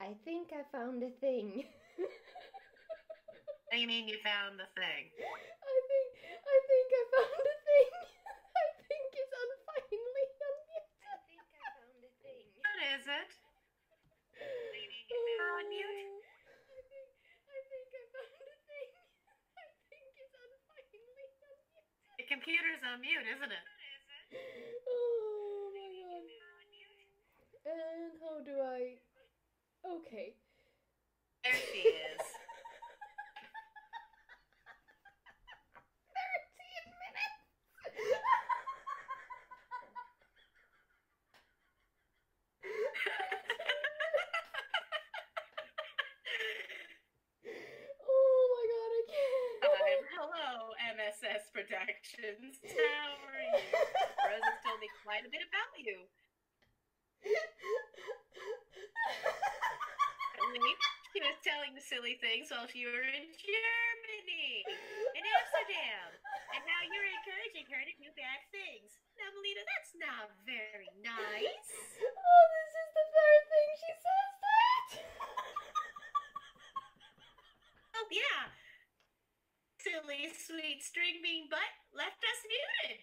I think I found a thing. What do you mean you found the thing? I think I found a thing. I think it's unfinally unmuted. I think I found a thing. What is it? What do you mean you found mute? I think I found a thing. I think it's unfinally unmuted. The computer's on mute, isn't it? Oh my god. And how do I... Okay. There she is. 13 minutes! Oh my god, I can't. Hello, MSS Productions. How are you? Rosa's told me quite a bit about you. She was telling the silly things while you were in Germany, in Amsterdam, and how you're encouraging her to do bad things. Now, Melita, that's not very nice. Oh, this is the third thing she says that. Oh, yeah. Silly, sweet string bean butt left us muted.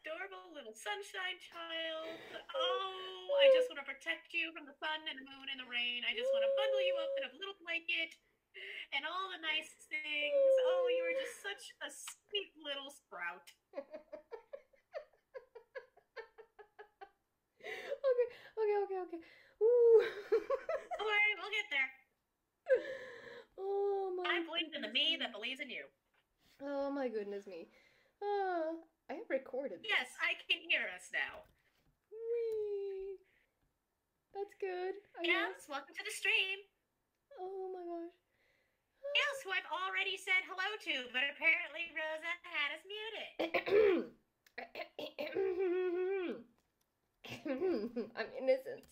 Adorable little sunshine child. Oh, I just want to protect you from the sun and the moon and the rain. I just want to bundle you up in a little blanket and all the nice things. Oh, you are just such a sweet little sprout. Okay. Ooh. Don't worry, we'll get there. Oh my. I believe in the me that believes in you. Oh my goodness me. I have recorded this. Yes, I can hear us now. Whee. That's good. Yes, welcome to the stream. Oh my gosh. Yes, who I've already said hello to, but apparently Rosa had us muted. I'm innocent.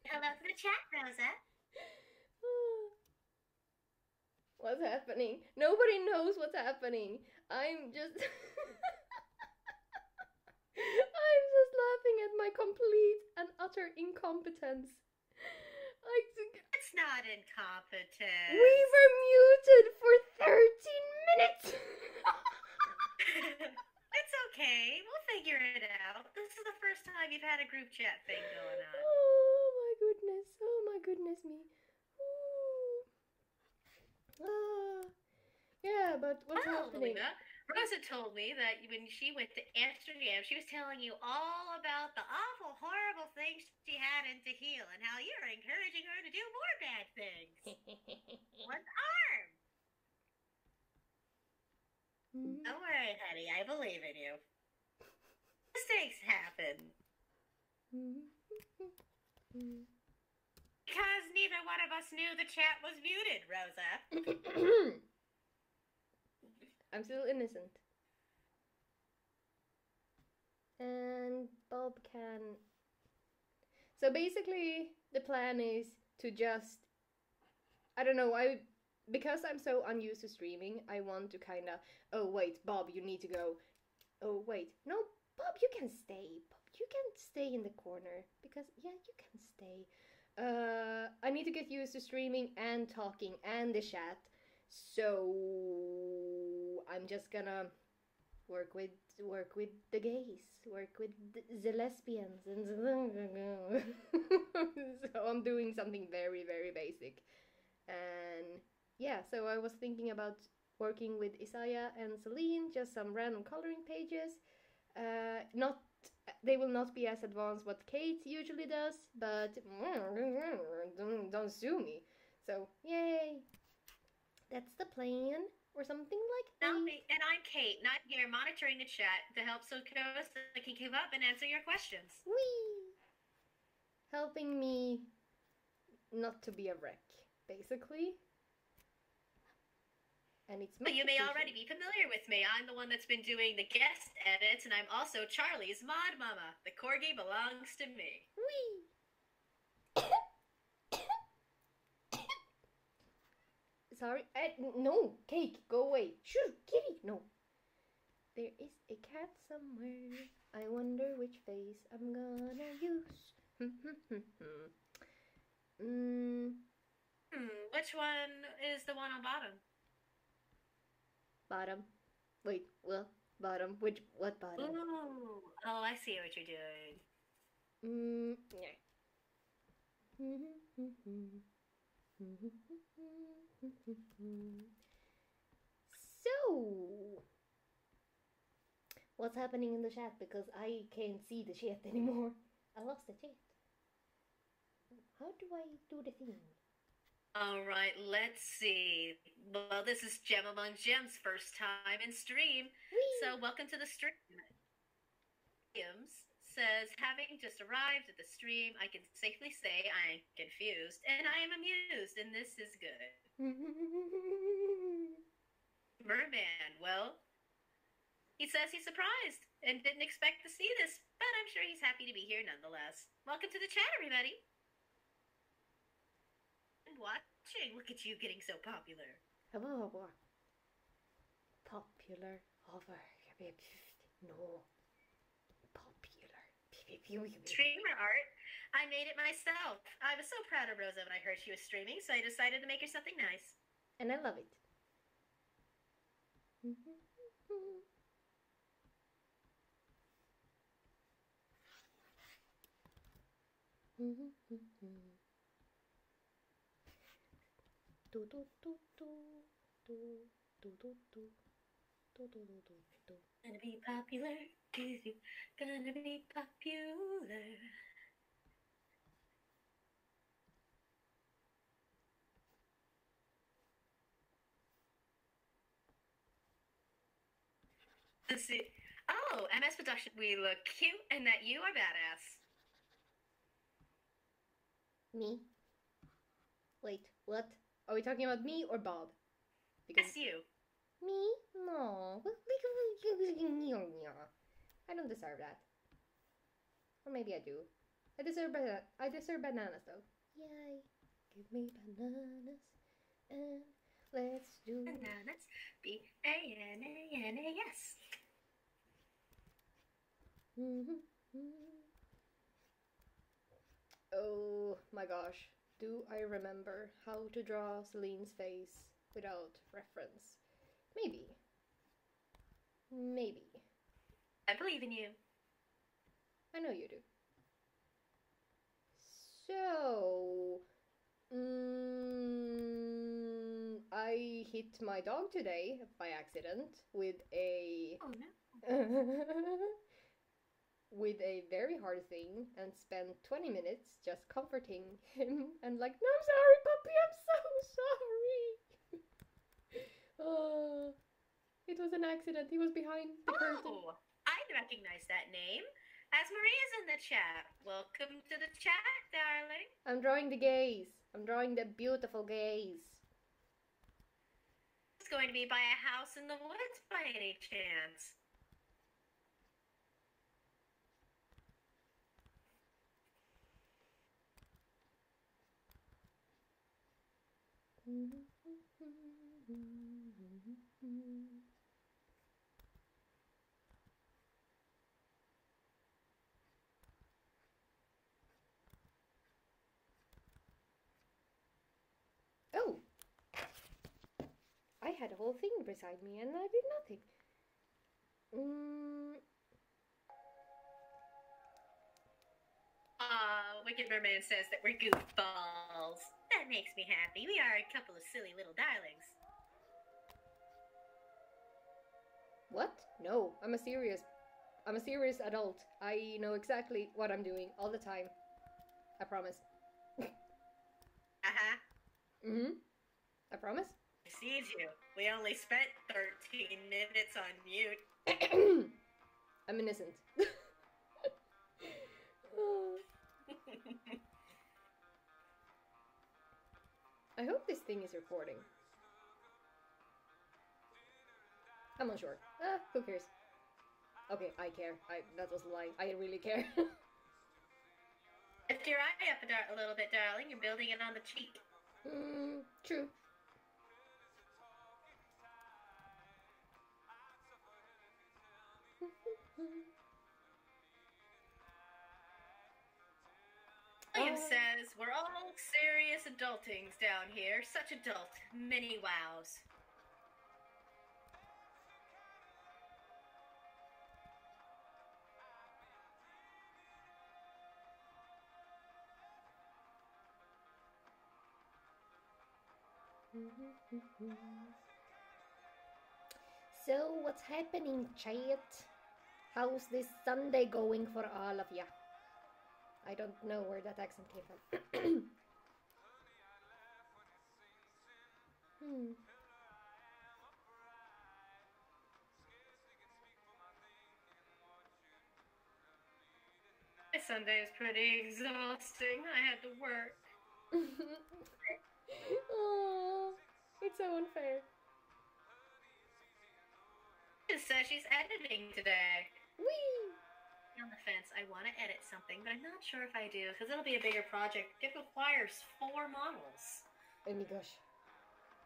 Hello to the chat, Rosa. What's happening? Nobody knows what's happening. I'm just... I'm just laughing at my complete and utter incompetence. It's not incompetent. We were muted for 13 minutes! It's okay. We'll figure it out. This is the first time you've had a group chat thing going on. Oh my goodness me. Yeah, but what's happening? Lena, Rosa told me that when she went to Amsterdam, she was telling you all about the awful, horrible things she had to heal and how you're encouraging her to do more bad things. One arm. Don't worry, honey. I believe in you. Mistakes happen. Because neither one of us knew the chat was muted, Rosa. I'm still innocent. And Bob can... So basically, the plan is to just... I don't know, because I'm so unused to streaming, I want to kind of... Oh, wait, Bob, you need to go. Oh, wait. No, Bob, you can stay. Bob, you can stay in the corner. Because, yeah, you can stay. I need to get used to streaming and talking and the chat. So I'm just gonna work with the gays, work with the lesbians, and so I'm doing something very, very basic. And yeah, so I was thinking about working with Isaia and Celine, just some random coloring pages. They will not be as advanced what Kait usually does, but don't sue me. So yay, that's the plan, or something like that. And I'm Kait, and I'm here monitoring the chat to help so I can keep up and answer your questions. Whee! Helping me not to be a wreck, basically. And it's But you may already be familiar with me. I'm the one that's been doing the guest edits, and I'm also Charlie's mod mama. The corgi belongs to me. Whee! Sorry, no, Cake, go away. Shoo, kitty, no. There is a cat somewhere. I wonder which face I'm gonna use mm, Which one is the one on bottom? bottom. Wait, well, bottom. What bottom? Ooh. Oh, I see what you're doing. Yeah. So, what's happening in the chat? Because I can't see the chat anymore. I lost the chat. How do I do the thing? All right, let's see. Well, this is Gem Among Gems' first time in stream. Whee! So, welcome to the stream. Williams says, having just arrived at the stream, I can safely say I am confused and I am amused, and this is good. Merman, well, he says he's surprised and didn't expect to see this, but I'm sure he's happy to be here nonetheless. Welcome to the chat, everybody. And watching. Look at you getting so popular. Hello. Popular over. No. Popular. Streamer art. I made it myself. I was so proud of Rosa when I heard she was streaming, so I decided to make her something nice. And I love it. Gonna be popular, is you gonna be popular. Let's see. Oh, MS Production, we look cute and that you are badass. Me? Wait, what? Are we talking about me or Bob? Because yes, you. Me? No. I don't deserve that. Or maybe I do. I deserve bananas though. Yay. Give me bananas and let's do bananas. B-A-N-A-N-A-S. Oh my gosh. Do I remember how to draw Celine's face without reference? Maybe. Maybe. I believe in you. I know you do. So, I hit my dog today by accident with a with a very hard thing and spent 20 minutes just comforting him and like, no, I'm sorry, puppy, I'm so sorry. It was an accident. He was behind the curtain. Oh, I recognize that name. As Maria's in the chat. Welcome to the chat, darling. I'm drawing the gaze. I'm drawing the beautiful gaze. It's going to be by a house in the woods by any chance. Oh! I had a whole thing beside me and I did nothing. Wicked Merman says that we're goofballs. That makes me happy. We are a couple of silly little darlings. What? No, I'm a serious adult. I know exactly what I'm doing all the time. I promise. I promise. I see you. We only spent 13 minutes on mute. I'm innocent. I hope this thing is recording. I'm unsure. Who cares? Okay, I care. That was a lie. I really care. Lift your eye up a little bit, darling. You're building it on the cheek. True. William says we're all serious adultings down here. Such adult. Many wows. So, what's happening, chat? How's this Sunday going for all of ya? I don't know where that accent came from. My Sunday is pretty exhausting. I had to work. Oh, it's so unfair. She says she's editing today. Whee! On the fence, I want to edit something, but I'm not sure if I do, because it'll be a bigger project. It requires 4 models. Oh my gosh.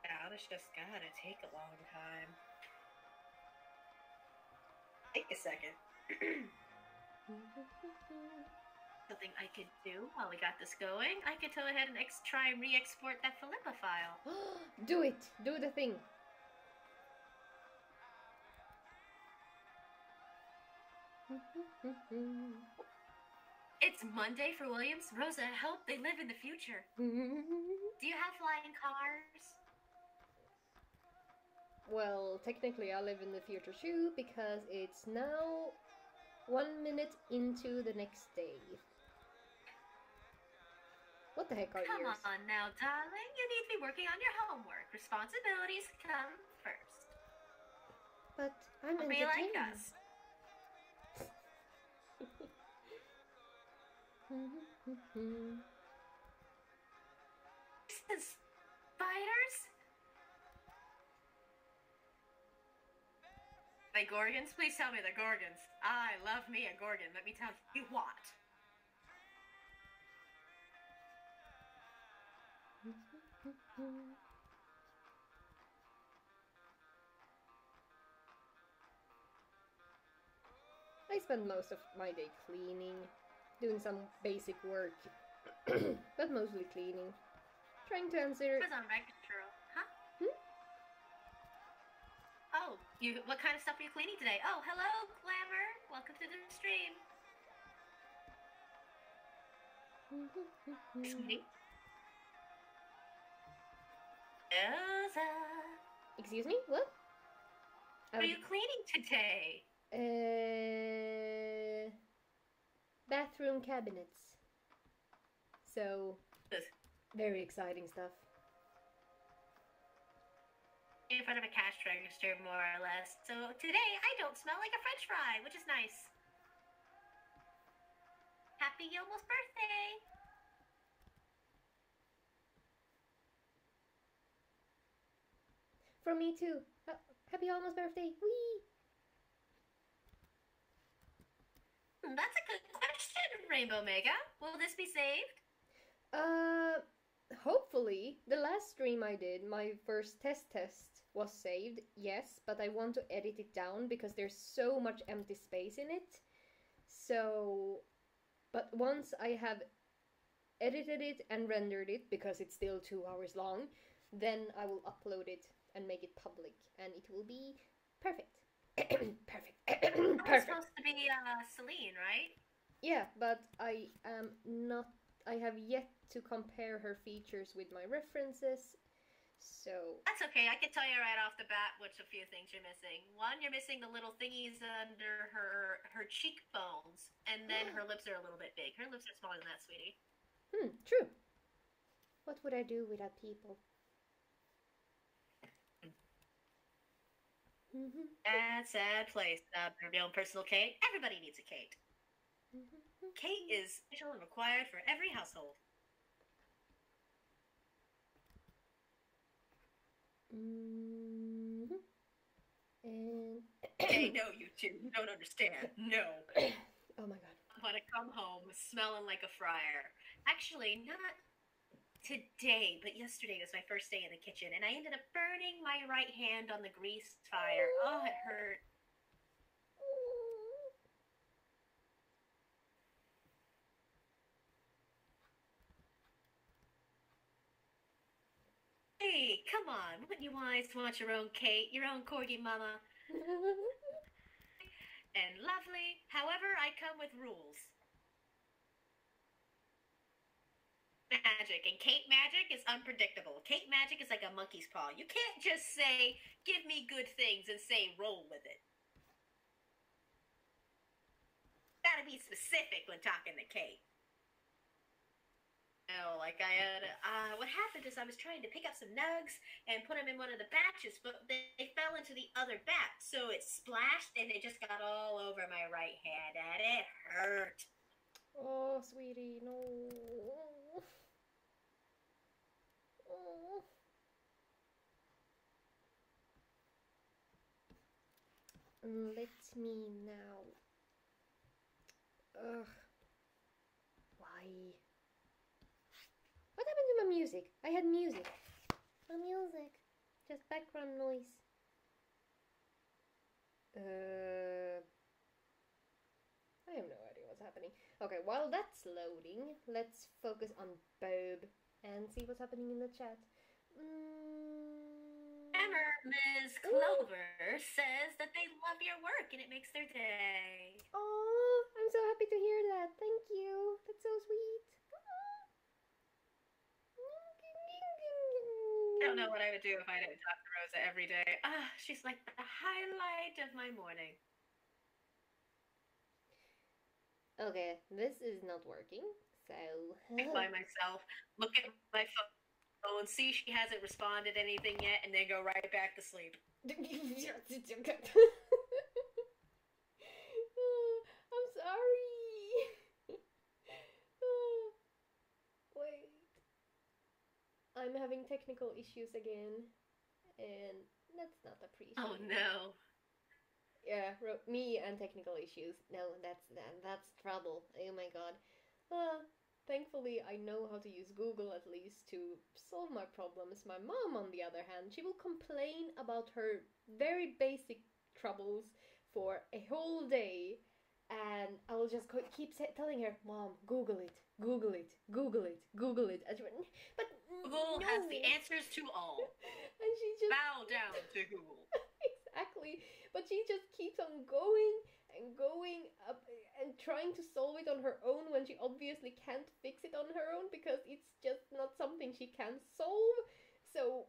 Yeah, it's just gotta take a long time. Take a second. Something I could do while we got this going, I could go ahead and try and re-export that Philippa file. Do it! Do the thing! It's Monday for Williams. Rosa, help, they live in the future. Do you have flying cars? Well, technically I live in the future too, because it's now 1 minute into the next day. What the heck are Come yours? on now, darling. You need to be working on your homework. Responsibilities come first. But I'm Don't be like us. Spiders? They Gorgons? Please tell me they're Gorgons. I love me a Gorgon. Let me tell you what. I spend most of my day cleaning, doing some basic work, but mostly cleaning. Trying to answer... It was on Regular, huh? Hmm? Oh, what kind of stuff are you cleaning today? Oh, hello, Glamour. Welcome to the stream. Sweetie. Elsa. Excuse me? What? What are you cleaning today? Bathroom cabinets. So, very exciting stuff. In front of a cash register, more or less. So today, I don't smell like a French fry, which is nice. Happy almost birthday! From me too. Happy almost birthday. Whee! That's a good question, Rainbow Mega. Will this be saved? Hopefully. The last stream I did, my first test was saved, yes, but I want to edit it down because there's so much empty space in it. So, but once I have edited it and rendered it, because it's still 2 hours long, then I will upload it and make it public, and it will be perfect. Perfect. It's supposed to be Celine, right? Yeah, but I am not. I have yet to compare her features with my references, so... That's okay, I can tell you right off the bat which a few things you're missing. One, you're missing the little thingies under her cheekbones, and then her lips are a little bit big. Her lips are smaller than that, sweetie. True. What would I do without people? Sad place. Your own personal Kait. Everybody needs a Kait. Kait is essential and required for every household. And Hey, no, you two. You don't understand. No. oh my god. I want to come home smelling like a fryer. Actually, not today, but yesterday was my first day in the kitchen, and I ended up burning my right hand on the grease fire. Oh, it hurt. Honey, come on. Wouldn't you want your own Kate, your own corgi mama? And lovely. However, I come with rules. Magic, and Kate magic is unpredictable. Kate magic is like a monkey's paw. You can't just say, give me good things and say roll with it. Gotta be specific when talking to Kate. No, like I had, what happened is I was trying to pick up some nugs and put them in one of the batches, but they fell into the other batch, so it splashed and it just got all over my right hand, and it hurt. Oh, sweetie, no. Oh. Let me now. Ugh. Why? What happened to my music? I had music. My music. Just background noise. I have no idea what's happening. Okay, while that's loading, let's focus on Bob and see what's happening in the chat. Emma, Ms. Clover says that they love your work and it makes their day. Oh, I'm so happy to hear that. Thank you. That's so sweet. I don't know what I would do if I didn't talk to Rosa every day. She's like the highlight of my morning. Okay, this is not working, so... By myself, look at my phone, see she hasn't responded anything yet, and then go right back to sleep. I'm sorry. Wait. I'm having technical issues again, and that's not appreciated. Oh no. Yeah, me and technical issues. No, that's trouble. Oh my god. Thankfully, I know how to use Google at least to solve my problems. My mom, on the other hand, she will complain about her very basic troubles for a whole day, and I will just keep telling her, "Mom, Google it, Google it, Google it, Google it." And she went, "But Google no. has the answers to all." And she just bow down to Google. Exactly. But she just keeps on going and going up and trying to solve it on her own when she obviously can't fix it on her own because it's just not something she can solve. So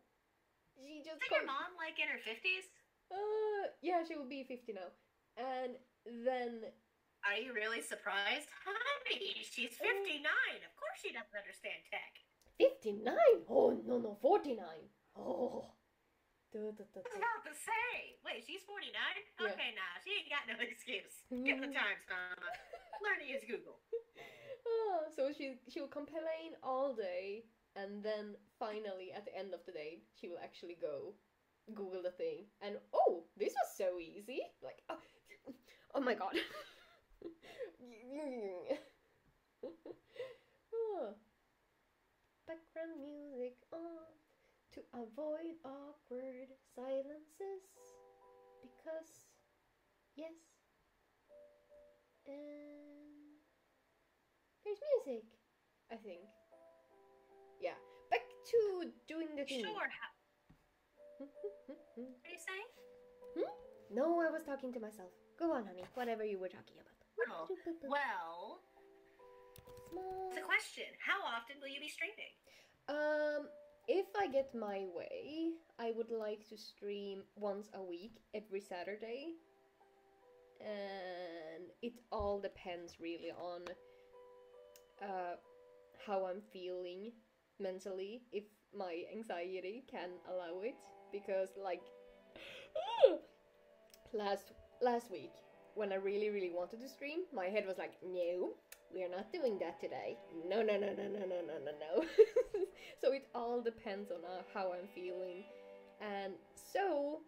she just... Is your mom like in her 50s? Yeah, she will be 50 now. And then... Are you really surprised? Honey, she's 59. Of course she doesn't understand tech. 59? Oh, no, 49. Oh... I was about to say. Wait, she's 49? Yeah. Okay, nah, she ain't got no excuse. Get the times, mama. Learn to use Google. So she'll complain all day, and then finally, at the end of the day, she will actually go Google the thing, and oh, this was so easy. Like, oh my god. Background music on. To avoid awkward silences, because, yes, and there's music, I think. Yeah, back to doing the thing. Sure. What are you saying? No, I was talking to myself. Go on, honey, whatever you were talking about. Oh, well, it's a question. How often will you be streaming? If I get my way, I would like to stream once a week, every Saturday. And it all depends really on how I'm feeling mentally, if my anxiety can allow it. Because, like, last week, when I really wanted to stream, my head was like, no, we are not doing that today. No. So it all depends on how I'm feeling. And so,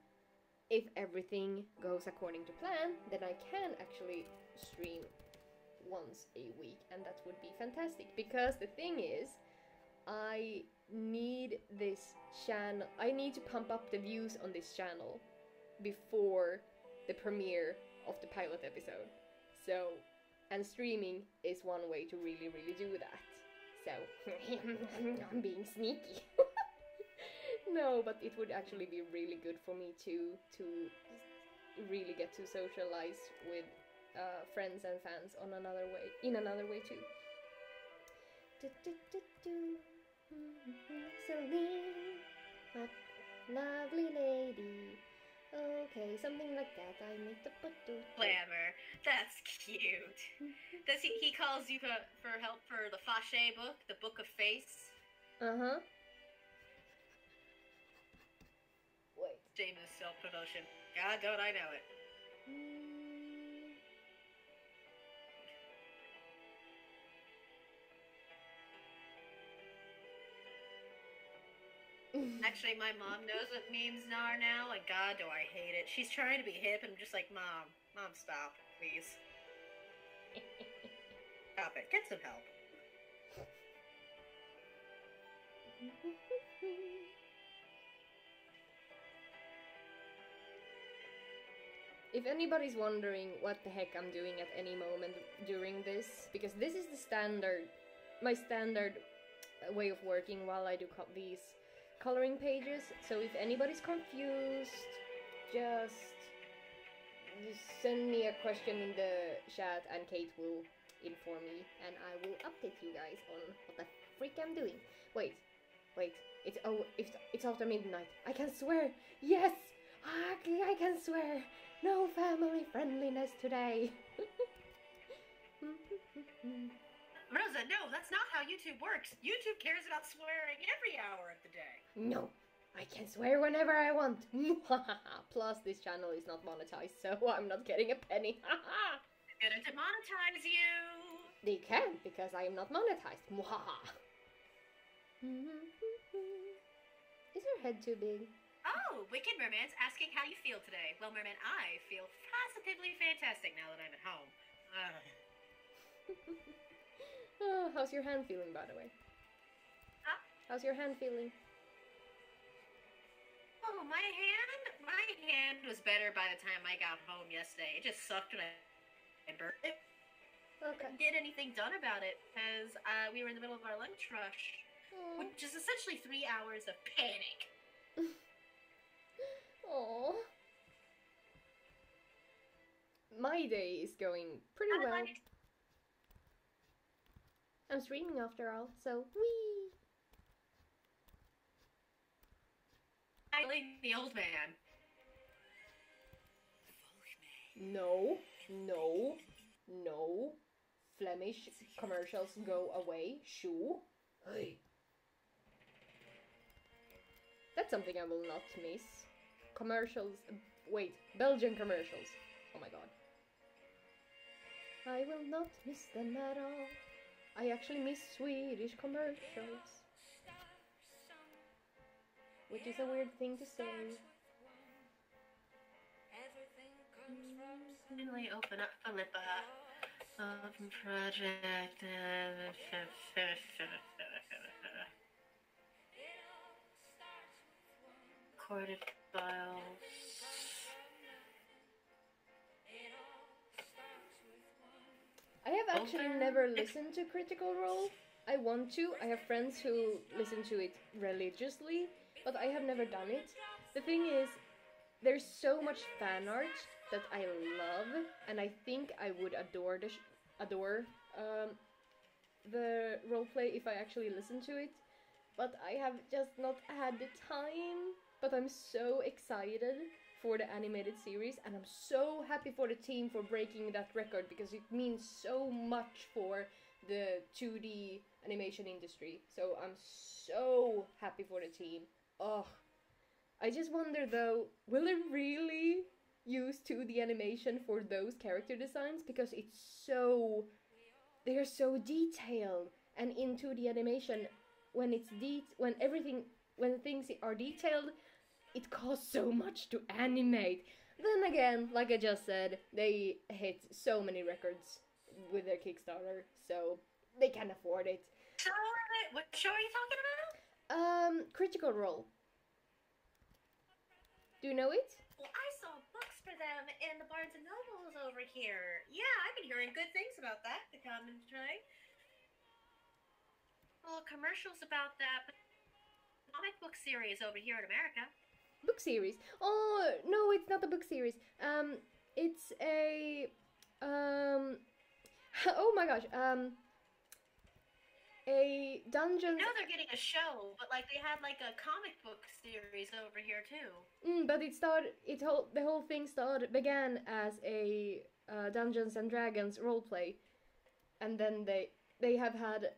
if everything goes according to plan, then I can actually stream once a week. And that would be fantastic. Because the thing is, I need this channel. I need to pump up the views on this channel before the premiere of the pilot episode. So, and streaming is one way to really do that. So, I'm being sneaky. No, but it would actually be really good for me to really get to socialize with friends and fans on another way, in another way too. Celine, what lovely lady. Okay, something like that. I need to put to. Glamour. That's cute. Does he calls you for help for the Fâché book, the Book of Face? Uh-huh. Wait. Shameless self-promotion. God, don't I know it. Actually, my mom knows what memes are now, and God, do I hate it. She's trying to be hip, and I'm just like, Mom, stop, please. Stop it. Get some help. If anybody's wondering what the heck I'm doing at any moment during this, because this is my standard way of working while I do these coloring pages, so if anybody's confused, just send me a question in the chat and Kait will inform me and I will update you guys on what the freak I'm doing. Wait, it's after midnight. I can swear. Yes, I can swear. No family friendliness today. Rosa, no, that's not how YouTube works. YouTube cares about swearing every hour of the day. No, I can swear whenever I want. Plus, this channel is not monetized, so I'm not getting a penny. They're gonna demonetize you. They can, because I am not monetized. Is your head too big? Oh, Wicked Merman's asking how you feel today. Well, Merman, I feel positively fantastic now that I'm at home. Oh, how's your hand feeling, by the way? Huh? How's your hand feeling? Oh, my hand was better by the time I got home yesterday. It just sucked when I burnt it. Okay. Couldn't get anything done about it because we were in the middle of our lunch rush, which is essentially 3 hours of panic. Aww. My day is going pretty well. I'm streaming after all, so wee. I like the old man. No. Flemish commercials go away. Shoo. Hey. That's something I will not miss. Commercials. Wait, Belgian commercials. Oh my god. I will not miss them at all. I actually miss Swedish commercials. Which is a weird thing to say. Finally open up Philippa. Open project. Recorded files. I have actually never listened to Critical Role. I want to. I have friends who listen to it religiously, but I have never done it. The thing is, there's so much fan art that I love, and I think I would adore the roleplay if I actually listen to it. But I have just not had the time. But I'm so excited for the animated series, and I'm so happy for the team for breaking that record, because it means so much for the 2D animation industry. So I'm so happy for the team. Oh, I just wonder though, will they really use 2D animation for those character designs? Because they're so detailed, and in 2D animation, when things are detailed, it costs so much to animate. Then again, like I just said, they hit so many records with their Kickstarter, so they can afford it. What show are you talking about? Critical Role. Do you know it? Well, I saw books for them in the Barnes & Nobles over here. Yeah, I've been hearing good things about that, the commentary. Well, commercials about that, but comic book series over here in America. Book series? Oh no, it's not a book series. It's a oh my gosh. A Dungeons. I know they're getting a show, but like they had like a comic book series over here too. But the whole thing began as a Dungeons and Dragons roleplay, and then they have had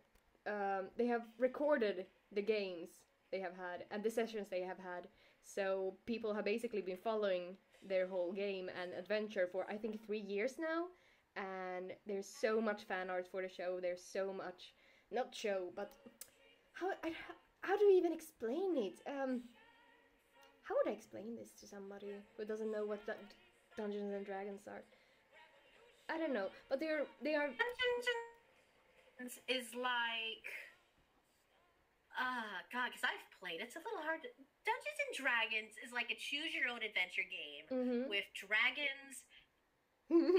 they have recorded the games they have had and the sessions they have had. So people have basically been following their whole game and adventure for I think 3 years now, and there's so much fan art for the show. There's so much, not show, but how do you even explain it? How would I explain this to somebody who doesn't know what Dungeons and Dragons are? I don't know, but they are. Dungeons is like, God, because I've played. It's a little hard. Dungeons and Dragons is like a choose your own adventure game with dragons. And,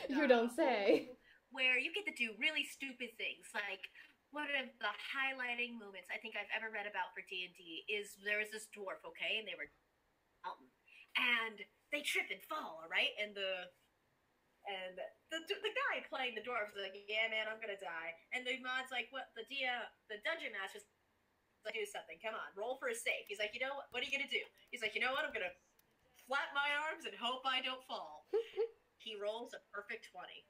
you don't say. Where you get to do really stupid things, like one of the highlighting moments I think I've ever read about for D&D is there was this dwarf, okay, and they were mountain, and they trip and fall, right? And the guy playing the dwarf is like, yeah, man, I'm gonna die. And the mod's like, what? The dungeon master's like, do something. Come on, roll for a save. He's like, you know what? What are you gonna do? He's like, you know what? I'm gonna flap my arms and hope I don't fall. He rolls a perfect 20.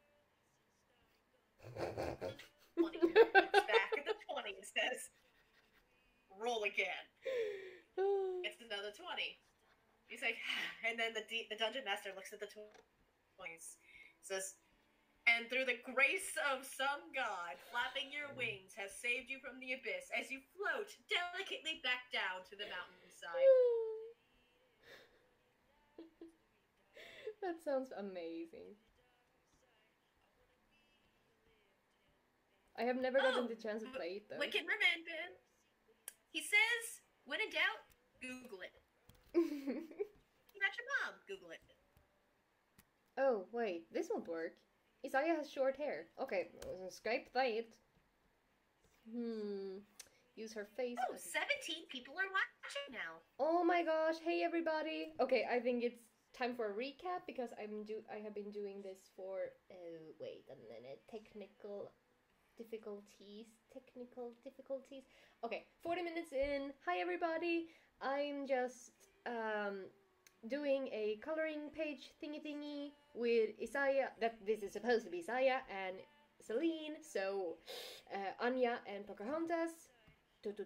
20. It's back at the 20 and says, roll again. It's another 20. He's like, and then the dungeon master looks at the 20s, says, and through the grace of some god, flapping your wings has saved you from the abyss as you float delicately back down to the mountainside. That sounds amazing. I have never gotten the chance to play it though. Wicked Merman, Ben. He says, when in doubt, Google it. Not your mom, Google it. Oh, wait, this won't work. Isaiah has short hair. Okay, Skype that. Use her face. Oh, 17 people are watching now. Oh my gosh, hey everybody. Okay, I think it's time for a recap because I have been doing this for, wait a minute, technical difficulties. Okay, 40 minutes in. Hi everybody. I'm just doing a coloring page thingy with Isaiah. This is supposed to be Isaiah and Celine. So Anya and Pocahontas with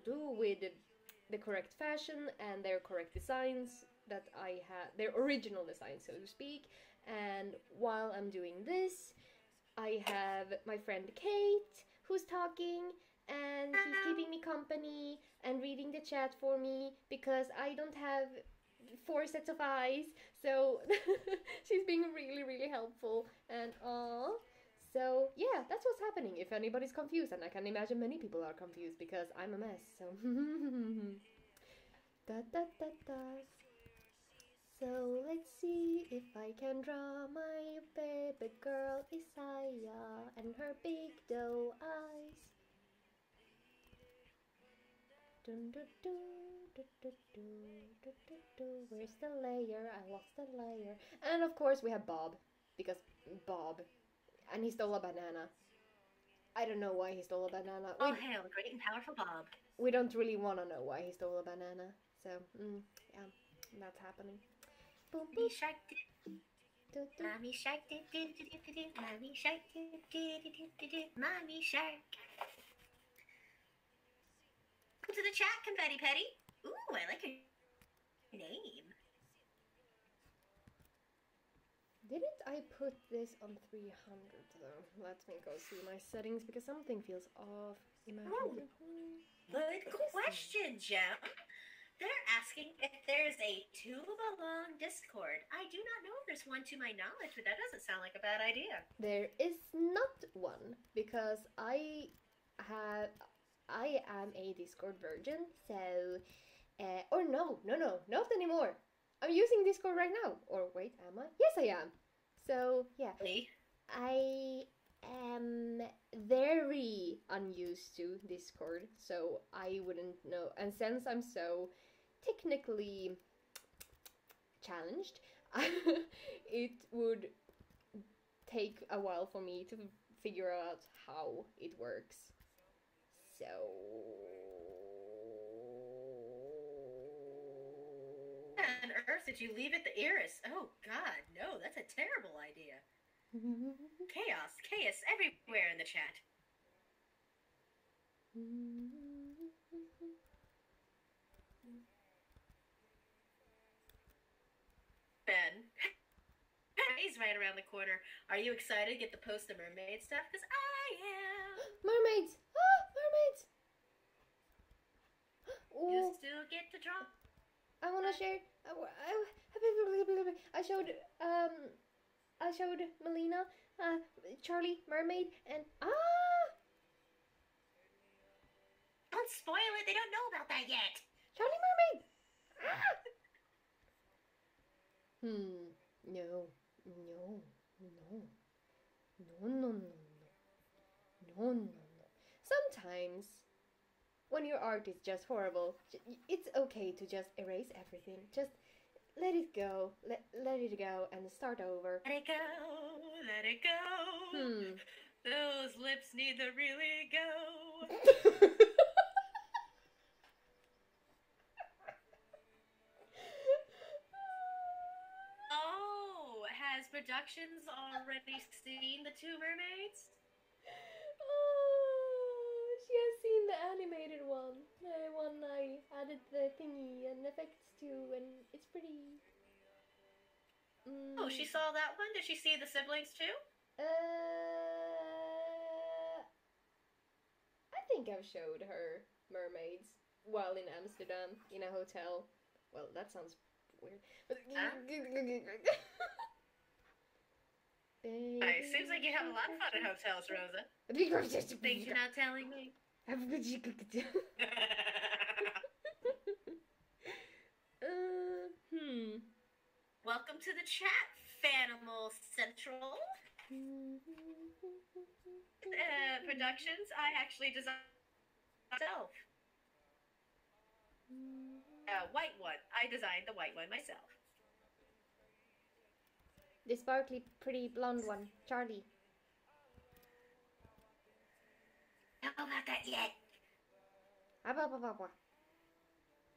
the correct fashion and their correct designs that I had, their original design, so to speak. And while I'm doing this, I have my friend Kait, who's talking, and he's keeping me company and reading the chat for me because I don't have 4 sets of eyes, so she's being really, really helpful, and so yeah, that's what's happening if anybody's confused, and I can imagine many people are confused because I'm a mess, so So let's see if I can draw my baby girl Isaiah and her big doe eyes. Where's the layer? I lost the layer. And of course we have Bob, because Bob, and he stole a banana. I don't know why he stole a banana. Oh, hail the great and powerful Bob. We don't really want to know why he stole a banana, so yeah, that's happening. Mommy shark did. Mommy shark did. Mommy shark did. Mommy shark. Welcome to the chat, Confetti Petty. Ooh, I like your name. Didn't I put this on 300 though? Let me go see my settings because something feels off. Good question, Jem. They're asking if there's a tube-along Discord. I do not know if there's one to my knowledge, but that doesn't sound like a bad idea. There is not one because I am a Discord virgin, so or no, not anymore. I'm using Discord right now. Or wait, am I? Yes, I am. So yeah, Really? I am very unused to Discord, so I wouldn't know. And since I'm so technically challenged, it would take a while for me to figure out how it works. So On earth did you leave it the Iris? Oh God, no, that's a terrible idea. Chaos everywhere in the chat. Ben, he's right around the corner. Are you excited to get to post the mermaid stuff? Because I am. Mermaids! Ah, mermaids! You Oh, still get to draw. I want to share. I showed Melina, Charlie, mermaid, and Don't spoil it. They don't know about that yet. Charlie mermaid. No, no, no, no, no, no, no, no, no. Sometimes, when your art is just horrible, it's okay to just erase everything. Just let it go, let it go, and start over. Let it go, let it go. Those lips need to really go. Oh, has Productions already seen the two mermaids? Oh, she has seen the animated one. The one I added the thingy and effects to, and it's pretty. Oh, she saw that one? Did she see the siblings too? I think I've showed her mermaids while in Amsterdam in a hotel. Well, that sounds weird. It seems like you have a lot of fun at hotels, Rosa. Things you're not telling me. Welcome to the chat, Fanimal Central. Productions. I actually designed myself. White one. I designed the white one myself. The sparkly, pretty blonde one, Charlie. Don't know about that yet.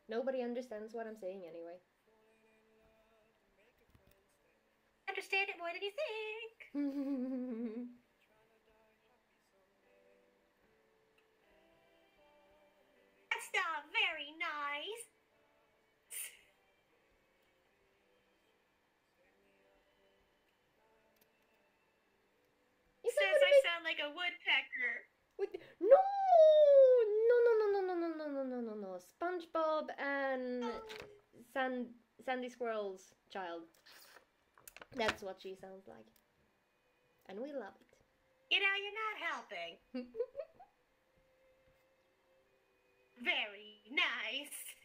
Nobody understands what I'm saying anyway. Understand it more than you think. That's not very nice. Says I sound like a woodpecker. No! No. SpongeBob and Sandy Squirrel's child. That's what she sounds like. And we love it. You know, you're not helping. Very nice.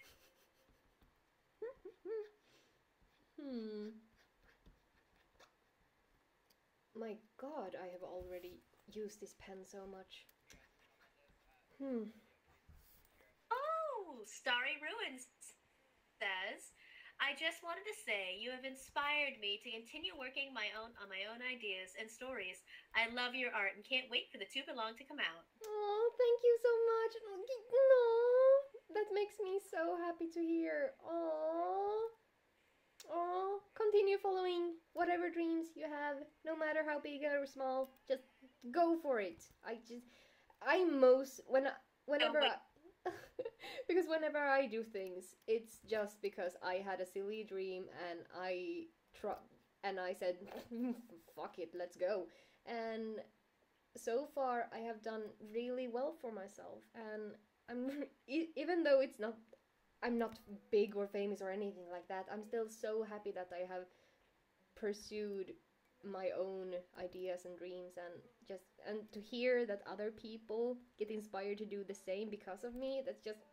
My God, I have already used this pen so much. Oh, Starry Ruins says, I just wanted to say you have inspired me to continue working on my own ideas and stories. I love your art and can't wait for the two belong to come out. Oh, thank you so much. No, that makes me so happy to hear. Oh, continue following whatever dreams you have, no matter how big or small. Just go for it. Because whenever I do things, it's just because I had a silly dream and I said, fuck it, let's go. And so far, I have done really well for myself, and even though I'm not big or famous or anything like that, I'm still so happy that I have pursued my own ideas and dreams, and to hear that other people get inspired to do the same because of me, that's just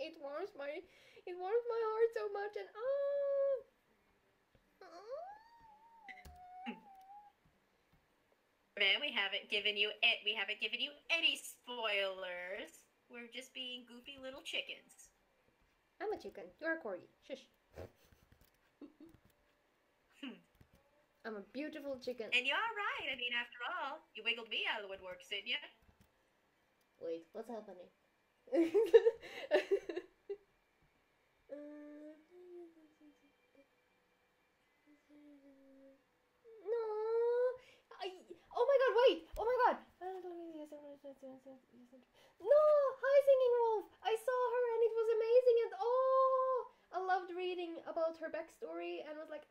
it warms my heart so much. And Man, we haven't given you any spoilers. We're just being goofy little chickens. I'm a chicken. You're a corgi. Shush. I'm a beautiful chicken. And you're right. I mean, after all, you wiggled me out of the woodwork, didn't you? Wait, what's happening? No. Oh my god, wait. Oh my god. No, hi Singing Wolf. I saw her and it was amazing and I loved reading about her backstory and was like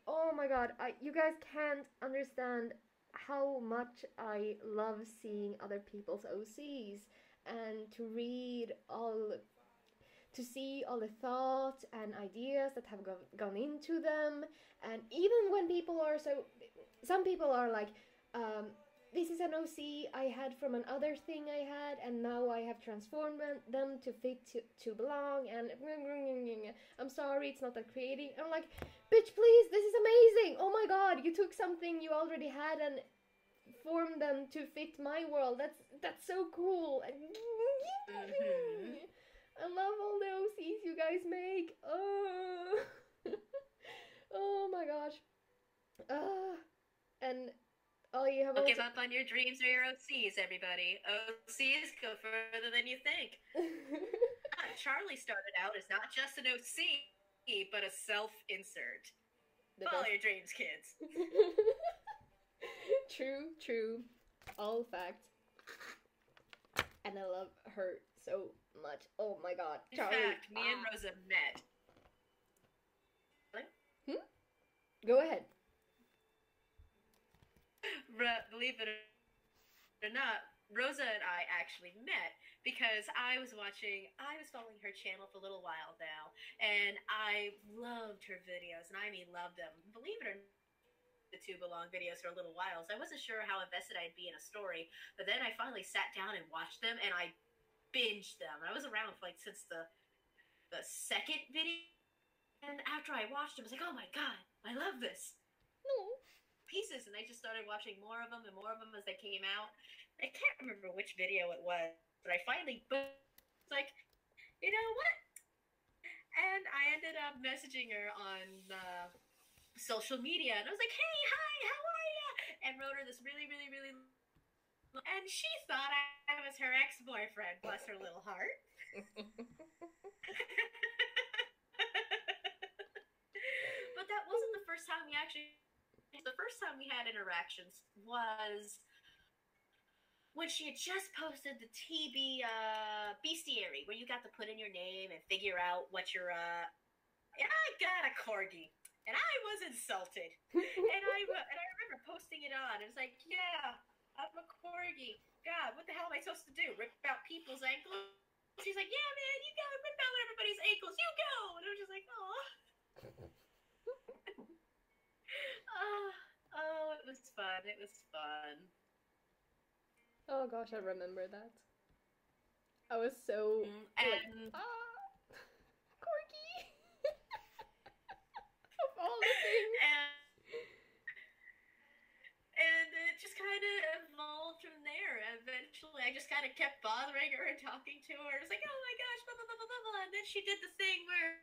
oh my god, you guys can't understand how much I love seeing other people's OCs and to see all the thoughts and ideas that have gone into them. And even when some people are like, this is an OC I had from another thing I had, and now I have transformed them to fit to belong, and I'm sorry, it's not that creative. I'm like, bitch, please, this is amazing. Oh my god, you took something you already had and formed them to fit my world. That's so cool. I love all the OCs you guys make. Oh, oh my gosh. And you have Don't give up on your dreams or your OCs, everybody. OCs go further than you think. Charlie started out as not just an OC, but a self-insert. Follow your dreams, kids. True. All fact. And I love her so much. Oh my god. Charlie. In fact, me and Rosa met. Go ahead. Believe it or not, Rosa and I actually met because I was following her channel for a little while now, and I loved her videos, and I mean loved them. Believe it or not, the two belong videos for a little while, so I wasn't sure how invested I'd be in a story, but then I finally sat down and watched them, and I binged them. And I was around for since the second video, and after I watched them, I was like, oh my god, I love this. No. Pieces, and I just started watching more of them and more of them as they came out. I can't remember which video it was, but I finally was like, you know what? And I ended up messaging her on social media, and I was like, hey, hi, how are you? And wrote her this really, really, really, and she thought I was her ex-boyfriend, bless her little heart. But that wasn't the first time we actually. The first time we had interactions was when she had just posted the TB bestiary, where you got to put in your name and figure out what your and I got a corgi, and I was insulted, and I remember posting it on. It was like, yeah, I'm a corgi. God, what the hell am I supposed to do? Rip out people's ankles? She's like, yeah, man, you gotta rip out everybody's ankles. You go, and I'm just like, oh. Oh, it was fun. It was fun. Oh gosh, I remember that. I was so corgi of all the things. And it just kind of evolved from there. Eventually, I just kind of kept bothering her and talking to her. It's like, oh my gosh, blah blah blah blah blah. And then she did the thing where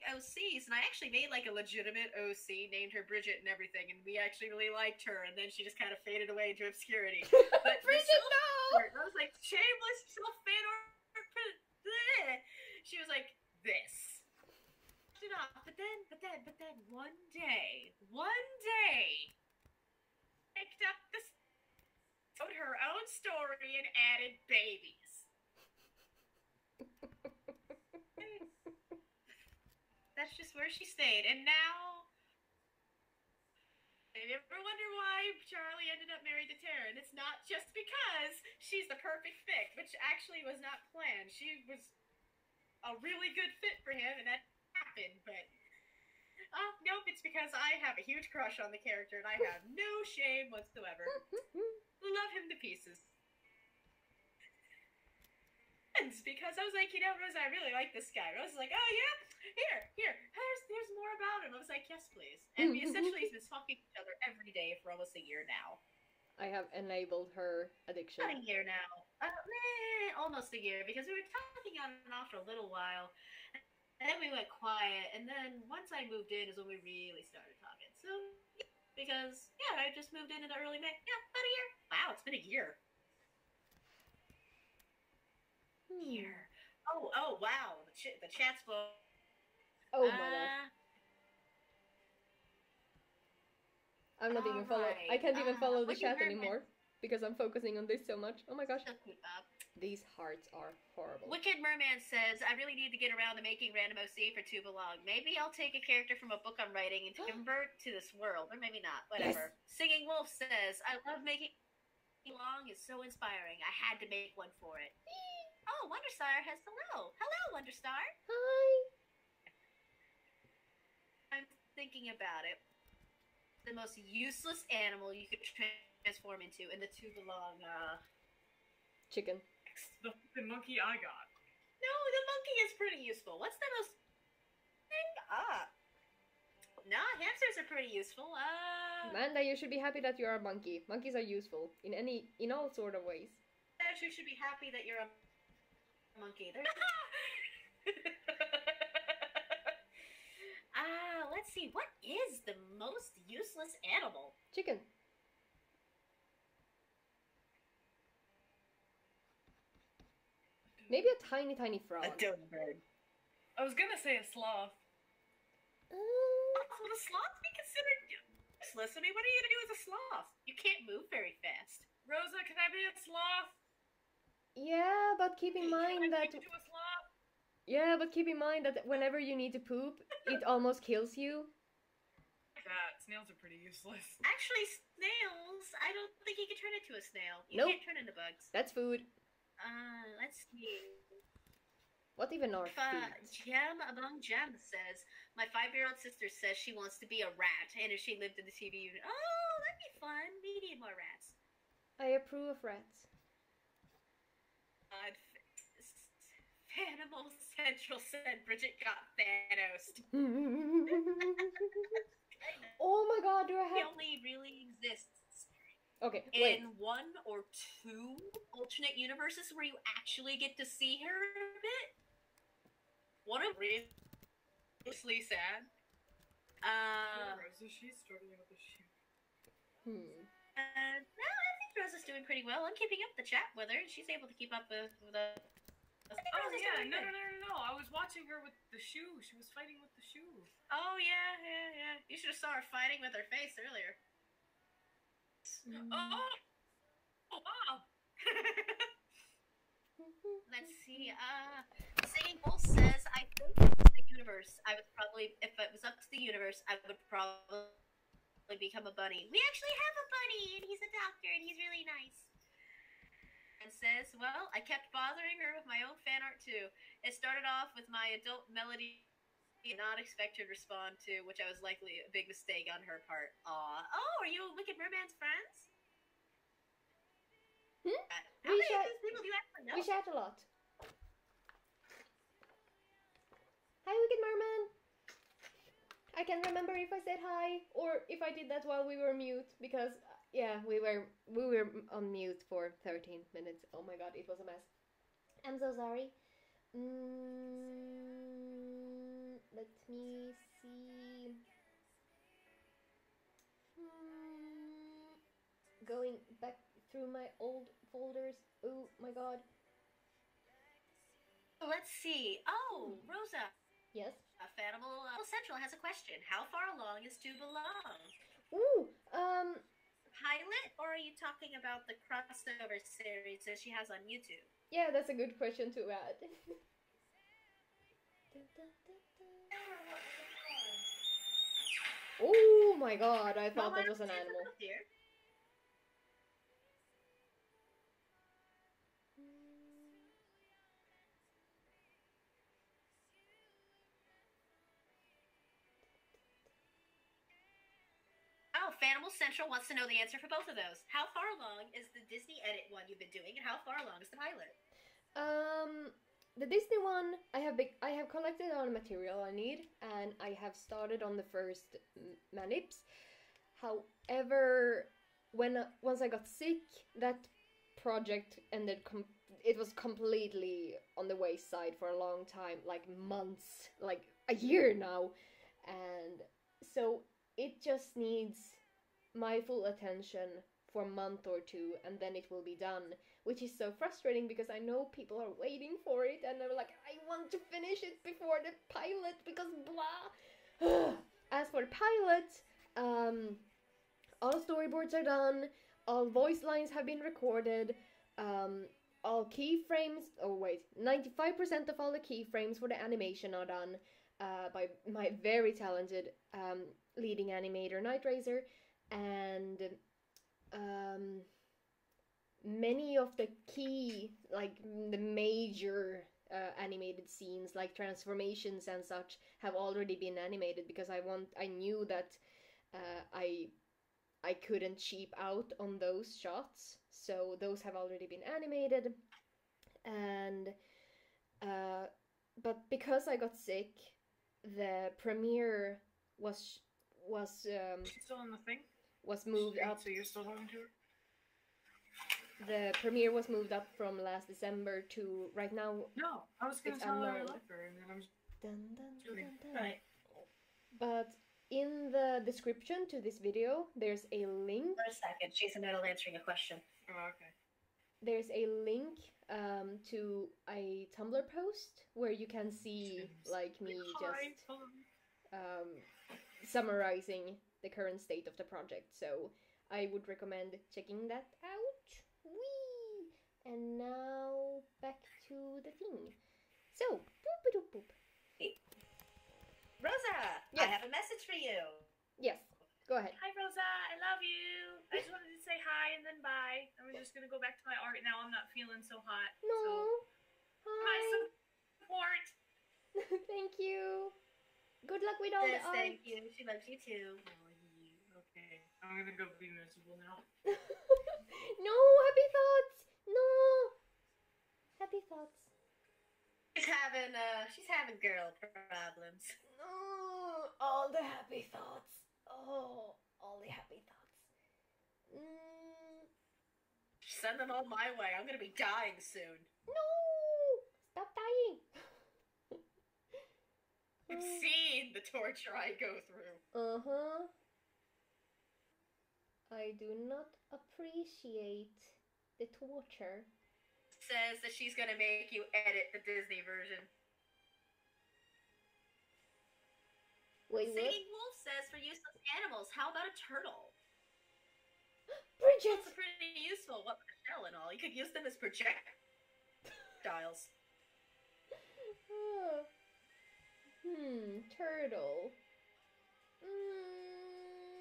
OCs, and I actually made like a legitimate OC, named her Bridget and everything, and we actually really liked her, and then she just kind of faded away into obscurity. But Bridget, no! I was like, shameless self-fan or she was like, this. But then one day, picked up wrote her own story and added babies. That's just where she stayed. And now, if you ever wonder why Charlie ended up married to Taryn, it's not just because she's the perfect fit, which actually was not planned. She was a really good fit for him, and that happened, but nope, it's because I have a huge crush on the character, and I have no shame whatsoever. Love him to pieces. And friends because I was like, Rosa, I really like this guy. Rosa's like, oh yeah, here's more about him. I was like, yes, please. And we essentially have been talking to each other every day for almost a year now. I have enabled her addiction. About a year now. Almost a year, because we were talking on and off for a little while. And then we went quiet, and then once I moved in is when we really started talking. So, because, yeah, I just moved in the early May. Yeah, about a year. Wow, it's been a year. Year. Oh, wow. The chat's blowing. Oh my god. I'm not even following. I can't even follow the chat anymore because I'm focusing on this so much. Oh my gosh. These hearts are horrible. Wicked Merman says, I really need to get around to making random OC for Too Belong. Maybe I'll take a character from a book I'm writing and convert to this world. Or maybe not. Whatever. Yes. Singing Wolf says, I love making Belong. It's so inspiring. I had to make one for it. Oh, Wonderstar has hello. Hello, Wonderstar. Hi. I'm thinking about it. The most useless animal you could transform into in the Too Belong, chicken. The monkey I got. No, the monkey is pretty useful. What's the most... Nah, hamsters are pretty useful. Amanda, you should be happy that you're a monkey. Monkeys are useful in all sort of ways. You should be happy that you're a monkey. Let's see. What is the most useless animal? Chicken. Maybe a tiny frog. A dodo bird. I was gonna say a sloth. Would a sloth be considered useless? I mean, what are you gonna do as a sloth? You can't move very fast. Rosa, can I be a sloth? Yeah, but keep in mind that... To a sloth? Yeah, but keep in mind that whenever you need to poop, it almost kills you. Snails are pretty useless. Actually, snails, I don't think you can turn into a snail. You can't turn into bugs. That's food. Let's see. What even are food? Gem Among Gems says, my 5-year-old sister says she wants to be a rat, and if she lived in the TV unit. Oh, that'd be fun. We need more rats. I approve of rats. Animal Central said Bridget got Thanos. Oh my god, do I have... He only really exists okay, wait. in 1 or 2 alternate universes where you actually get to see her a bit. One of really sad. Rosa, she's struggling with the shoe. No, I think Rosa's doing pretty well. I'm keeping up the chat with her, and she's able to keep up with the... Oh yeah, no. I was watching her with the shoe. She was fighting with the shoe. Oh yeah. You should have saw her fighting with her face earlier. Oh wow. Let's see. Singing Wolf says, I think the universe. If it was up to the universe, I would probably become a bunny. We actually have a bunny, and he's a doctor, and he's really nice. And says, well, I kept bothering her with my own fan art too. It started off with my adult melody I did not expect her to respond to, which I was likely a big mistake on her part. Aw. Oh, are you Wicked Merman's friends? How many of these people do you actually know? We chat a lot. Hi, Wicked Merman. I can't remember if I said hi or if I did that while we were mute because... yeah, we were on mute for 13 minutes. Oh my god, it was a mess. I'm so sorry. Let me see. Going back through my old folders. Oh my god. Let's see. Oh, Rosa. Yes? Fanimal Central has a question. How far along is To Belong? Ooh, pilot, or are you talking about the crossover series that she has on YouTube? Yeah, that's a good question to add. Oh my god, I thought that was an animal. Oh, Fanimal Central wants to know the answer for both of those. How far along is the Disney edit one you've been doing, and how far along is the pilot? The Disney one, I have collected all the material I need, and I have started on the first manips. However, once I got sick, that project ended. It was completely on the wayside for a long time, like months, like a year now, and so it just needs my full attention for a month or two, and then it will be done, which is so frustrating because I know people are waiting for it, and they're like, I want to finish it before the pilot because blah. As for the pilot, all storyboards are done, all voice lines have been recorded, all keyframes. Oh wait, 95% of all the keyframes for the animation are done by my very talented leading animator Night Razor, and many of the key, like the major animated scenes, like transformations and such, have already been animated because I knew that I couldn't cheap out on those shots, so those have already been animated. And but because I got sick, the premiere was She's still in the thing? moved up. So you're still talking to her? The premiere was moved up from last December to right now. No, I was gonna It's tell her I unknown. love her, and then I'm just Dun, dun, dun, dun, dun. Right. But in the description to this video, there's a link. For a second, she's in the middle of answering a question. oh, okay. There's a link to a Tumblr post where you can see like me just summarizing the current state of the project. So I would recommend checking that out. Whee! And now back to the thing. So, boop boop. Rosa, Yes. I have a message for you. Yes, go ahead. Hi, Rosa. I love you. I just wanted to say hi and then bye. I'm just gonna go back to my art now. I'm not feeling so hot. No. So, my Hi. support. Thank you. Good luck with all the Yes, art. thank you. She loves you too. Oh, okay. I'm gonna go be miserable now. No, happy thoughts. No. Happy thoughts. She's having girl problems. Oh, all the happy thoughts. Oh, all the happy thoughts. Send them all my way. I'm gonna be dying soon. No! Stop dying. I've seen the torture I go through. Uh-huh. I do not appreciate the torture. Says that she's gonna make you edit the Disney version. Wait, what? Singing Wolf says for useless animals, how about a turtle? Bridget! It's pretty useful. What with a shell and all? You could use them as projectiles. Turtle.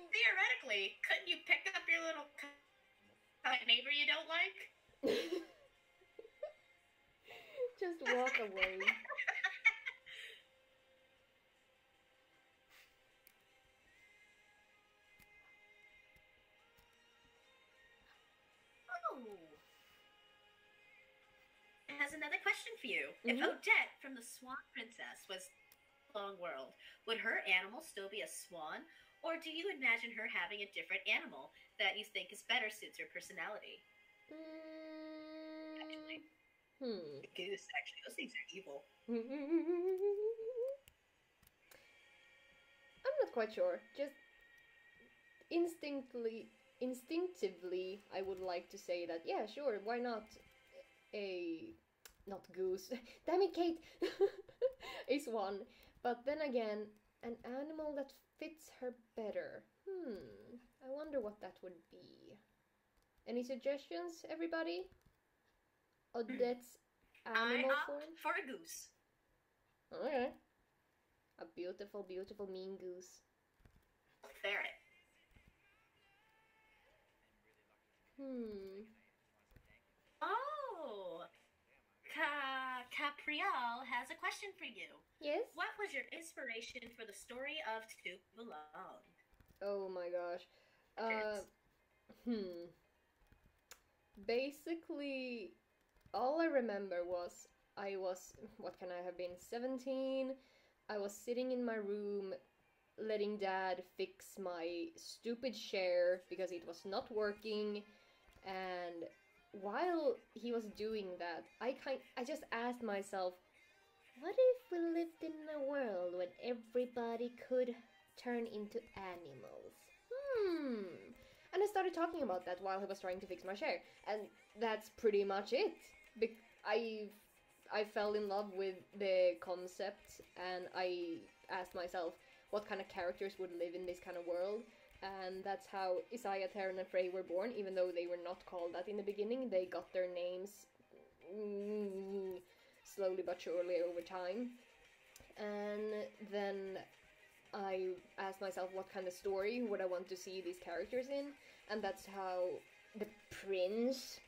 Theoretically, couldn't you pick up your little neighbor you don't like? Just walk away. It has another question for you. If Odette from the Swan Princess was Long World, would her animal still be a swan? Or do you imagine her having a different animal that you think is better suits her personality? Actually. A goose, actually. Those things are evil. I'm not quite sure. Just instinctively, I would like to say that, yeah, sure, why not not goose, damn it, Kate, a swan. But then again, an animal that fits her better. I wonder what that would be. Any suggestions, everybody? Odette's animal form? For a goose. Okay. A beautiful, beautiful mean goose. Ferret. Oh! Capriole has a question for you. Yes? What was your inspiration for the story of To Belong? Oh my gosh. Basically, all I remember was I was, what can I have been, 17? I was sitting in my room letting Dad fix my stupid chair because it was not working, and while he was doing that, I just asked myself, what if we lived in a world when everybody could turn into animals? And I started talking about that while he was trying to fix my chair, and that's pretty much it. I fell in love with the concept, and I asked myself what kind of characters would live in this kind of world, and that's how Isaiah, Taryn, and Frey were born. Even though they were not called that in the beginning, they got their names slowly but surely over time. And then I asked myself what kind of story would I want to see these characters in, and that's how the prince,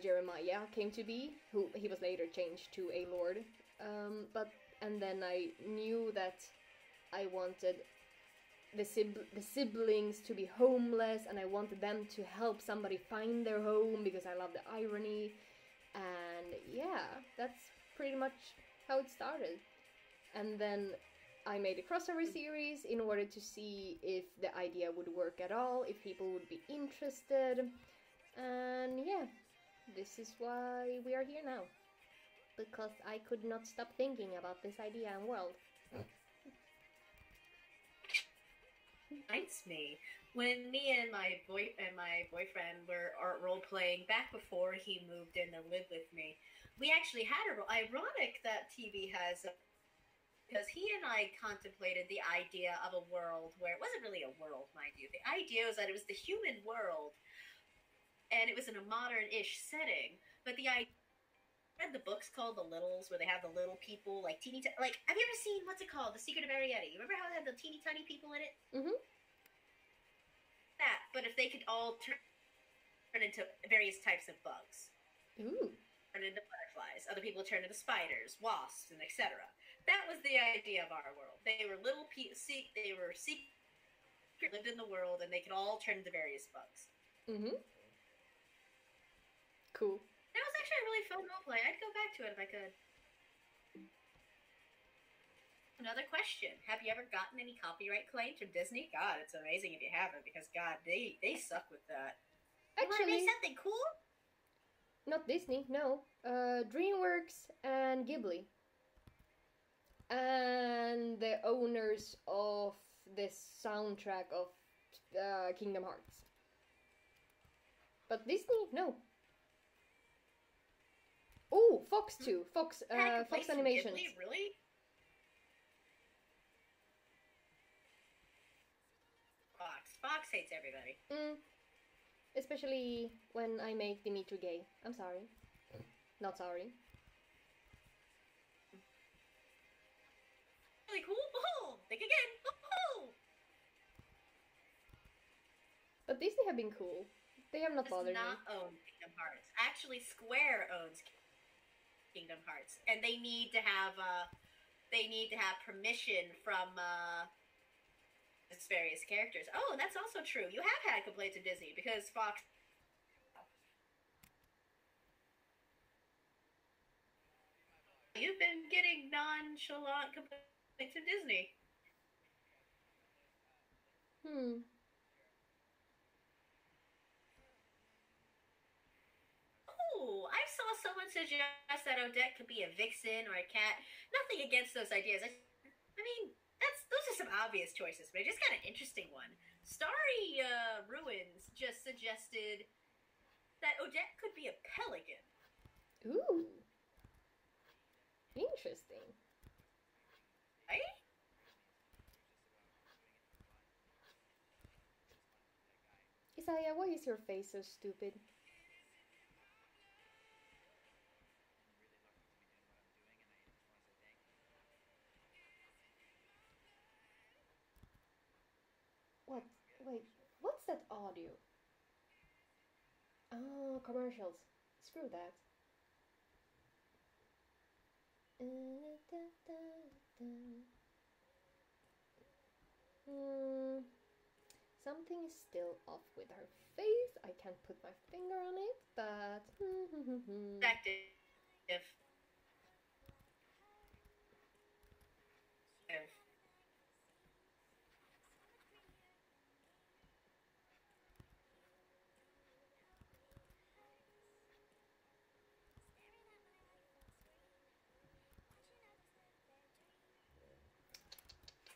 Jeremiah, came to be, who he was later changed to a lord. And then I knew that I wanted the siblings to be homeless, and I wanted them to help somebody find their home because I love the irony. And yeah, that's pretty much how it started. And then I made a crossover series in order to see if the idea would work at all, if people would be interested. And yeah, this is why we are here now. Because I could not stop thinking about this idea and world. Reminds me when me and my boyfriend were role playing back before he moved in to live with me. We actually had a ironic that TV has. Because he and I contemplated the idea of a world where it wasn't really a world, mind you. The idea was that it was the human world, and it was in a modern-ish setting. But I read the books called The Littles, where they have the little people, like teeny, like, have you ever seen, what's it called, The Secret of Arietta? You remember how it had the teeny tiny people in it? Mm-hmm. That, but if they could all turn into various types of bugs. Ooh. Turn into butterflies. Other people turn into spiders, wasps, and etc. That was the idea of our world. They were little they were secret, lived in the world, and they could all turn into various bugs. Mm-hmm. Cool. That was actually a really fun roleplay. I'd go back to it if I could. Another question. Have you ever gotten any copyright claims from Disney? God, it's amazing if you haven't, because God, they suck with that. Actually, you want to make something cool? Not Disney, no. DreamWorks and Ghibli. And the owners of the soundtrack of Kingdom Hearts. But Disney, no. Oh, Fox too. Fox Animation. Really? Fox hates everybody. Especially when I make Dimitri gay. I'm sorry. Not sorry. Really cool? Oh, think again. Oh. But Disney have been cool. They have not bothered me. Does not own Kingdom Hearts. Actually, Square owns Kingdom Hearts, and they need to have permission from its various characters. Oh, and that's also true. You have had complaints of Disney because Fox. You've been getting nonchalant complaints of Disney. Oh, I saw someone suggest that Odette could be a vixen or a cat. Nothing against those ideas. I mean, those are some obvious choices, but just kind of interesting one. Starry Ruins just suggested that Odette could be a pelican. Ooh. Interesting. Right? Isaiah, why is your face so stupid? What? Wait, what's that audio? Oh, commercials. Screw that. Something is still off with her face. I can't put my finger on it, but... Effective.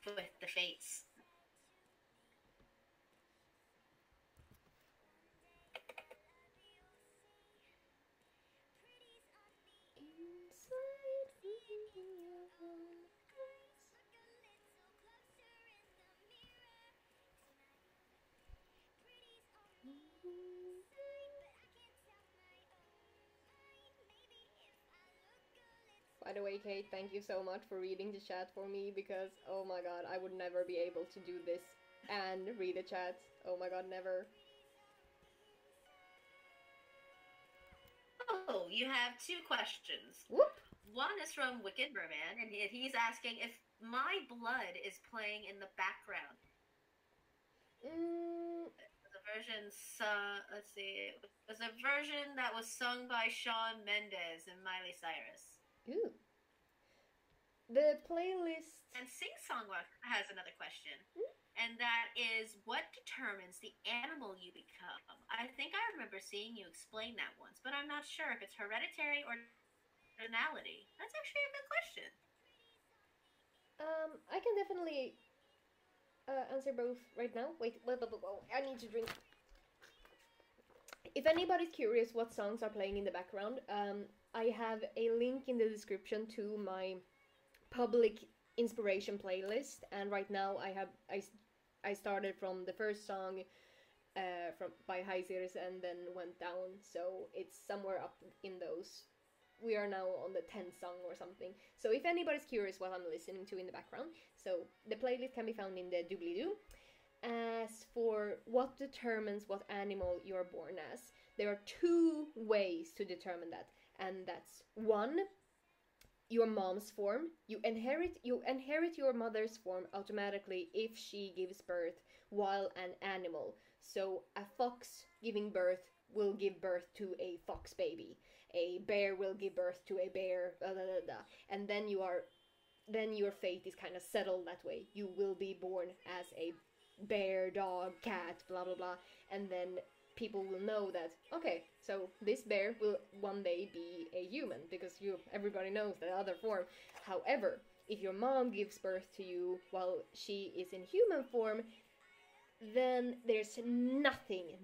With the fates. By the way, Kate, thank you so much for reading the chat for me, because, oh my god, I would never be able to do this and read a chat. Oh my god, never. Oh, you have 2 questions. Whoop! One is from Wicked Merman, and he's asking if My Blood is playing in the background. The version, let's see, it was a version that was sung by Shawn Mendes and Miley Cyrus. Ooh. The playlist... And Sing Song has another question, and that is, what determines the animal you become? I think I remember seeing you explain that once, but I'm not sure if it's hereditary or personality. That's actually a good question. I can definitely answer both right now. Wait, I need to drink. If anybody's curious what songs are playing in the background, I have a link in the description to my public inspiration playlist, and right now I started from the first song by Heisers and then went down, so it's somewhere up in those. We are now on the 10th song or something. So if anybody's curious what I'm listening to in the background, so the playlist can be found in the doobly-doo. As for what determines what animal you're born as, there are 2 ways to determine that, and that's 1, your mom's form. You inherit your mother's form automatically if she gives birth while an animal. So a fox giving birth will give birth to a fox baby. A bear will give birth to a bear, blah, blah, blah, blah. And then your fate is kind of settled that way. You will be born as a bear, dog, cat, blah blah blah, and then people will know that, okay, so this bear will one day be a human, because everybody knows the other form. However, if your mom gives birth to you while she is in human form, then there's nothing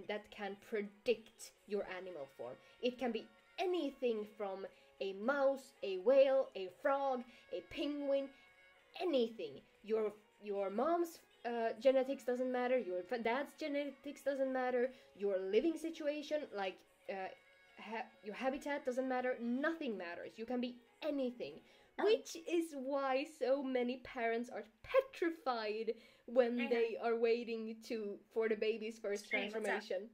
that can predict your animal form. It can be anything from a mouse, a whale, a frog, a penguin, anything. Your mom's genetics doesn't matter, your dad's genetics doesn't matter, your living situation, like your habitat doesn't matter, nothing matters. You can be anything. Which is why so many parents are petrified when they are waiting for the baby's first transformation.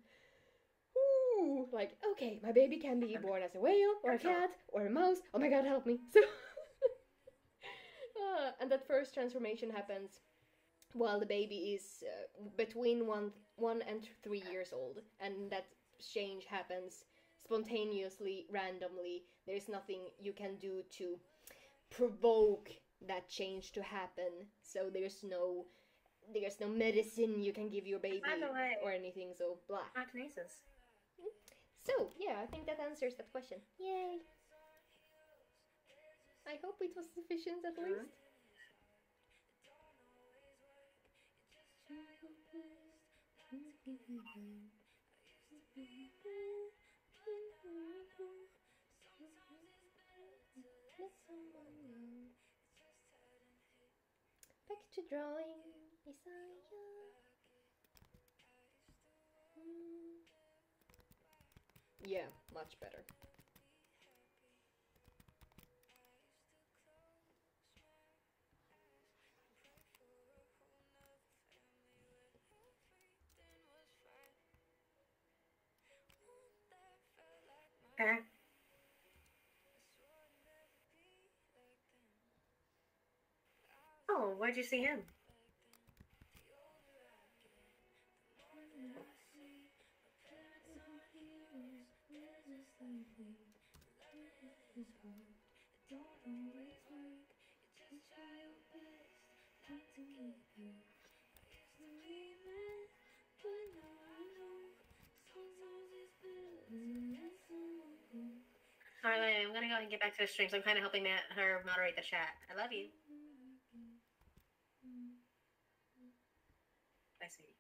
Ooh, like, okay, my baby can be born as a whale, or a cat, or a mouse. Oh my god, help me. So, and that first transformation happens while the baby is between 1 and 3 years old. And that change happens spontaneously, randomly. There's nothing you can do to provoke that change to happen. So there's no medicine you can give your baby or anything, so blah. Telekinesis. So yeah, I think that answers that question. Yay! I hope it was sufficient at least. Back to drawing, Isaia. Yeah, much better. Oh, where'd you see him? Alright, I'm gonna go and get back to the streams. I'm kind of helping her moderate the chat. I love you. Bye, sweetie.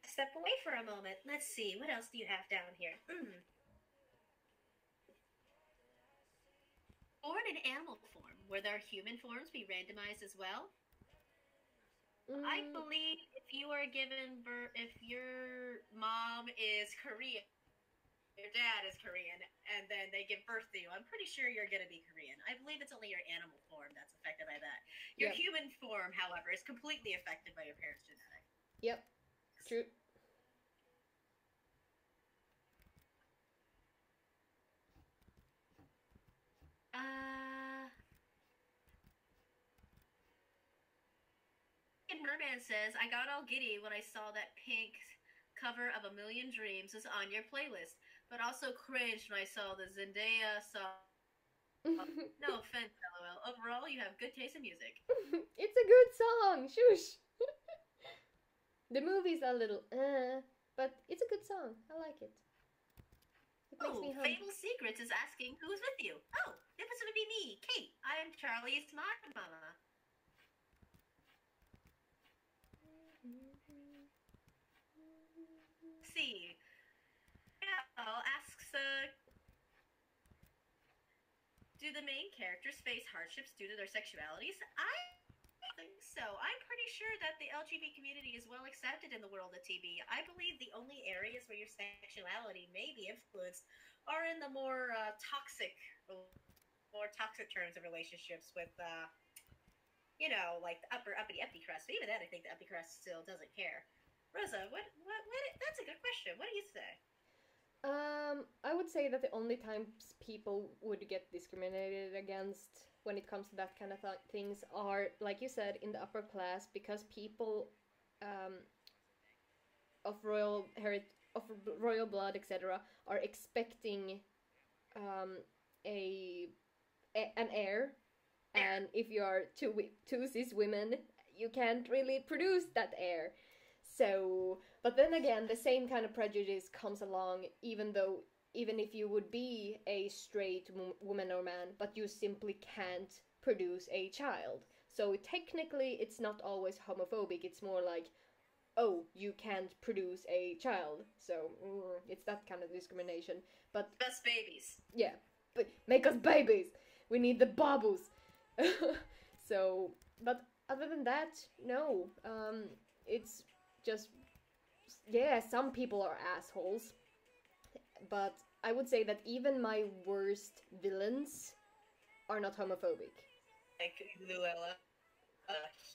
Step away for a moment. Let's see. What else do you have down here? Born in animal form, were their human forms be randomized as well? I believe if you are given birth, if your mom is Korean, your dad is Korean, and then they give birth to you, I'm pretty sure you're going to be Korean. I believe it's only your animal form that's affected by that. Your human form, however, is completely affected by your parents' genetics. Yep, true. Merman says, I got all giddy when I saw that pink cover of A Million Dreams was on your playlist, but also cringed when I saw the Zendaya song. No offense, LOL. Overall, you have good taste in music. It's a good song, shush! The movie's a little, but it's a good song. I like it. It makes me hum. Fable Secrets is asking who's with you. Oh, it was going to be me, Kate. I am Charlie's mama. See. Al asks, do the main characters face hardships due to their sexualities? I think so. I'm pretty sure that the LGBT community is well accepted in the world of TV. I believe the only areas where your sexuality may be influenced are in the more toxic terms of relationships with, like the uppity crust. But even then, I think the uppity crust still doesn't care. Rosa, what? That's a good question. What do you say? I would say that the only times people would get discriminated against when it comes to that kind of things are, like you said, in the upper class, because people of royal blood, etc., are expecting an heir, and if you are two cis women, you can't really produce that heir. So, but then again, the same kind of prejudice comes along, even if you would be a straight woman or man, but you simply can't produce a child. So technically, it's not always homophobic. It's more like, oh, you can't produce a child. So it's that kind of discrimination. But us babies. Yeah, but make us babies. We need the babus. So, but other than that, no. It's just, yeah, some people are assholes, but I would say that even my worst villains are not homophobic. Like Luella,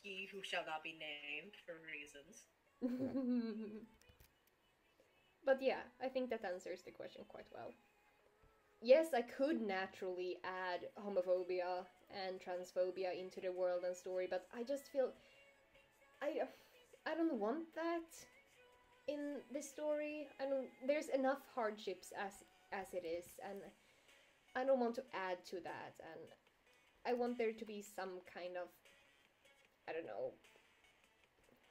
he who shall not be named for reasons. But yeah, I think that answers the question quite well. Yes, I could naturally add homophobia and transphobia into the world and story, but I just feel I don't want that in this story. There's enough hardships as it is, and I don't want to add to that, and I want there to be some kind of, I don't know,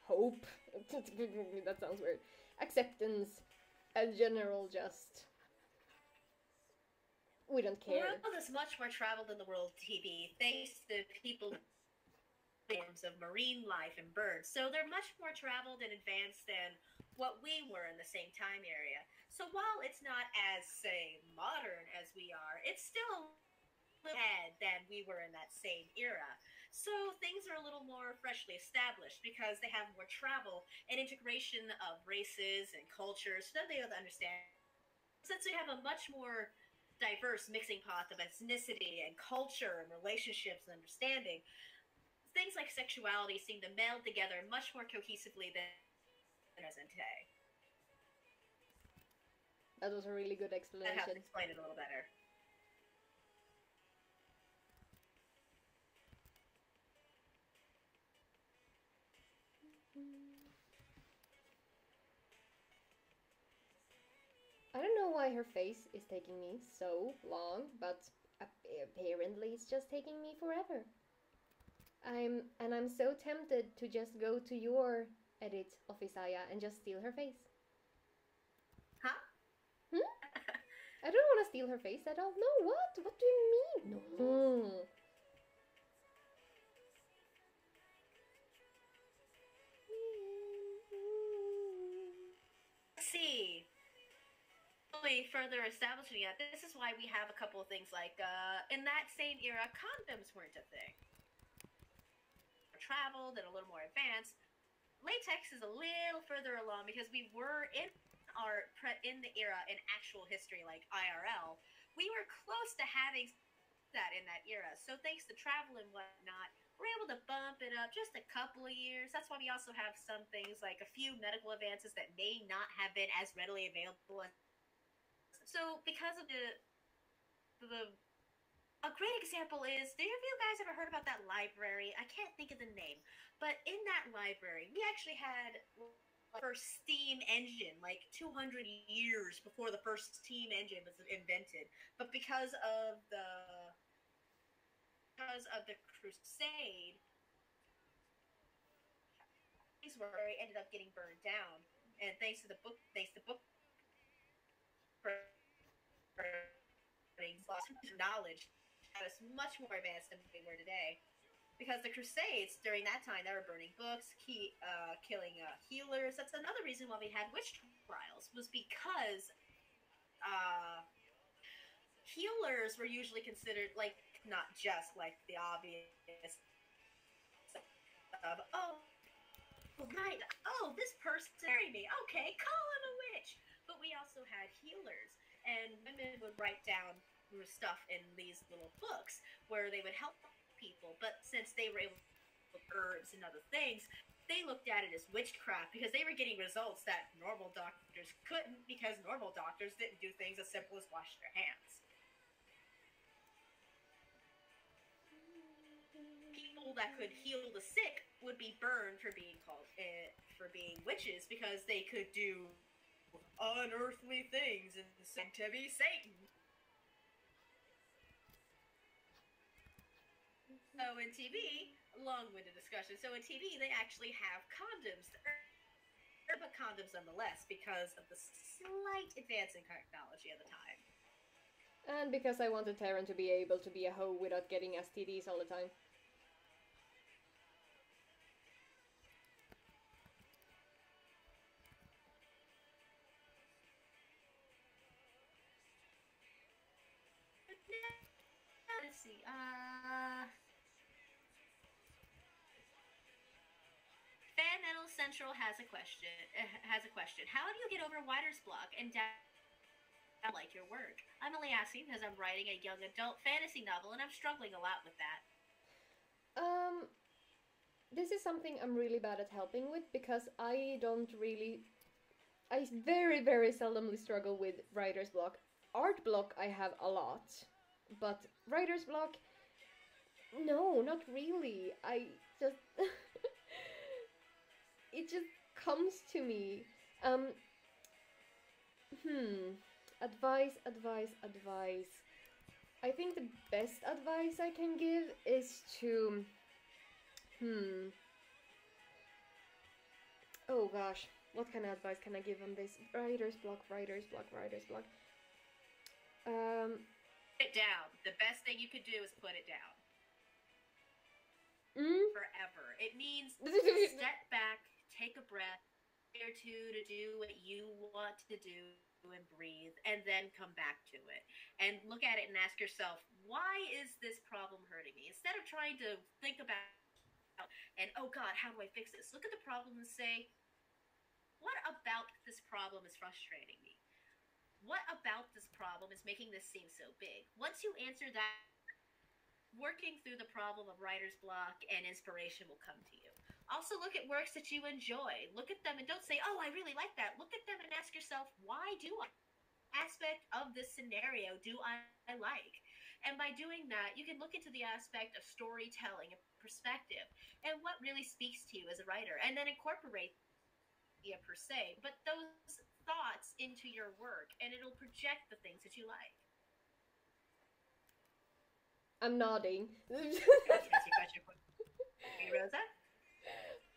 hope. That sounds weird. Acceptance, a general just, we don't care. The world is much more traveled in the world of TV, thanks to people forms of marine life and birds. So they're much more traveled and advanced than what we were in the same time area. So while it's not as, say, modern as we are, it's still ahead than we were in that same era. So things are a little more freshly established because they have more travel and integration of races and cultures so that they understand. Since we have a much more diverse mixing pot of ethnicity and culture and relationships and understanding, things like sexuality seem to meld together much more cohesively than present day. That was a really good explanation. That helps explain it a little better. why her face is taking me so long, but apparently it's just taking me forever. I'm so tempted to just go to your edit of Isaiah and just steal her face. Huh? I don't want to steal her face at all. No, what? What do you mean? No. Let's see. Really further establishing it, this is why we have a couple of things like, in that same era, condoms weren't a thing. Traveled and a little more advanced. Latex is a little further along because we were in the era in actual history, like IRL. We were close to having that in that era. So thanks to travel and whatnot, we're able to bump it up just a couple of years. That's why we also have some things like a few medical advances that may not have been as readily available. So because of a great example is, have you guys ever heard about that library? I can't think of the name, but in that library, we actually had the first steam engine, like 200 years before the first steam engine was invented. But because of the crusade, these were ended up getting burned down, and thanks to book knowledge that is much more advanced than we were today. Because the Crusades, during that time, they were burning books, killing healers. That's another reason why we had witch trials, was because healers were usually considered, like, not just like the obvious of, this person's married me. Okay, call him a witch. But we also had healers, and women would write down stuff in these little books where they would help people, but since they were able to herbs and other things, they looked at it as witchcraft because they were getting results that normal doctors couldn't, because normal doctors didn't do things as simple as wash their hands. People that could heal the sick would be burned for being witches because they could do unearthly things and said to be Satan. So in TV, long-winded discussion. So in TV, they actually have condoms. But condoms nonetheless because of the slight advance in technology of the time. And because I wanted Taryn to be able to be a hoe without getting STDs all the time. Let's see. Fan Metal Central has a question. How do you get over writer's block and like your work? I'm only asking because I'm writing a young adult fantasy novel and I'm struggling a lot with that. This is something I'm really bad at helping with because I very, very seldomly struggle with writer's block. Art block I have a lot, but writer's block, no, not really. I just... it just comes to me. Advice. I think the best advice I can give is to... Oh gosh, what kind of advice can I give on this? Writer's block. Put it down. The best thing you could do is put it down. Forever. It means step back, take a breath, or two to do what you want to do and breathe, and then come back to it. And look at it and ask yourself, why is this problem hurting me? Instead of trying to think about, and oh God, how do I fix this? Look at the problem and say, what about this problem is frustrating me? What about this problem is making this seem so big? Once you answer that, working through the problem of writer's block and inspiration will come to you. Also, look at works that you enjoy. Look at them and don't say, oh, I really like that. Look at them and ask yourself, why do I? Aspect of this scenario do I like? And by doing that, you can look into the aspect of storytelling and perspective and what really speaks to you as a writer, and then incorporate per se. But those thoughts into your work, and it'll project the things that you like. I'm nodding. Gotcha. Rosa?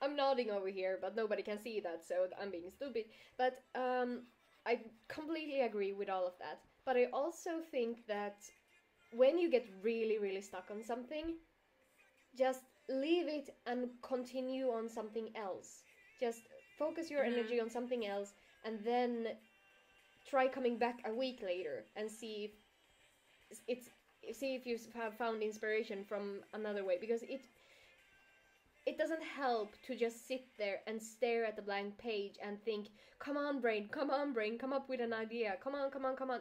I'm nodding over here, but nobody can see that, so I'm being stupid. But I completely agree with all of that. But I also think that when you get really, really stuck on something, just leave it and continue on something else. Just focus your energy on something else, and then try coming back a week later and see if you have found inspiration from another way, because it doesn't help to just sit there and stare at the blank page and think, come on brain, come up with an idea, come on.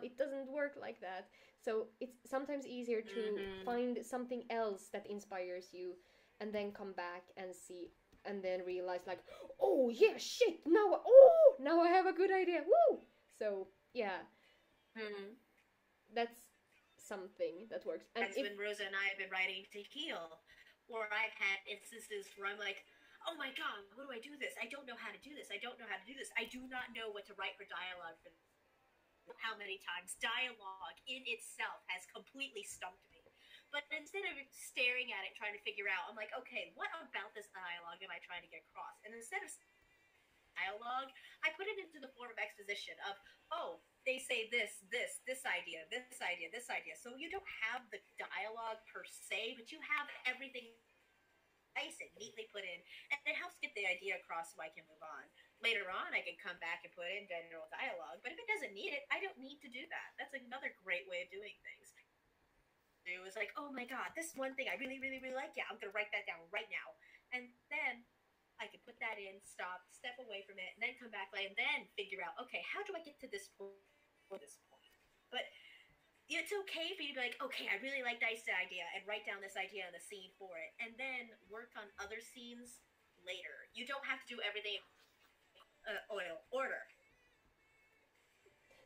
It doesn't work like that. So it's sometimes easier to find something else that inspires you, and then come back and see, and then realize like, oh yeah, shit, now I have a good idea, woo! So yeah, that's something that works. And that's when Rosa and I have been writing to heal, or I've had instances where I'm like, oh my god, what do I do this? I don't know how to do this. I do not know what to write for dialogue for how many times dialogue in itself has completely stumped me. But instead of staring at it, trying to figure out, I'm like, okay, what about this dialogue am I trying to get across? And instead of dialogue, I put it into the form of exposition of, oh, they say this idea. So you don't have the dialogue per se, but you have everything nice and neatly put in, and it helps get the idea across so I can move on. Later on, I can come back and put in general dialogue, but if it doesn't need it, I don't need to do that. That's another great way of doing things. It was like, oh my god, this one thing I really, really, really like. Yeah, I'm going to write that down right now. And then I can put that in, stop, step away from it, and then come back and then figure out, okay, how do I get to this point? But it's okay for you to be like, okay, I really like this idea, and write down this idea and the scene for it, and then work on other scenes later. You don't have to do everything order.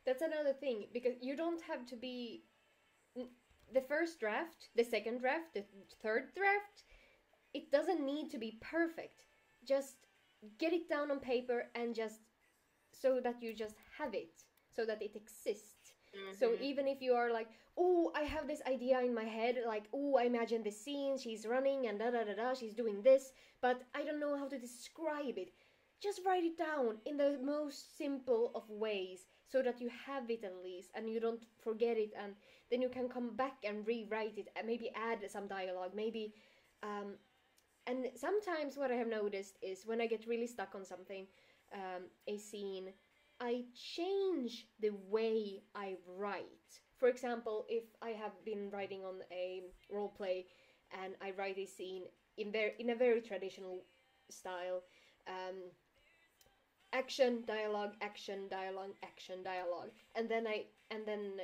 That's another thing, because you don't have to be the first draft, the second draft, the third draft. It doesn't need to be perfect. Just get it down on paper, and just so that you just have it, so that it exists. So even if you are like, oh, I have this idea in my head, like, oh, I imagine the scene, she's running and she's doing this, but I don't know how to describe it. Just write it down in the most simple of ways, so that you have it at least, and you don't forget it, and then you can come back and rewrite it, and maybe add some dialogue, maybe. And sometimes what I have noticed is when I get really stuck on something, a scene, I change the way I write. For example, if I have been writing on a roleplay and I write a scene in a very traditional style, action, dialogue, action, dialogue, action, dialogue, and then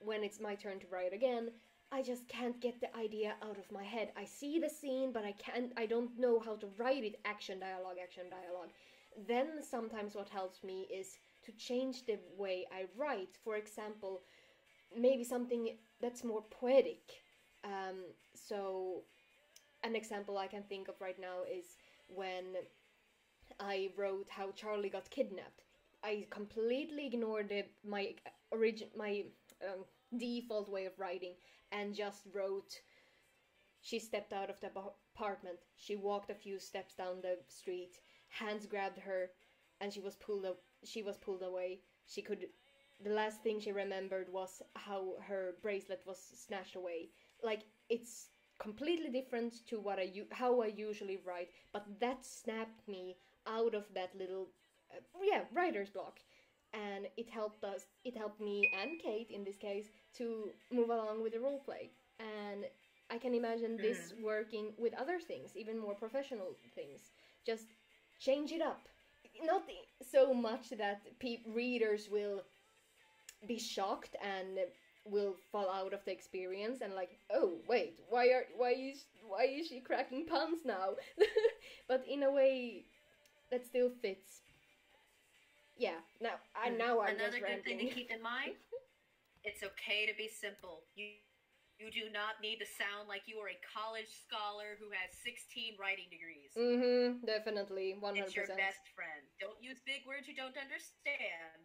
when it's my turn to write again, I just can't get the idea out of my head. I see the scene, but I don't know how to write it. Action, dialogue, action, dialogue. Then sometimes what helps me is to change the way I write. For example, maybe something that's more poetic. So an example I can think of right now is when I wrote how Charlie got kidnapped. I completely ignored my default way of writing and just wrote, she stepped out of the apartment, she walked a few steps down the street, hands grabbed her, and she was pulled away. The last thing she remembered was how her bracelet was snatched away. Like, it's completely different to how I usually write, but that snapped me out of that little writer's block, and it helped me and Kait in this case to move along with the roleplay. And I can imagine this working with other things, even more professional things. Just change it up. Not so much that readers will be shocked and will fall out of the experience and like, oh wait, why is she cracking puns now? But in a way that still fits. Yeah. Now I'm Another just good thing ranting. to keep in mind: it's okay to be simple. You You do not need to sound like you are a college scholar who has 16 writing degrees. Definitely, 100%. It's your best friend. Don't use big words you don't understand.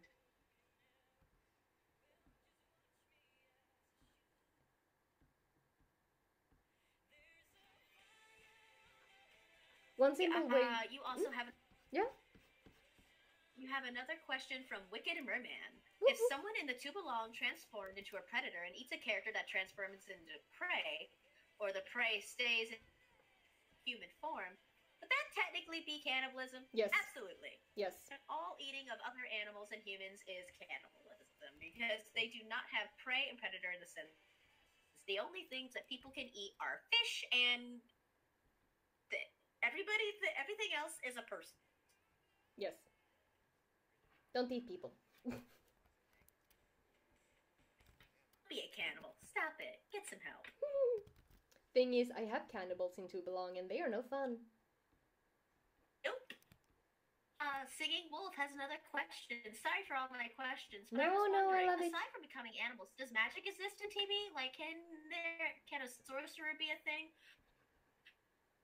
One simple way. You also have. Yeah. You have another question from Wicked Merman. Whoop, If someone in the Tubalong transformed into a predator and eats a character that transforms into prey, or the prey stays in human form, would that technically be cannibalism? Yes. Absolutely. Yes. All eating of other animals and humans is cannibalism because they do not have prey and predator in the sense. The only things that people can eat are fish and everything else is a person. Yes. Don't eat people. Be a cannibal. Stop it. Get some help. Thing is, I have cannibals in Tubalong and they are no fun. Nope. Singing Wolf has another question. Sorry for all my questions. But No, I was no, I wondering, love it. aside from becoming animals, does magic exist in TV? Like, can a sorcerer be a thing?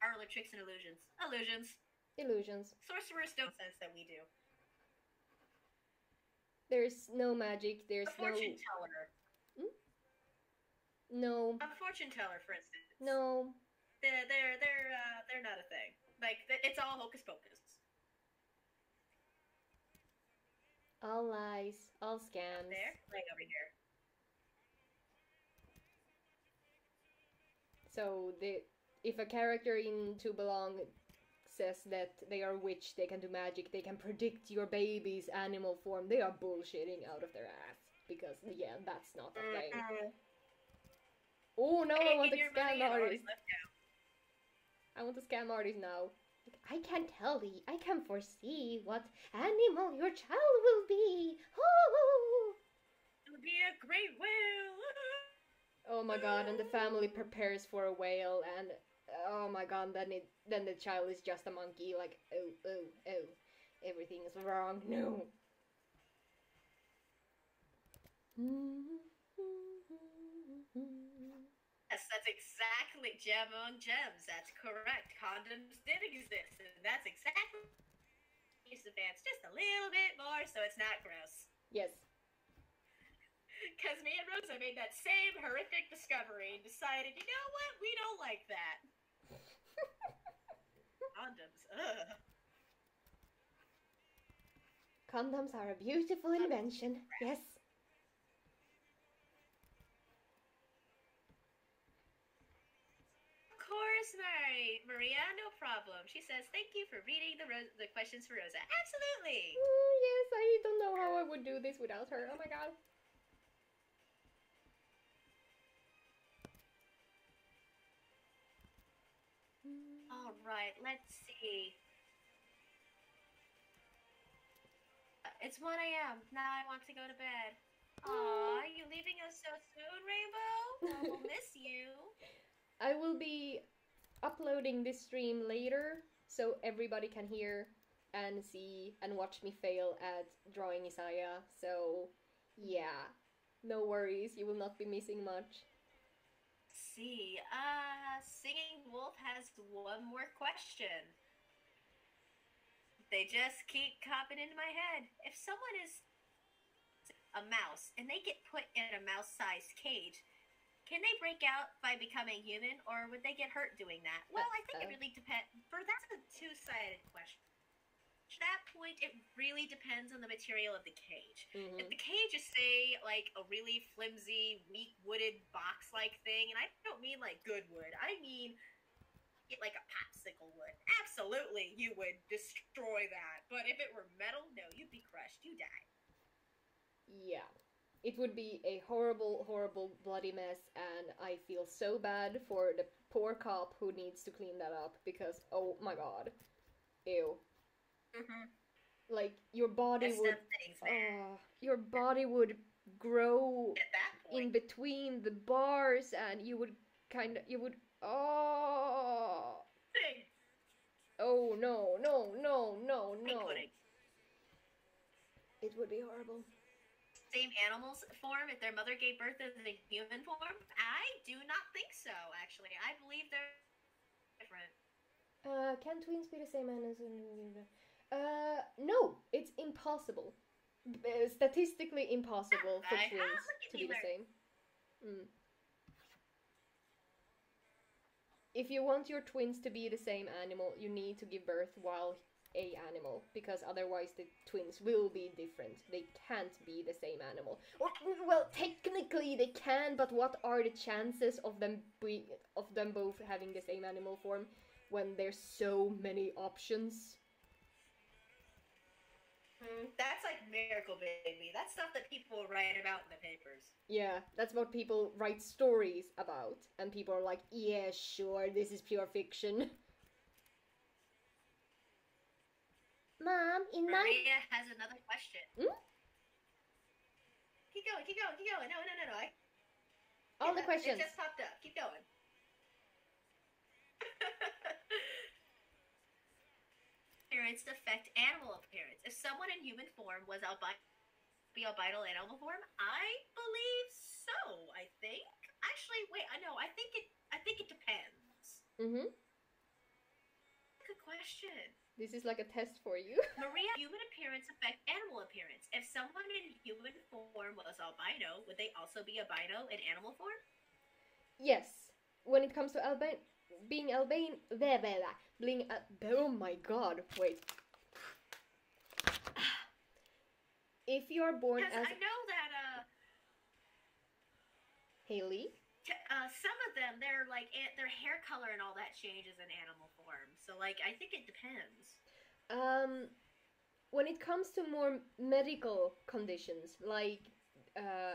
Or like tricks and illusions? Illusions. Illusions. Sorcerers don't sense that we do. There's no magic. There's A fortune teller. No. A fortune teller, for instance. No. They're not a thing. Like, it's all hocus pocus. All lies. All scams. There, like over here. So if a character in Tubalong says that they are a witch, they can do magic, they can predict your baby's animal form, they are bullshitting out of their ass. Because, yeah, that's not a thing. Oh, now I want to scam artists. I want to scam artists now. I can tell thee, I can foresee what animal your child will be. Oh! It would be a great whale. Oh my god, and the family prepares for a whale, and oh my god, then the child is just a monkey, like, oh, everything is wrong, no. Yes, that's exactly gem on gems. That's correct. Condoms did exist, and that's exactly. Just advance just a little bit more, so it's not gross. Yes. Because me and Rosa made that same horrific discovery and decided, you know what? We don't like that. Condoms. Ugh. Condoms are a beautiful invention. Yes. Of course, Maria, no problem. She says, thank you for reading the questions for Rosa. Absolutely. Yes, I don't know how I would do this without her. Oh my god. All right, let's see. It's 1 a.m. Now I want to go to bed. Aw, you leaving us so soon, Rainbow? We'll miss you. I will be uploading this stream later so everybody can hear and see and watch me fail at drawing Isaia. So, yeah, no worries, you will not be missing much. See, Singing Wolf has one more question. They just keep popping into my head. If someone is a mouse and they get put in a mouse-sized cage, can they break out by becoming human, or would they get hurt doing that? Well, I think it really depends. That's a two-sided question. At that point, it really depends on the material of the cage. Mm-hmm. If the cage is, say, like a really flimsy, weak wooded box-like thing, and I don't mean like good wood, I mean like a popsicle would. Absolutely, you would destroy that. But if it were metal, no, you'd be crushed. You die. Yeah. It would be a horrible, horrible bloody mess, and I feel so bad for the poor cop who needs to clean that up, because, oh my god. Ew. Mm-hmm. Like, your body There's would... your body would grow at that point in between the bars, and you would oh no. pudding. It would be horrible. same animal's form if their mother gave birth as a human form? I do not think so, actually. I believe they're different. Can twins be the same animal? No, it's impossible. Statistically impossible for twins to be the same. If you want your twins to be the same animal, you need to give birth while a animal, because otherwise the twins will be different. They can't be the same animal. Or, well, technically they can, but what are the chances of them both having the same animal form when there's so many options? That's like Miracle Baby. That's stuff that people write about in the papers. Yeah, that's what people write stories about. And people are like, yeah, sure, this is pure fiction. Mom, Maria has another question. Hmm? Keep going. No. All the questions. It just popped up. Keep going. Appearance affect animal appearance. If someone in human form was albino animal form, I believe so. I think. Actually, wait. No. I think it depends. Good question. This is like a test for you. Maria, human appearance affect animal appearance. If someone in human form was albino, would they also be albino in animal form? Yes. When it comes to being albino, oh my god, wait. If you're born as... I know that, Haley? Some of them, their hair color and all that changes in animal form. So, like, I think it depends. When it comes to more medical conditions, like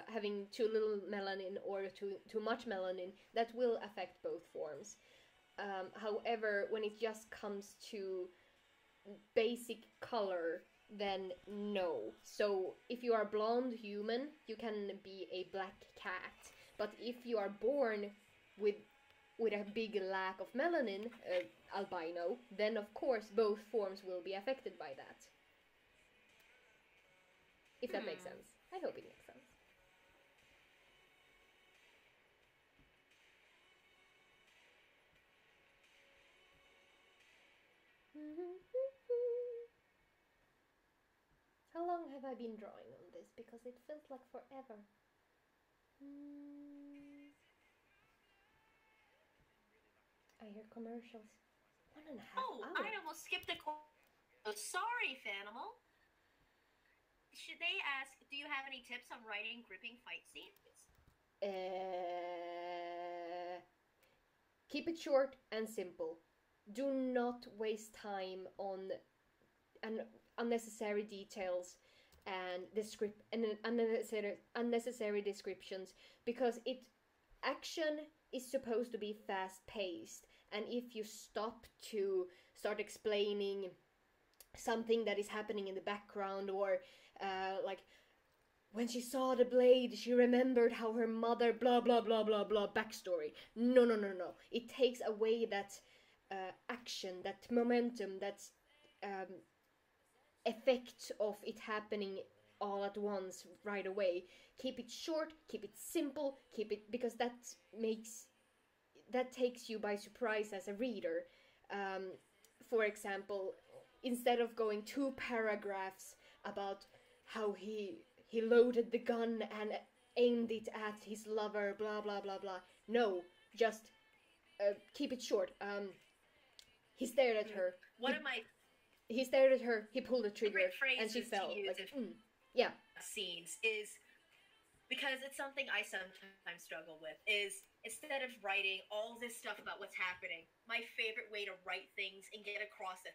having too little melanin or too much melanin, that will affect both forms. However, when it just comes to basic color, then no. So, if you are blonde human, you can be a black cat. But if you are born with a big lack of melanin, albino, then of course both forms will be affected by that. If that makes sense. I hope it makes sense. How long have I been drawing on this? Because it feels like forever. I hear commercials. 1.5 hours. I almost skipped a sorry, Fanimal. Should they ask, do you have any tips on writing gripping fight scenes? Keep it short and simple. Do not waste time on unnecessary details and unnecessary descriptions, because action is supposed to be fast-paced, and if you stop to start explaining something that is happening in the background, or like when she saw the blade she remembered how her mother blah blah blah blah blah backstory. No. It takes away that action, that momentum, that effect of it happening all at once right away. Keep it short, keep it simple, because that takes you by surprise as a reader. For example, instead of going 2 paragraphs about how he loaded the gun and aimed it at his lover, blah blah blah blah. No, just keep it short. He stared at her. He stared at her, he pulled the trigger, and she fell. Yeah. Scenes is, because it's something I sometimes struggle with, is instead of writing all this stuff about what's happening, my favorite way to write things and get across it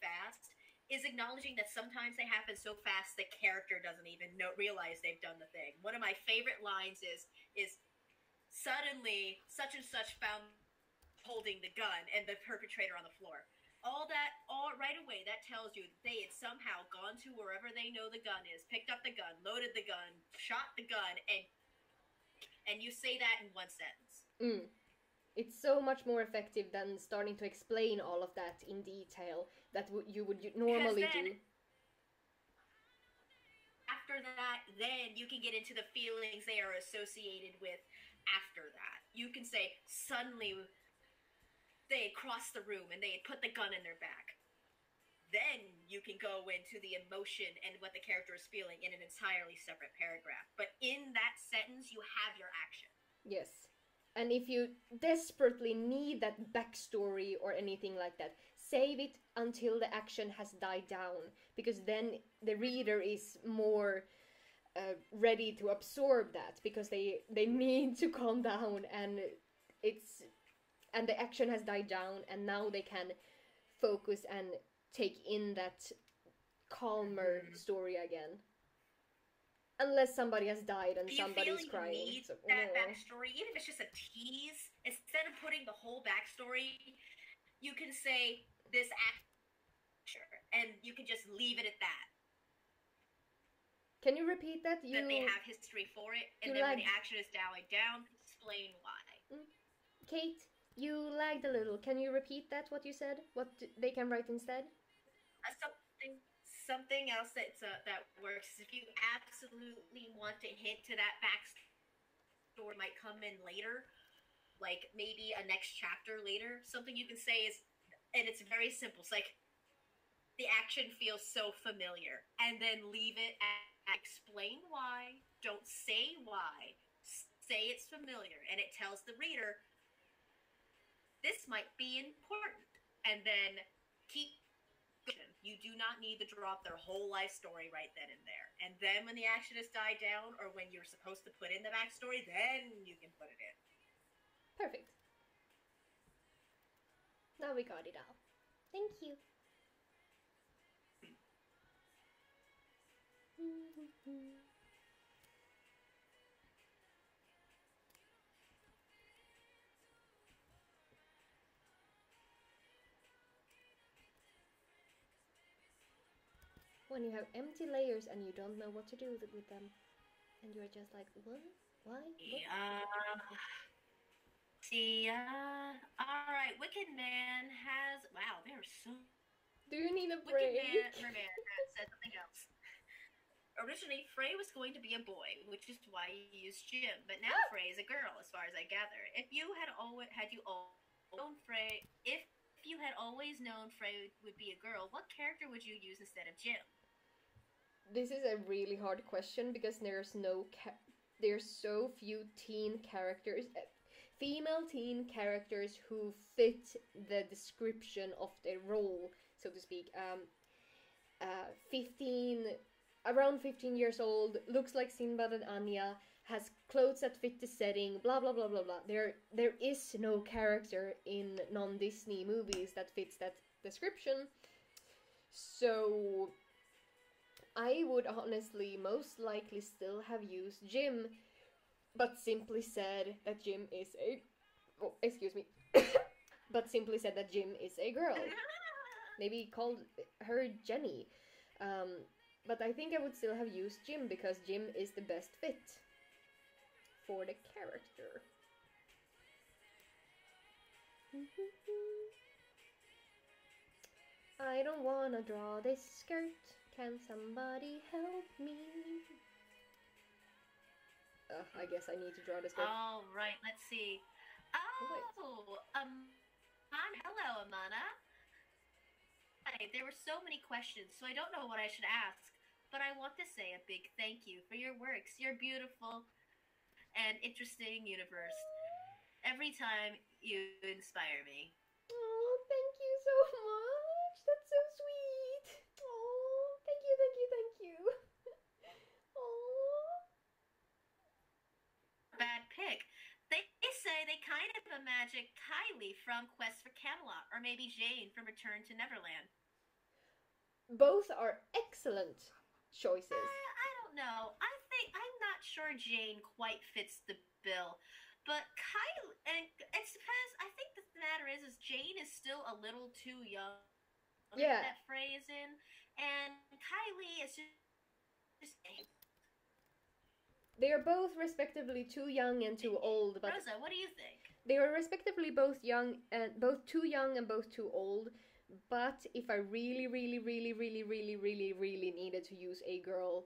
fast is acknowledging that sometimes they happen so fast the character doesn't even realize they've done the thing. One of my favorite lines is suddenly such and such found holding the gun and the perpetrator on the floor. All right away, that tells you that they had somehow gone to wherever they know the gun is, picked up the gun, loaded the gun, shot the gun, and you say that in one sentence. It's so much more effective than starting to explain all of that in detail that you would normally do. After after that, then you can get into the feelings they are associated with after that. You can say, suddenly they crossed the room and they had put the gun in their back. Then you can go into the emotion and what the character is feeling in an entirely separate paragraph. But in that sentence, you have your action. Yes. And if you desperately need that backstory or anything like that, save it until the action has died down, because then the reader is more ready to absorb that, because they need to calm down, and the action has died down, and now they can focus and take in that calmer story again. Unless somebody has died and somebody's crying. You need that backstory, even if it's just a tease. Instead of putting the whole backstory, you can say this actor, and you can just leave it at that. Can you repeat that? That they have history for it, and then when the action is dying down, explain why. Kait, you lagged a little. Can you repeat that, what you said? What they can write instead? Something else that works is if you absolutely want to hint to that backstory might come in later, like maybe a next chapter later. Something you can say is, and it's very simple. It's like, the action feels so familiar, and then leave it at explain why. Don't say why. Say it's familiar, and it tells the reader this might be important, and then keep. You do not need to drop their whole life story right then and there. And then when the action has died down, or when you're supposed to put in the backstory, then you can put it in. Perfect. Now we got it all. Thank you. When you have empty layers and you don't know what to do with them, and you're just like, what? Why? Yeah. See, alright, Wicked Man has... Wow, there are so... Do you need a break? Merman said something else. Originally, Frey was going to be a boy, which is why he used Jim, but now Frey is a girl, as far as I gather. If you had always known Frey would be a girl, what character would you use instead of Jim? This is a really hard question, because there's so few teen characters, female teen characters who fit the description of their role, so to speak. 15 years old, looks like Sinbad and Anya, has clothes that fit the setting, blah blah blah blah blah. There is no character in non-Disney movies that fits that description. So I would honestly most likely still have used Jim, but simply said that Jim is a... Oh, excuse me. But simply said that Jim is a girl. Maybe called her Jenny. But I think I would still have used Jim, because Jim is the best fit for the character. I don't wanna draw this skirt. Can somebody help me? I guess I need to draw this skirt. Oh, right, let's see. Oh, hello, Amana. Hi, there were so many questions, so I don't know what I should ask. But I want to say a big thank you for your works, your beautiful and interesting universe. Every time you inspire me. Oh, thank you so much. That's so sweet. Oh, thank you, thank you, thank you. Oh. Bad pick. They say they kind of imagine Kylie from Quest for Camelot, or maybe Jane from Return to Neverland. Both are excellent choices. I don't know. I'm not sure Jane quite fits the bill. But Kylie, and it's because I think the matter is Jane is still a little too young. Yeah. That Frey is in, and Kylie is just. They are both respectively too young and too old. But Rosa, what do you think? they are respectively both too young and both too old. But if I really needed to use a girl,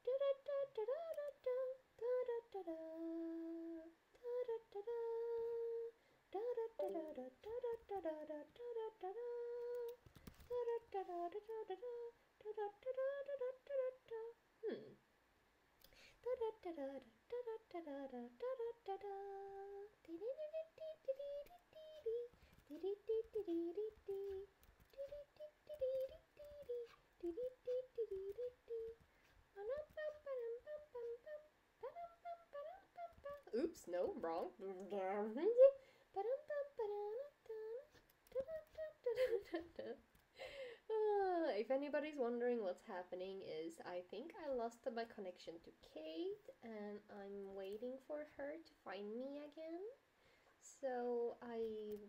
Oops, no, wrong. If anybody's wondering what's happening is I think I lost my connection to Kate and I'm waiting for her to find me again. So I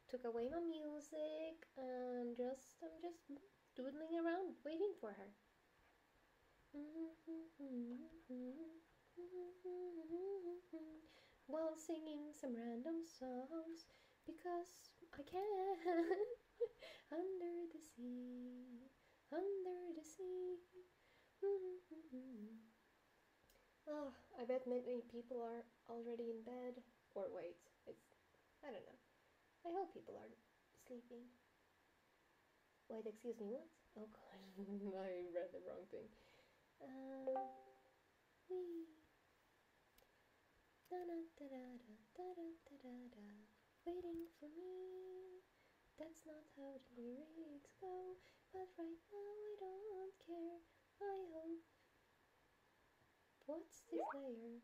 took away my music and I'm just doodling around waiting for her. While singing some random songs because I can. Under the sea, under the sea. Oh, I bet many people are already in bed. Or wait, I don't know. I hope people are sleeping. Wait, excuse me, what? Oh god, I read the wrong thing. Wee. Da da da da da da da da da. Waiting for me. That's not how the lyrics go, but right now I don't care. I hope. What's this layer?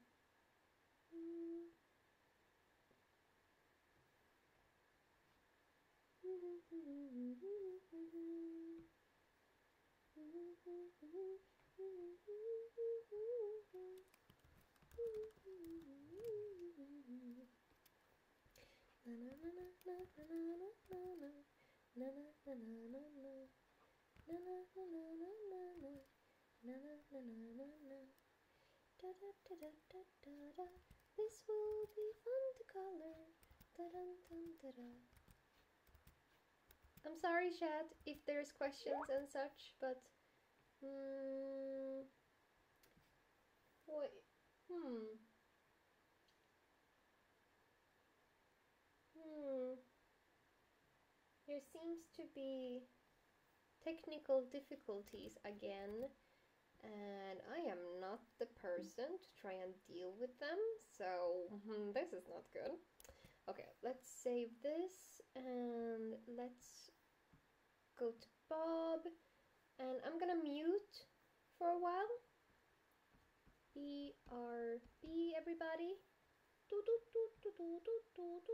This will be fun to color. I'm sorry, chat, if there's questions and such, but wait, there seems to be technical difficulties again, and I am not the person to try and deal with them, so this is not good. Okay, let's save this and let's go to Bob, and I'm gonna mute for a while. BRB, everybody. Do do do do do do do do.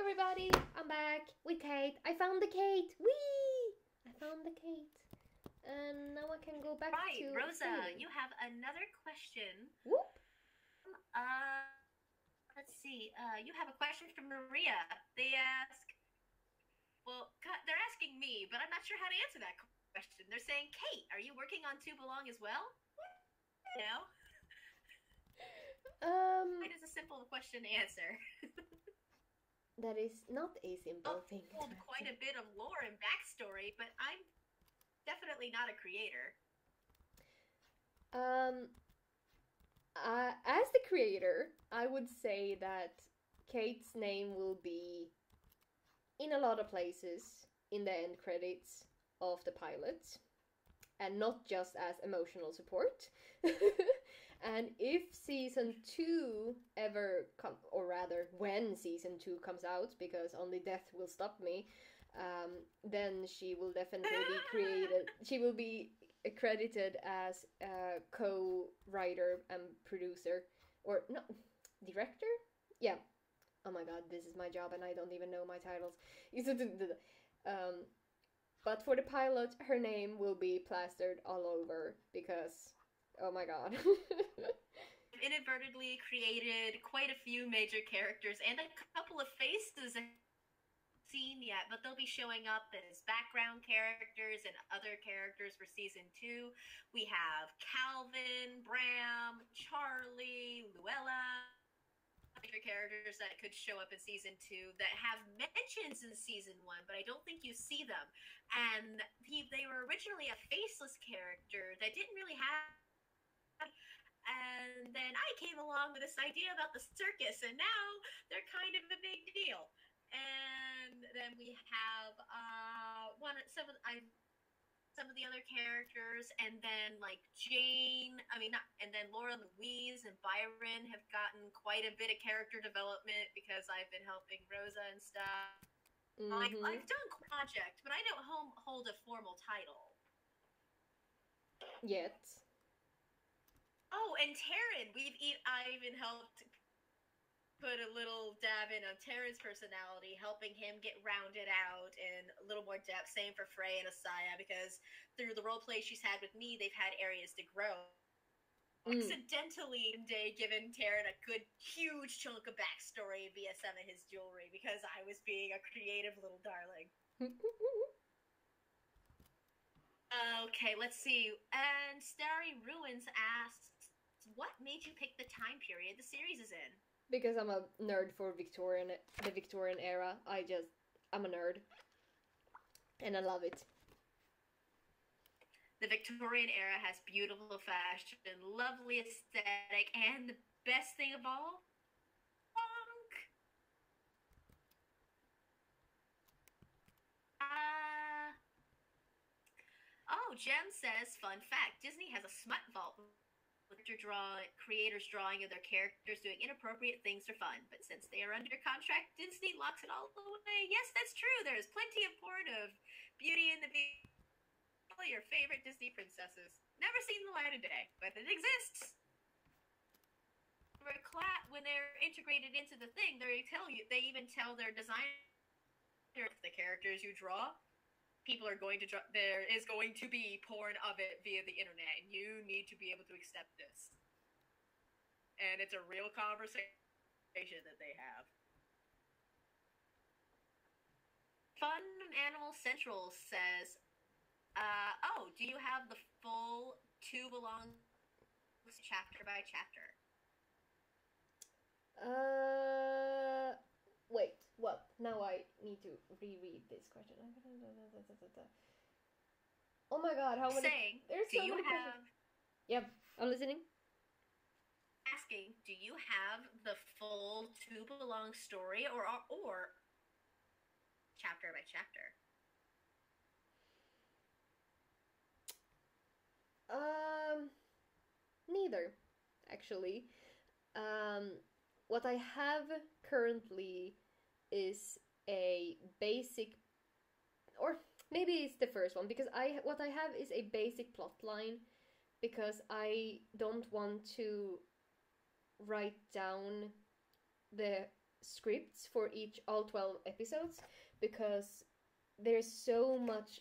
everybody, I'm back with Kate. I found the Kate. Whee! I found the Kate. And now I can go back Right, to Rosa, streaming. you have another question. Whoop. Let's see. You have a question from Maria. They ask, well, they're asking me, but I'm not sure how to answer that question. They're saying, Kate, are you working on Two Belong as well? No. It is a simple question to answer. That is not a simple thing. I've told quite a bit of lore and backstory, but I'm definitely not a creator. As the creator, I would say that Kate's name will be in a lot of places in the end credits of the pilot, and not just as emotional support. And if season 2 ever or rather when season 2 comes out, because only death will stop me, then she will definitely be created. She will be credited as a co-writer and producer, or no, director? Yeah. Oh my god, this is my job and I don't even know my titles. But for the pilot, her name will be plastered all over because, oh my god. Inadvertently created quite a few major characters and a couple of faces I haven't seen yet, but they'll be showing up as background characters and other characters for season 2. We have Calvin, Bram, Charlie, Luella, major characters that could show up in season 2 that have mentions in season 1, but I don't think you see them. And they were originally a faceless character that didn't really have. And then I came along with this idea about the circus, and now they're kind of a big deal. And then we have some of the other characters, and then like and then Laura Louise and Byron have gotten quite a bit of character development because I've been helping Rosa and stuff. Mm-hmm. I've done project, but I don't hold a formal title Yet. Oh, and Taryn, I even helped put a little dab in of Taryn's personality, helping him get rounded out and a little more depth. Same for Frey and Isaia, because through the role play she's had with me, they've had areas to grow. Accidentally, one day, given Taryn a good, huge chunk of backstory via some of his jewelry because I was being a creative little darling. Okay, let's see. And Starry Ruins asks, what made you pick the time period the series is in? Because I'm a nerd for the Victorian era. I'm a nerd. And I love it. The Victorian era has beautiful fashion, lovely aesthetic, and the best thing of all, funk. Jem says, fun fact, Disney has a smut vault with creators drawing of their characters doing inappropriate things for fun. But since they are under contract, Disney locks it all away. Yes, that's true. There's plenty of porn of Beauty and the Beast, all your favorite Disney princesses. Never seen the light of day, but it exists. When they're integrated into the thing, they even tell their designer, the characters you draw, people are going to draw, there is going to be porn of it via the internet, and you need to be able to accept this. And it's a real conversation that they have. Fun Animal Central says, do you have the full Two Belongs chapter by chapter? Wait, what? Now I need to reread this question. Oh my god, how many? There's so many questions. Yep, I'm listening. Asking, do you have the full Two Belong story or chapter by chapter? Neither, actually. What I have currently is a basic, or maybe it's the first one, because what I have is a basic plot line, because I don't want to write down the scripts for all 12 episodes, because there's so much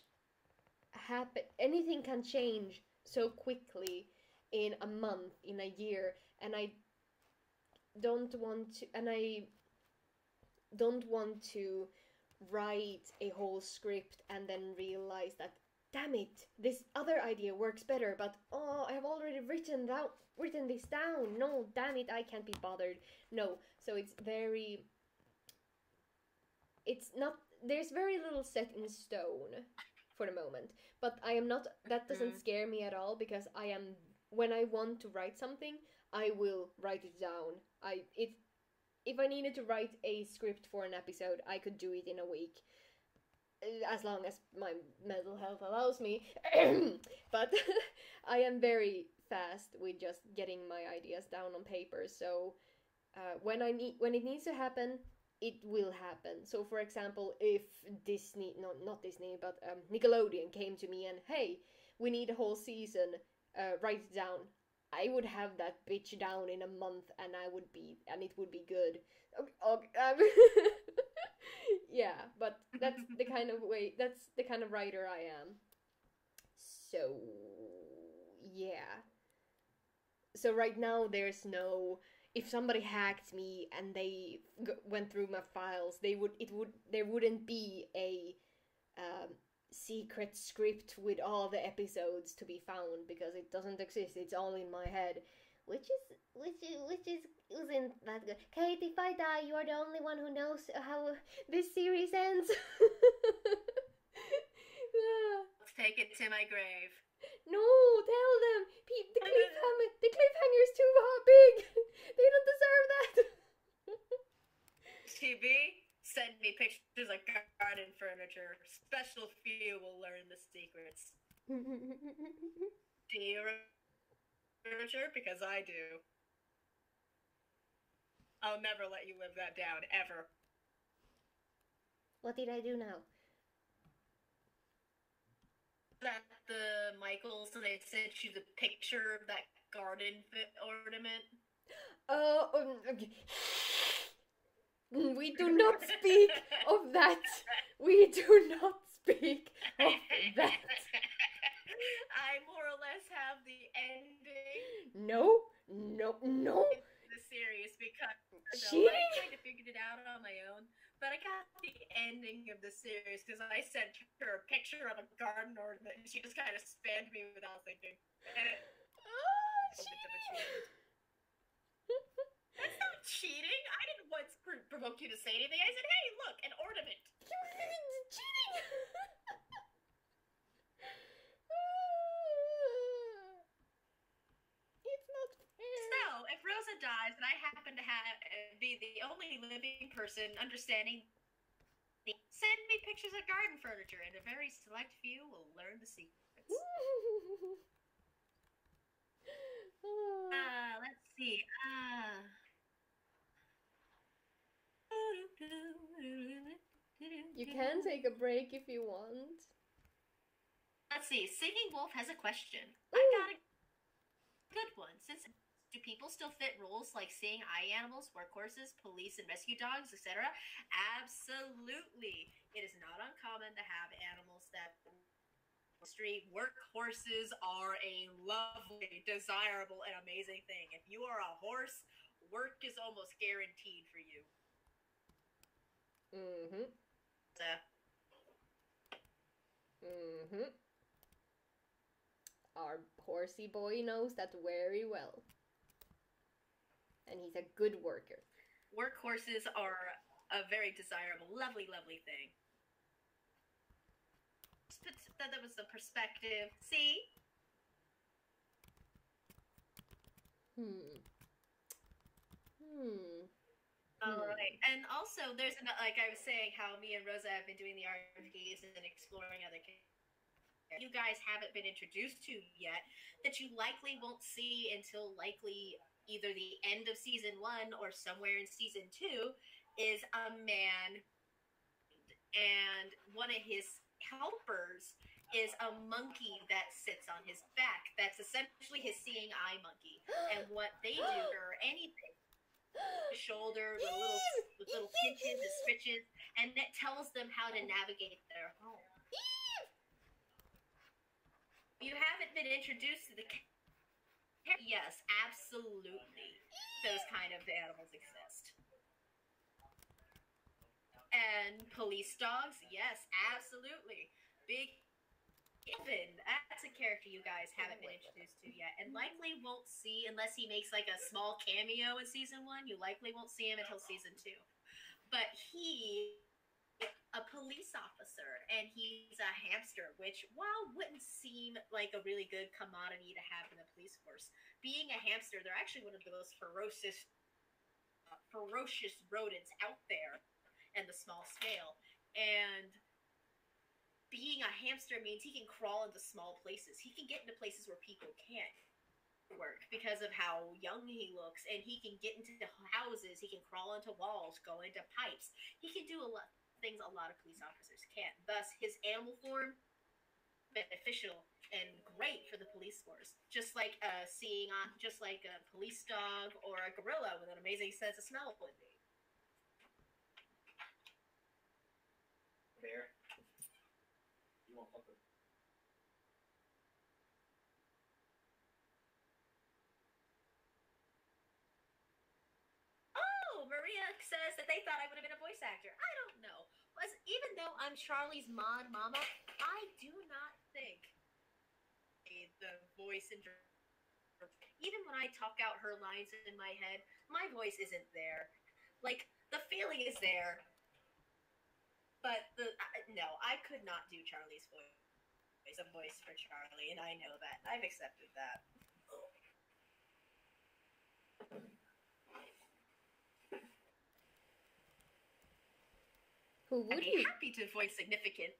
happen. Anything can change so quickly in a month, in a year, and I don't want to. And I don't want to write a whole script and then realize that, damn it, this other idea works better, but oh, I have already written this down. No, damn it, I can't be bothered. No, so it's not, there's very little set in stone for the moment, but I am not, that doesn't scare me at all, because when I want to write something, I will write it down. If I needed to write a script for an episode, I could do it in a week, as long as my mental health allows me. But I am very fast with just getting my ideas down on paper. So when it needs to happen, it will happen. So, for example, if Disney, not Disney, but Nickelodeon came to me and, hey, we need a whole season, write it down. I would have that bitch down in a month, and it would be good. Yeah, but that's the kind of writer I am. So, yeah. So right now there's no, if somebody hacked me and they went through my files, there wouldn't be a secret script with all the episodes to be found, because it doesn't exist. It's all in my head, which isn't that good. Kait, if I die, you are the only one who knows how this series ends. Let's take it to my grave. No, tell them. The cliffhanger's too big. They don't deserve that. TB, send me pictures of garden furniture. Special few will learn the secrets. Do you furniture? Because I do. I'll never let you live that down, ever. What did I do now? That the Michaels, and they sent you the picture of that garden ornament. Okay. We do not speak of that. We do not speak of that. I more or less have the ending. No. The series, because I kind of figured it out on my own. But I got the ending of the series because I sent her a picture of a garden ornament, and she just kind of spammed me without thinking. That's not cheating. I didn't once provoke you to say anything. I said, hey, look, an ornament. Cheating. It's not fair. So, if Rosa dies and I happen to be the only living person understanding, send me pictures of garden furniture, and a very select few will learn the secrets. Let's see. You can take a break if you want. Let's see. Singing Wolf has a question. Ooh. I got a good one. Do people still fit roles like seeing eye animals, workhorses, police and rescue dogs, etc.? Absolutely. It is not uncommon to have animals that street. Workhorses are a lovely, desirable, and amazing thing. If you are a horse, work is almost guaranteed for you. Our horsey boy knows that very well. And he's a good worker. Workhorses are a very desirable, lovely, lovely thing. That was the perspective. See? Alright. And also, there's, like I was saying, how me and Rosa have been doing the RPGs and exploring other characters you guys haven't been introduced to yet, that you likely won't see until likely either the end of season 1 or somewhere in season 2, is a man, and one of his helpers is a monkey that sits on his back. That's essentially his seeing eye monkey. And what they do, or anything, shoulder with little pinches and stitches, and it tells them how to navigate their home. You haven't been introduced to the yes, absolutely. Those kind of animals exist. And police dogs, yes, absolutely. Big Evan, that's a character you guys haven't been introduced to yet, and likely won't see unless he makes like a small cameo in season 1. You likely won't see him until season 2. But he, a police officer, and he's a hamster, which while wouldn't seem like a really good commodity to have in the police force, being a hamster, they're actually one of the most ferocious rodents out there in the small scale. And being a hamster means he can crawl into small places. He can get into places where people can't work because of how young he looks, and he can get into houses. He can crawl into walls, go into pipes. He can do a lot of things a lot of police officers can't. Thus, his animal form beneficial and great for the police force. Just like a police dog or a gorilla with an amazing sense of smell would be. Bear. You want something? Oh, Maria says that they thought I would have been a voice actor. I don't know. Even though I'm Charlie's mod mama, I do not think the voice and even when I talk out her lines in my head, my voice isn't there. Like, the feeling is there, but no, I could not do Charlie's voice. It's a voice for Charlie, and I know that. I've accepted that. Who would I'd you? be happy to voice significant.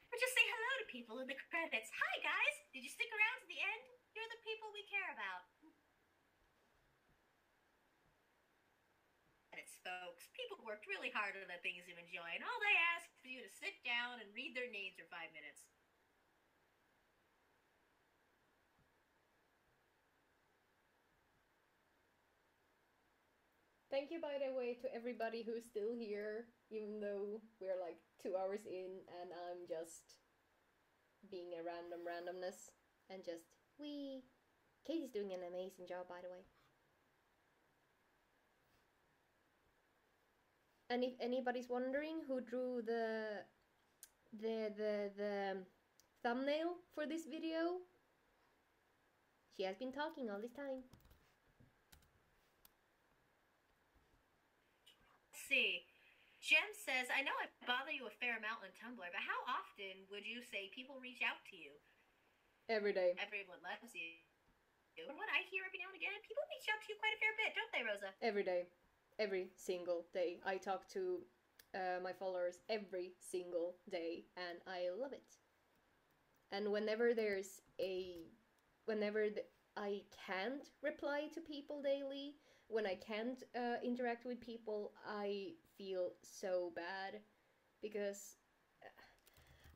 Or just say hello to people in the credits. Hi, guys! Did you stick around to the end? You're the people we care about. Credits, folks. People worked really hard on the things you enjoy, and all they ask for you to sit down and read their names for 5 minutes. Thank you, by the way, to everybody who's still here, even though we're like 2 hours in and I'm just being a random randomness and just Katie's doing an amazing job, by the way. And if anybody's wondering who drew the thumbnail for this video, she has been talking all this time. See, Jem says, I know I bother you a fair amount on Tumblr, but how often would you say people reach out to you? Every day. Everyone loves you. From what I hear every now and again, people reach out to you quite a fair bit, don't they, Rosa? Every day. Every single day. I talk to my followers every single day, and I love it. And whenever I can't reply to people daily, when I can't interact with people, I feel so bad because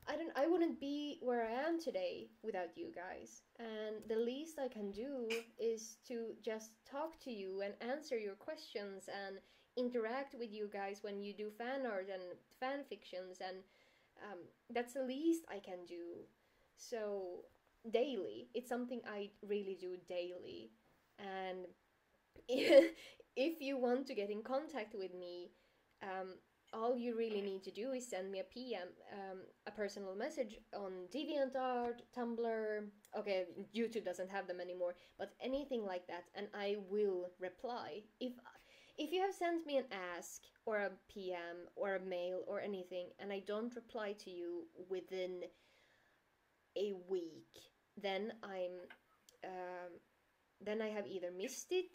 I wouldn't be where I am today without you guys. And the least I can do is to just talk to you and answer your questions and interact with you guys when you do fan art and fan fictions, and that's the least I can do. So daily, it's something I really do daily. And if you want to get in contact with me, all you really need to do is send me a PM, a personal message on DeviantArt, Tumblr. Okay, YouTube doesn't have them anymore, but anything like that, and I will reply. If you have sent me an ask or a PM or a mail or anything, and I don't reply to you within a week, then then I have either missed it,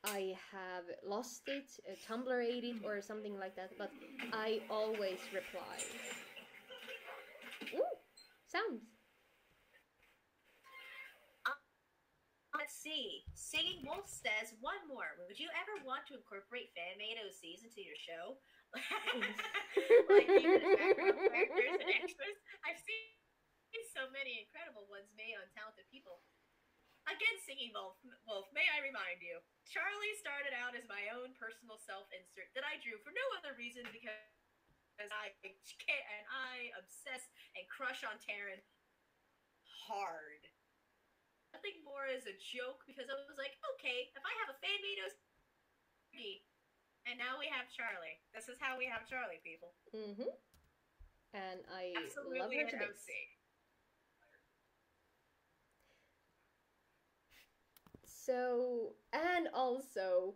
I have lost it, Tumblr ate it, or something like that, but I always reply. Ooh, sounds. Let's see. Singing Wolf says, one more. Would you ever want to incorporate fan-made OCs into your show? Like even as background characters and extras? I've seen so many incredible ones made on talented people. Again, singing Wolf, may I remind you, Charlie started out as my own personal self-insert that I drew for no other reason because I can't, and I obsess and crush on Taryn hard. Nothing more as a joke because I was like, okay, if I have a fan-made OC, and now we have Charlie. This is how we have Charlie, people. Mm-hmm. And I Absolutely love her to an bits. OC. So, and also,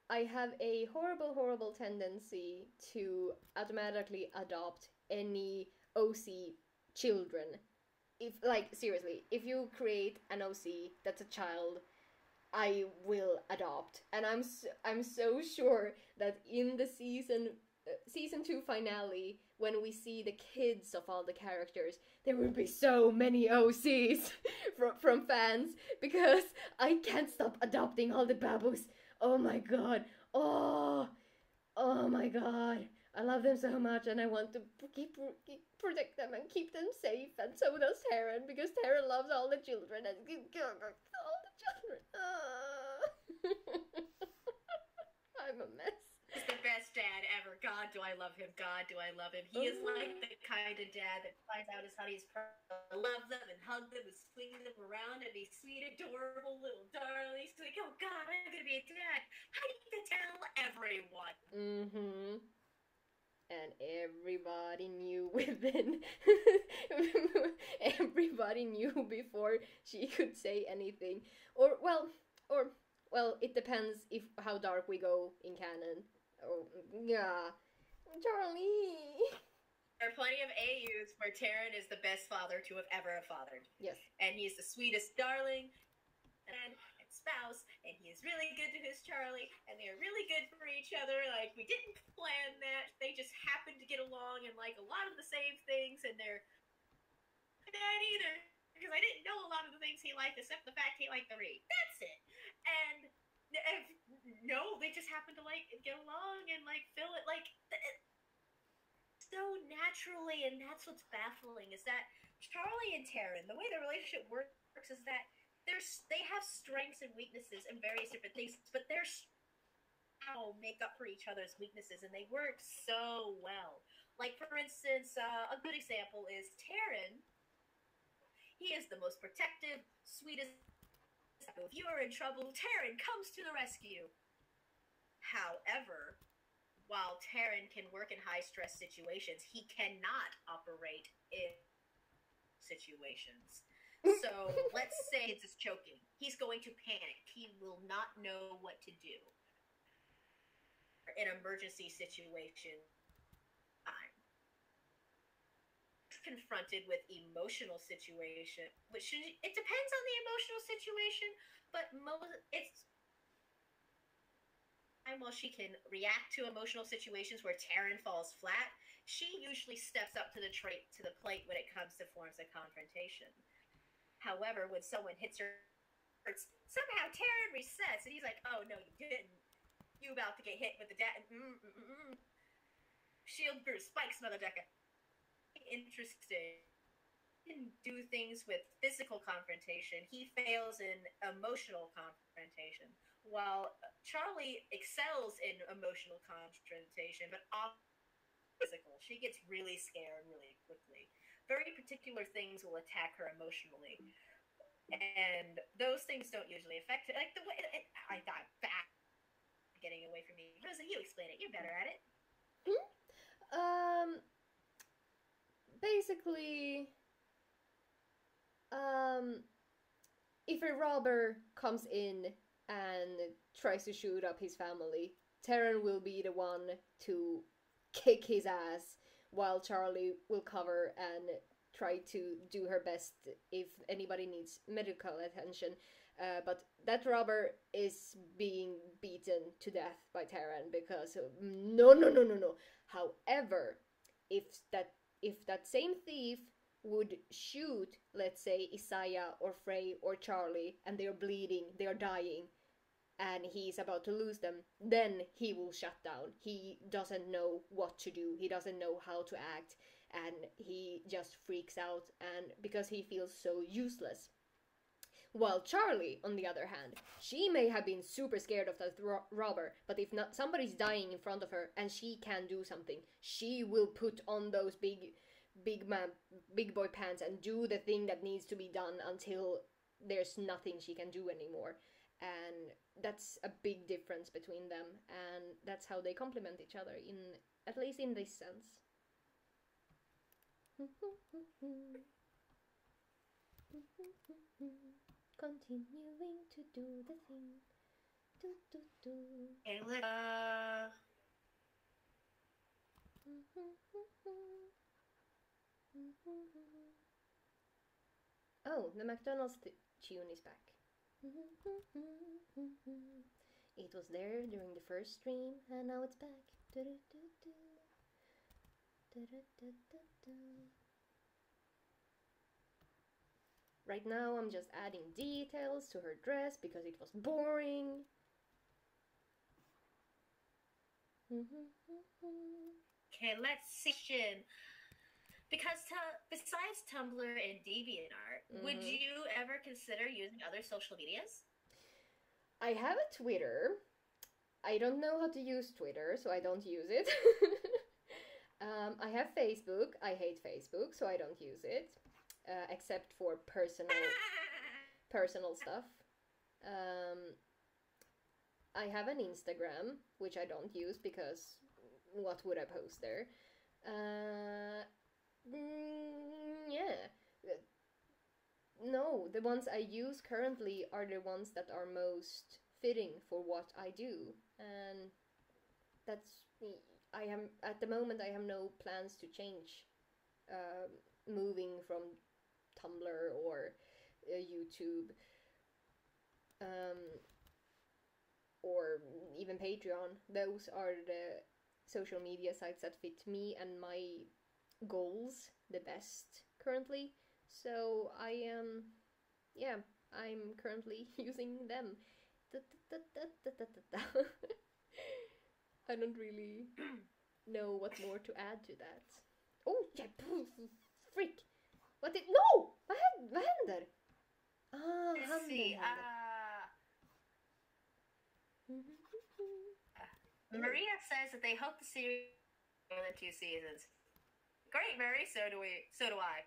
I have a horrible, horrible tendency to automatically adopt any OC children. If, like, seriously, if you create an OC that's a child, I will adopt. And I'm so sure that in the season 2 finale, when we see the kids of all the characters, there will be so many OCs from fans because I can't stop adopting all the babus. Oh my god. Oh my god. I love them so much and I want to keep protect them and keep them safe, and so does Taryn because Taryn loves all the children and all the children. I'm a mess. He's the best dad ever. God, do I love him. God, do I love him. He is like the kind of dad that finds out his honey's love them and hug them and swing them around and be sweet, adorable little darlings. Like, oh God, I'm gonna be a dad. I need to tell everyone. Mm-hmm. And everybody knew within everybody knew before she could say anything. Or it depends if how dark we go in canon. Oh yeah. Charlie. There are plenty of AUs where Taryn is the best father to have ever fathered. Yes. And he's the sweetest darling and spouse, and he is really good to his Charlie, and they're really good for each other. Like, we didn't plan that. They just happened to get along and like a lot of the same things, and they're not either. Because I didn't know a lot of the things he liked except the fact he liked the read. That's it. And no, they just happened to like get along and like fill it like so naturally, and that's what's baffling is that Charlie and Taryn, the way their relationship works is that they have strengths and weaknesses and various different things, but they're how make up for each other's weaknesses, and they work so well. Like, for instance, a good example is Taryn. He is the most protective, sweetest. If you are in trouble, Taryn comes to the rescue. However, while Taryn can work in high-stress situations, he cannot operate in situations. So let's say it's just choking. He's going to panic. He will not know what to do. In emergency situation time. Confronted with emotional situation, which it depends on the emotional situation, but it's time while she can react to emotional situations where Taryn falls flat, she usually steps up to the plate when it comes to forms of confrontation. However, when someone hits her, somehow Taryn resets, and he's like, "Oh no, you didn't. You about to get hit with the shield burst, spikes, motherfucker." Interesting. He can do things with physical confrontation. He fails in emotional confrontation, while Charlie excels in emotional confrontation, but often physical. She gets really scared really quickly. Very particular things will attack her emotionally, and those things don't usually affect her. Like the way I got back, getting away from me. Rosa, you explain it. You're better at it. Basically, if a robber comes in and tries to shoot up his family, Taryn will be the one to kick his ass, while Charlie will cover and try to do her best if anybody needs medical attention. But that robber is being beaten to death by Taryn because no. However, if that same thief would shoot, let's say, Isaia or Frey or Charlie, and they're bleeding, they're dying, and he's about to lose them, then he will shut down. He doesn't know what to do. He doesn't know how to act, and he just freaks out, and because he feels so useless. While Charlie, on the other hand, she may have been super scared of that robber, but if not, somebody's dying in front of her and she can do something, she will put on those big boy pants and do the thing that needs to be done until there's nothing she can do anymore. And that's a big difference between them, and that's how they complement each other, in at least in this sense. Continuing to do the thing. Do, do, do. Oh, the McDonald's tune is back. It was there during the first stream, and now it's back. Right now I'm just adding details to her dress because it was boring. Okay, let's see. Because besides Tumblr and DeviantArt, would you ever consider using other social medias? I have a Twitter. I don't know how to use Twitter, so I don't use it. I have Facebook. I hate Facebook, so I don't use it. Except for personal stuff. I have an Instagram, which I don't use because what would I post there? Yeah. No, the ones I use currently are the ones that are most fitting for what I do, and that's I am at the moment. I have no plans to change, moving from Tumblr or YouTube, or even Patreon. Those are the social media sites that fit me and my goals the best currently. So I am, I'm currently using them. I don't really know what more to add to that. Oh, yeah, freak! What did... No! Vad händer? Ah, Let's see. Maria says that they hope the series more than 2 seasons. Great, Mary. So do we. So do I.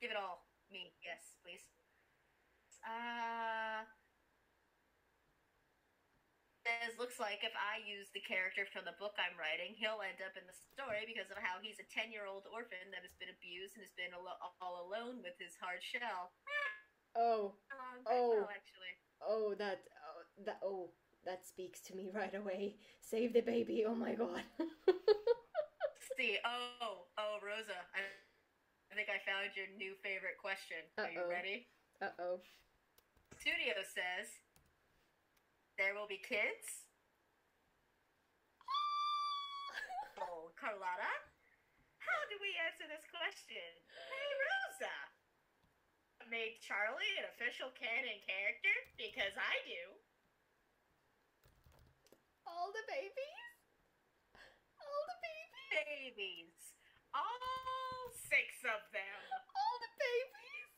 Give it all. Me. Yes, please. Says, looks like if I use the character from the book I'm writing, he'll end up in the story because of how he's a 10-year-old orphan that has been abused and has been all alone with his hard shell. Actually. That speaks to me right away. Save the baby. Oh my god. See, Rosa, I think I found your new favorite question. Are you ready? Studio says, there will be kids? Oh, Carlotta, how do we answer this question? Hey, Rosa! Made Charlie an official canon character? Because I do. All the babies? All the babies? Babies. All 6 of them. All the babies?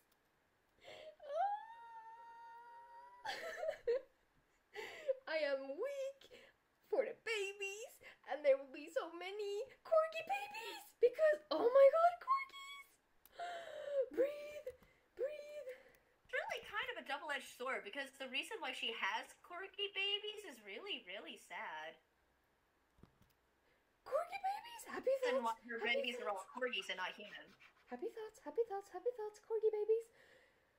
I am weak for the babies, and there will be so many corgi babies because, oh my god, corgis! Breathe, breathe. It's really kind of a double-edged sword because the reason why she has corgi babies is really, really sad. Corgi babies, happy thoughts. And why her babies are all corgis and not human. Happy thoughts, happy thoughts, happy thoughts, corgi babies.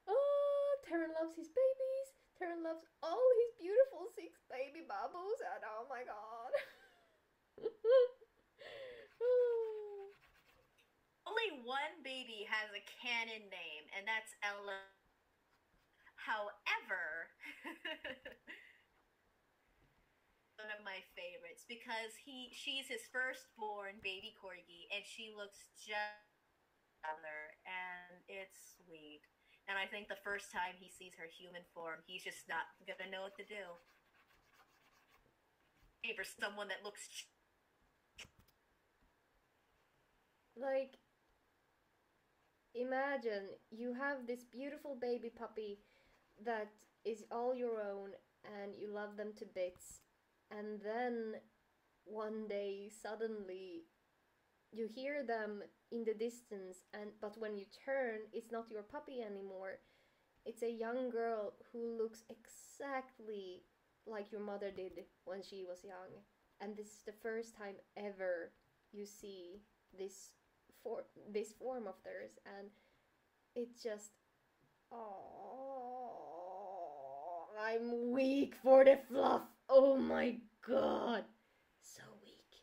Oh, Terran loves his babies. Terran loves all his beautiful 6 baby bubbles, and oh my god. Only one baby has a canon name, and that's Ella. However, one of my favorites because she's his firstborn baby corgi, and she looks just other, and it's sweet. And I think the first time he sees her human form, he's just not gonna know what to do. For someone that looks like, imagine you have this beautiful baby puppy that is all your own and you love them to bits, and then one day suddenly you hear them in the distance, and but when you turn, it's not your puppy anymore. It's a young girl who looks exactly like your mother did when she was young. And this is the first time ever you see this this form of theirs, and it's just, oh, I'm weak for the fluff. Oh my god, so weak.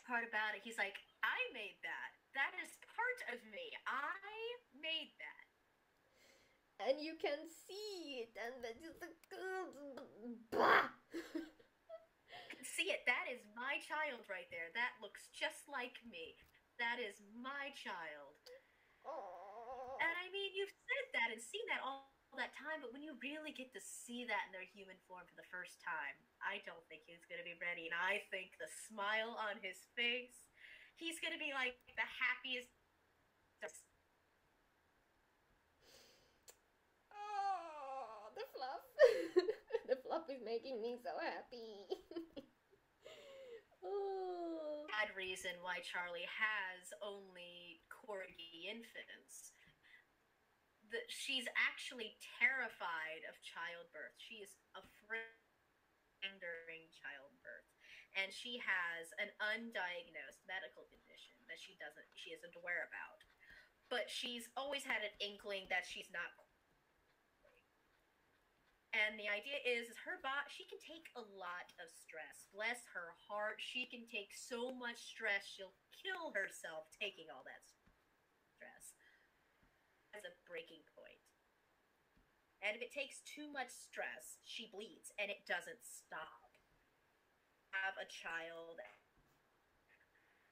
Part about it, he's like, I made that. That is part of me. I made that. And you can see it, and then just bah. You can see it. That is my child right there. That looks just like me. That is my child. Oh. And I mean, you've said that and seen that all that time, but when you really get to see that in their human form for the first time, I don't think he's going to be ready. And I think the smile on his face, he's going to be like the happiest. Oh, the fluff. The fluff is making me so happy. Oh. Bad reason why Charlie has only corgi infants. She's actually terrified of childbirth. She is afraid during childbirth, and she has an undiagnosed medical condition that she isn't aware about. But she's always had an inkling that she's not. And the idea is her body, she can take a lot of stress. Bless her heart, she can take so much stress, she'll kill herself taking all that stress. As a breaking point. And if it takes too much stress, she bleeds, and it doesn't stop. Have a child,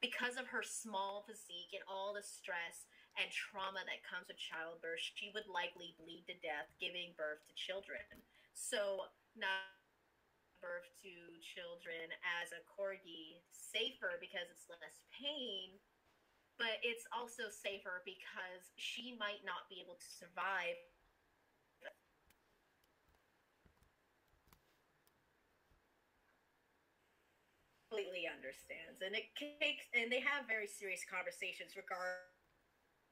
because of her small physique and all the stress and trauma that comes with childbirth, she would likely bleed to death giving birth to children. So, not birth to children as a corgi, safer because it's less pain, but it's also safer because she might not be able to survive. Completely understands, and they have very serious conversations regarding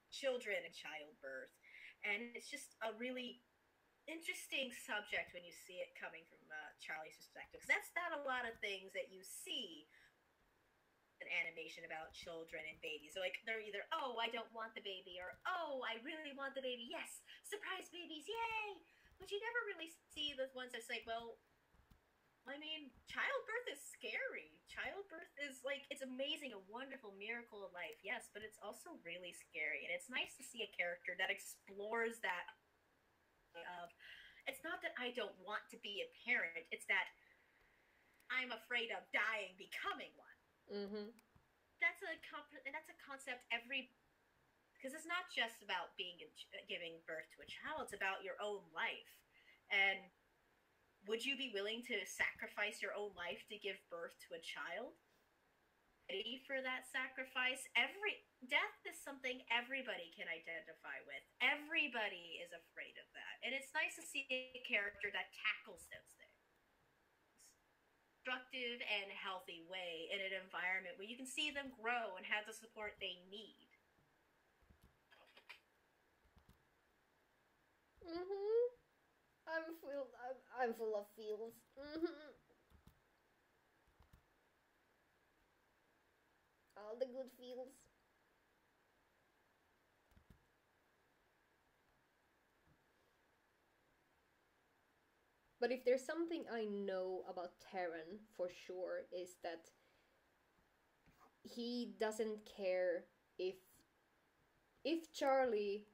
children and childbirth, and it's just a really interesting subject when you see it coming from Charlie's perspective, because that's not a lot of things that you see in animation about children and babies. So, like, they're either, oh, I don't want the baby, or oh, I really want the baby, yes, surprise babies, yay. But you never really see the ones that's like, well, I mean, childbirth is scary. Childbirth is like, it's amazing, a wonderful miracle of life, yes, but it's also really scary. And it's nice to see a character that explores that of, it's not that I don't want to be a parent, it's that I'm afraid of dying becoming one. Mm-hmm. That's a concept because it's not just about giving birth to a child, it's about your own life. And would you be willing to sacrifice your own life to give birth to a child? Ready for that sacrifice? Death is something everybody can identify with. Everybody is afraid of that. And it's nice to see a character that tackles those things. Constructive and healthy way in an environment where you can see them grow and have the support they need. Mm-hmm. I'm full of feels. Mm-hmm. All the good feels. But if there's something I know about Terran for sure is that he doesn't care if Charlie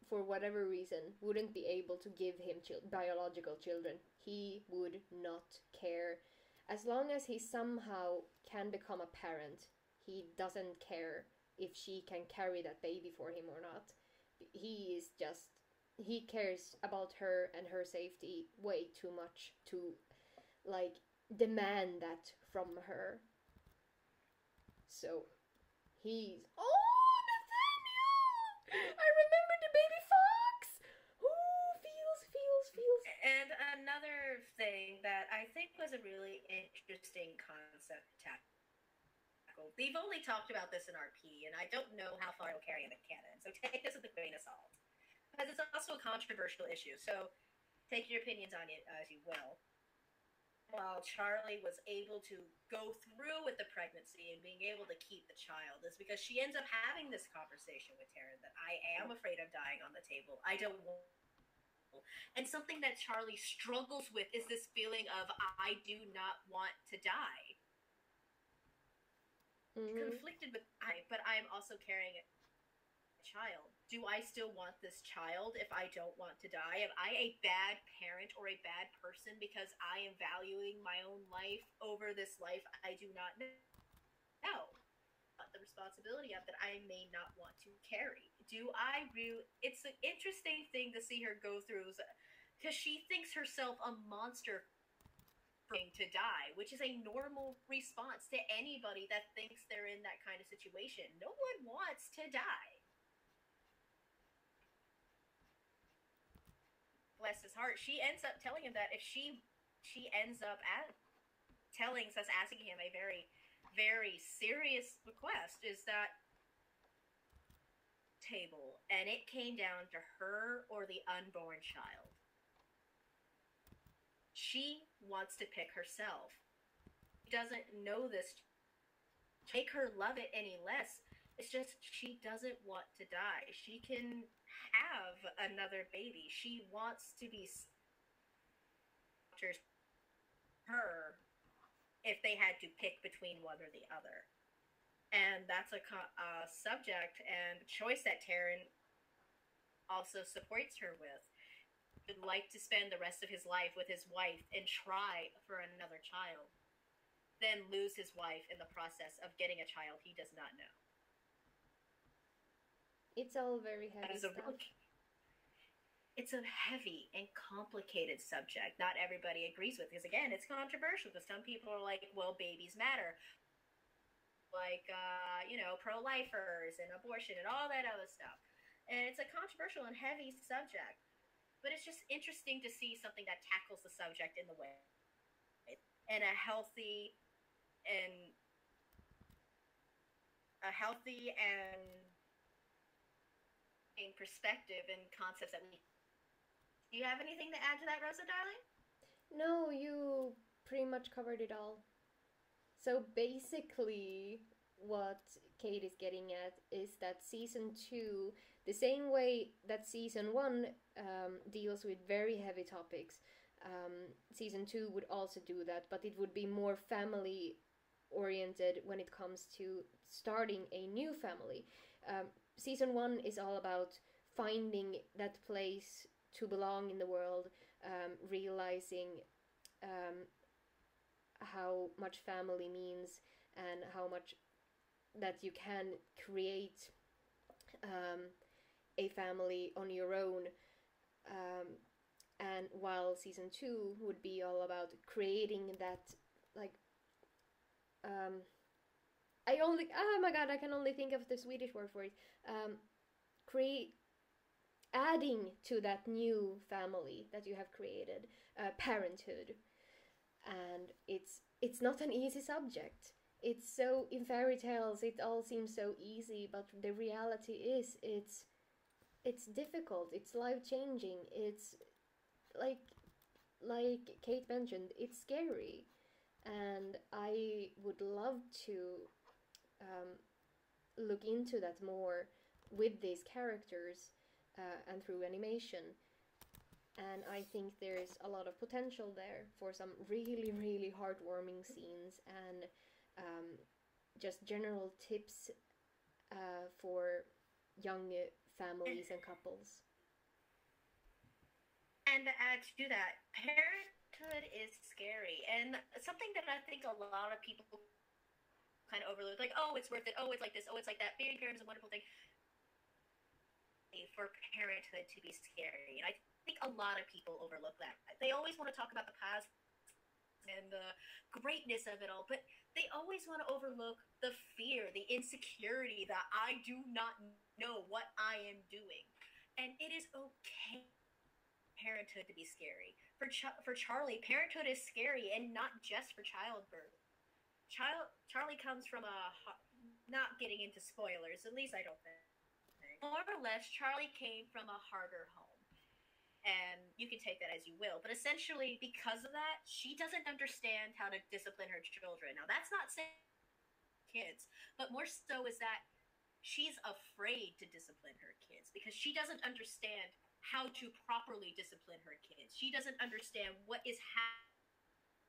for whatever reason wouldn't be able to give him biological children, he would not care. As long as he somehow can become a parent, he doesn't care if she can carry that baby for him or not. He cares about her and her safety way too much to, like, demand that from her. So, oh, Nathaniel! I remember other thing that I think was a really interesting concept to tackle. We've only talked about this in RP, and I don't know how far it'll carry in the canon, so take this with a grain of salt. Because it's also a controversial issue, so take your opinions on it as you will. While Charlie was able to go through with the pregnancy and being able to keep the child is because she ends up having this conversation with Taryn that I am afraid of dying on the table. I don't want. And something that Charlie struggles with is this feeling of I do not want to die. Conflicted with but I am also carrying a child. Do I still want this child if I don't want to die? Am I a bad parent or a bad person because I am valuing my own life over this life I do not know? The responsibility of that I may not want to carry. It's an interesting thing to see her go through because she thinks herself a monster to die, which is a normal response to anybody that thinks they're in that kind of situation. No one wants to die. Bless his heart. She ends up telling him that if she ends up asking him a very, very serious request is that table, and it came down to her or the unborn child. She wants to pick herself. She doesn't know this. Make her love it any less. It's just she doesn't want to die. She can have another baby. She wants to be her if they had to pick between one or the other. And that's a subject and choice that Taryn also supports her with. Would like to spend the rest of his life with his wife and try for another child, then lose his wife in the process of getting a child he does not know. It's all very heavy stuff. It's a heavy and complicated subject. Not everybody agrees with, because again, it's controversial. Because some people are like, "Well, babies matter," like pro-lifers and abortion and all that other stuff. And it's a controversial and heavy subject. But it's just interesting to see something that tackles the subject in the way, in a healthy and perspective and concepts that we. Do you have anything to add to that, Rosa, darling? No, you pretty much covered it all. So basically, what Kait is getting at is that season 2, the same way that season 1 deals with very heavy topics, season 2 would also do that, but it would be more family oriented when it comes to starting a new family. Season 1 is all about finding that place to belong in the world, realizing how much family means and how much that you can create a family on your own, and while season 2 would be all about creating that, like, I can only think of the Swedish word for it, adding to that new family that you have created, parenthood. And it's not an easy subject. It's so, in fairy tales it all seems so easy, but the reality is it's difficult, it's life-changing, it's like Kait mentioned, it's scary. And I would love to look into that more with these characters and through animation. And I think there's a lot of potential there for some really, really heartwarming scenes and just general tips for young families and couples. And to add to that, parenthood is scary. And something that I think a lot of people kind of overlook, like, oh, it's worth it, oh, it's like this, oh, it's like that. Being a parent is a wonderful thing. For parenthood to be scary. And I think a lot of people overlook that. They always want to talk about the past and the greatness of it all, but they always want to overlook the fear, the insecurity, that I do not know what I am doing. And it is okay parenthood to be scary. For Charlie, parenthood is scary, and not just for childbirth. Charlie comes from not getting into spoilers, at least I don't think. More or less, Charlie came from a harder home. And you can take that as you will. But essentially, because of that, she doesn't understand how to discipline her children. Now, that's not saying kids, but more so is that she's afraid to discipline her kids because she doesn't understand how to properly discipline her kids. She doesn't understand what is happening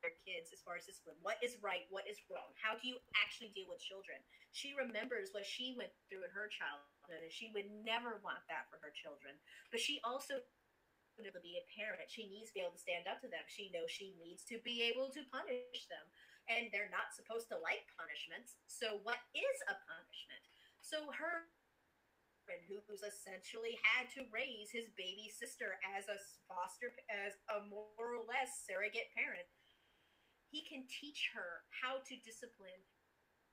their kids as far as discipline. What is right? What is wrong? How do you actually deal with children? She remembers what she went through in her childhood, and she would never want that for her children. But she also, to be a parent, she needs to be able to stand up to them. She knows she needs to be able to punish them, and they're not supposed to like punishments. So what is a punishment? So her who's essentially had to raise his baby sister as a more or less surrogate parent, he can teach her how to discipline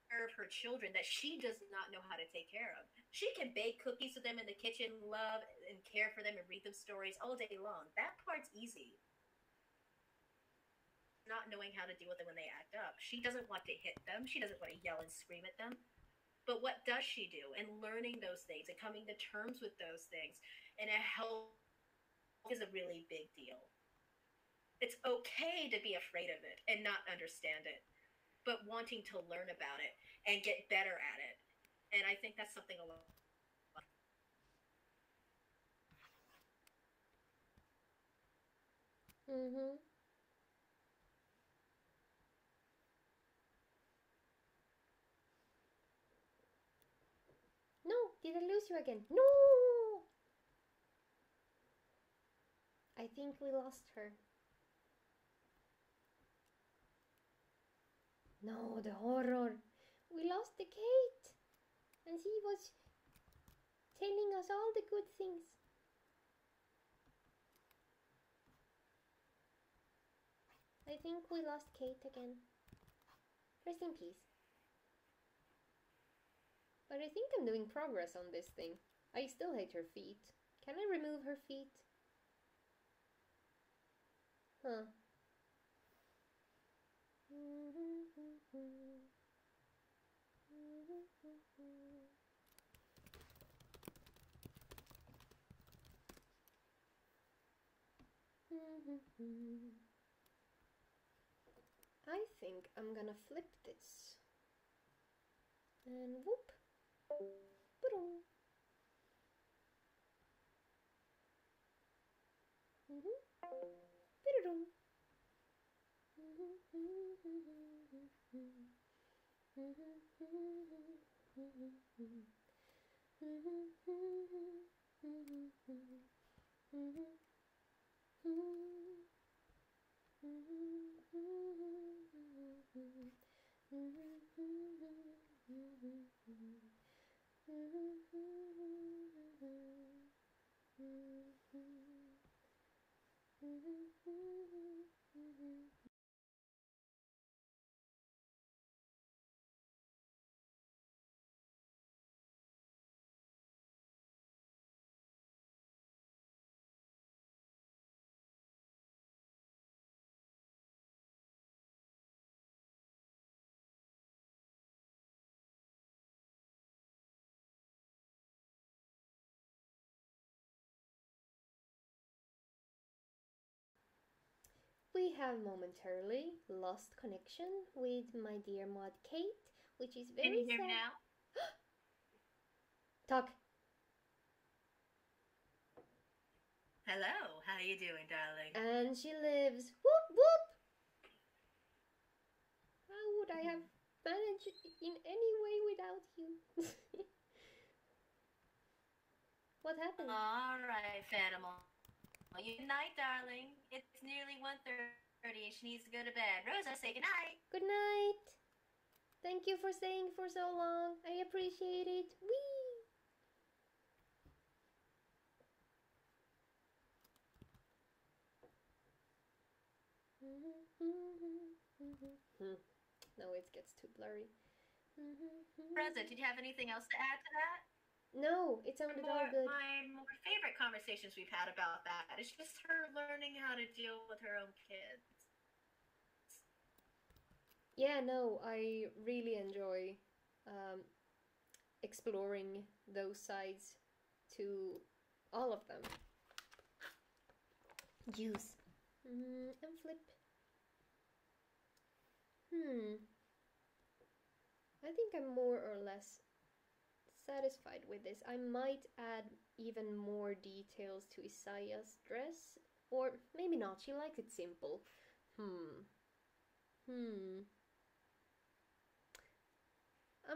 care of her children that she does not know how to take care of. She can bake cookies for them in the kitchen, love and care for them, and read them stories all day long. That part's easy. Not knowing how to deal with them when they act up. She doesn't want to hit them. She doesn't want to yell and scream at them. But what does she do? And learning those things and coming to terms with those things and a help is a really big deal. It's okay to be afraid of it and not understand it, but wanting to learn about it and get better at it. And I think that's something a lot. Mm-hmm. No, did I lose you again? No! I think we lost her. No, the horror. We lost the Kait. And he was telling us all the good things. I think we lost Kait again. Rest in peace. But I think I'm doing progress on this thing. I still hate her feet. Can I remove her feet? Huh. I think I'm gonna flip this. And whoop. Ba-dum. Ba-da-dum. We have momentarily lost connection with my dear mod Kait, which is very Can you hear sad. me now? Talk. Hello, how you doing, darling? And she lives. Whoop whoop. How would I have managed in any way without you? What happened? All right, Fanimal. Good night, darling. It's nearly 1:30 and she needs to go to bed. Rosa, say goodnight. Good night. Thank you for staying for so long. I appreciate it. Whee! No, it gets too blurry. Rosa, did you have anything else to add to that? No, it sounded all More, good. my more favorite conversations we've had about that is just her learning how to deal with her own kids. Yeah, no, I really enjoy um, exploring those sides to all of them. Use. And flip. I think I'm more or less satisfied with this. I might add even more details to Isaiah's dress. Or maybe not, she likes it simple. I'm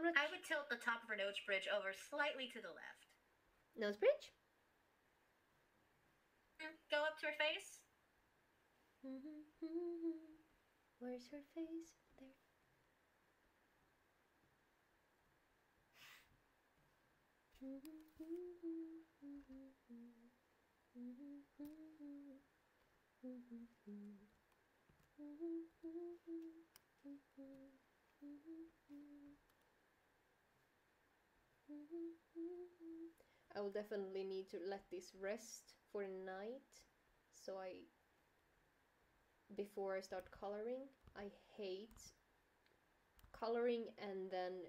not... I would tilt the top of her nose bridge over slightly to the left. Nose bridge? Go up to her face. Where's her face? There. I will definitely need to let this rest for a night, so before I start coloring. I hate coloring and then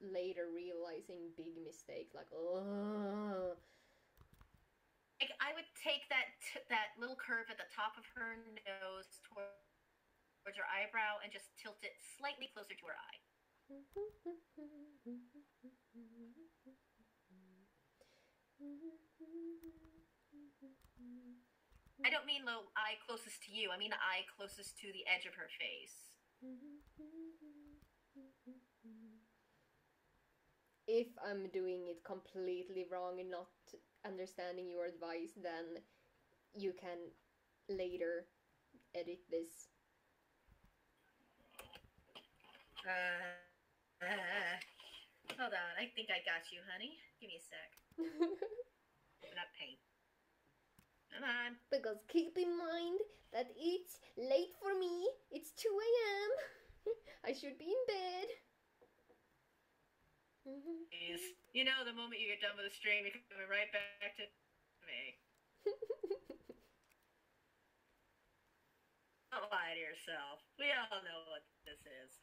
later realizing big mistakes, like, oh. Like, I would take that little curve at the top of her nose towards her eyebrow and just tilt it slightly closer to her eye. I don't mean the eye closest to you, I mean the eye closest to the edge of her face. If I'm doing it completely wrong and not understanding your advice, then you can later edit this. Hold on, I think I got you, honey. Give me a sec. Open up paint. Come on. Because keep in mind that it's late for me. It's 2 a.m. I should be in bed. Please. You know, the moment you get done with the stream, you're coming right back to me. Don't lie to yourself. We all know what this is.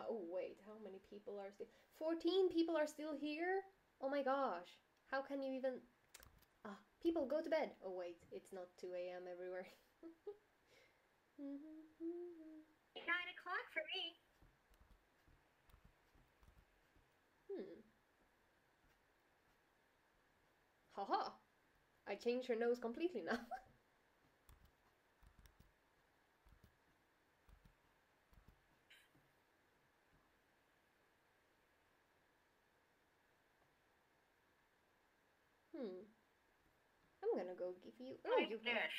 Oh, wait, how many people are still... 14 people are still here? Oh my gosh. How can you even... People, go to bed. Oh, wait, it's not 2 a.m. everywhere. 9 o'clock for me. Haha. I changed her nose completely now. I'm gonna go give you... Oh, you have...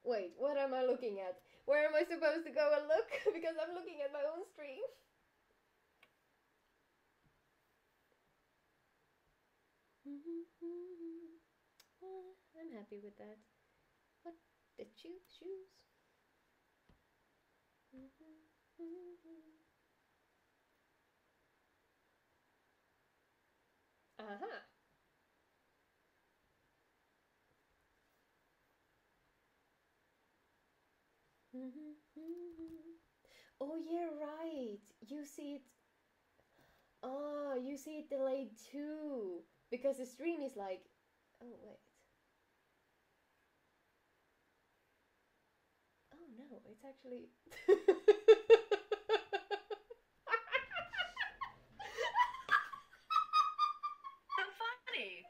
Wait, what am I looking at? Where am I supposed to go and look? Because I'm looking at my own stream. I'm happy with that. What? The shoes? Aha! Oh, yeah, right. You see it. Oh, you see it delayed too. Because the stream is like. Oh, wait. Oh, no, it's actually. So funny.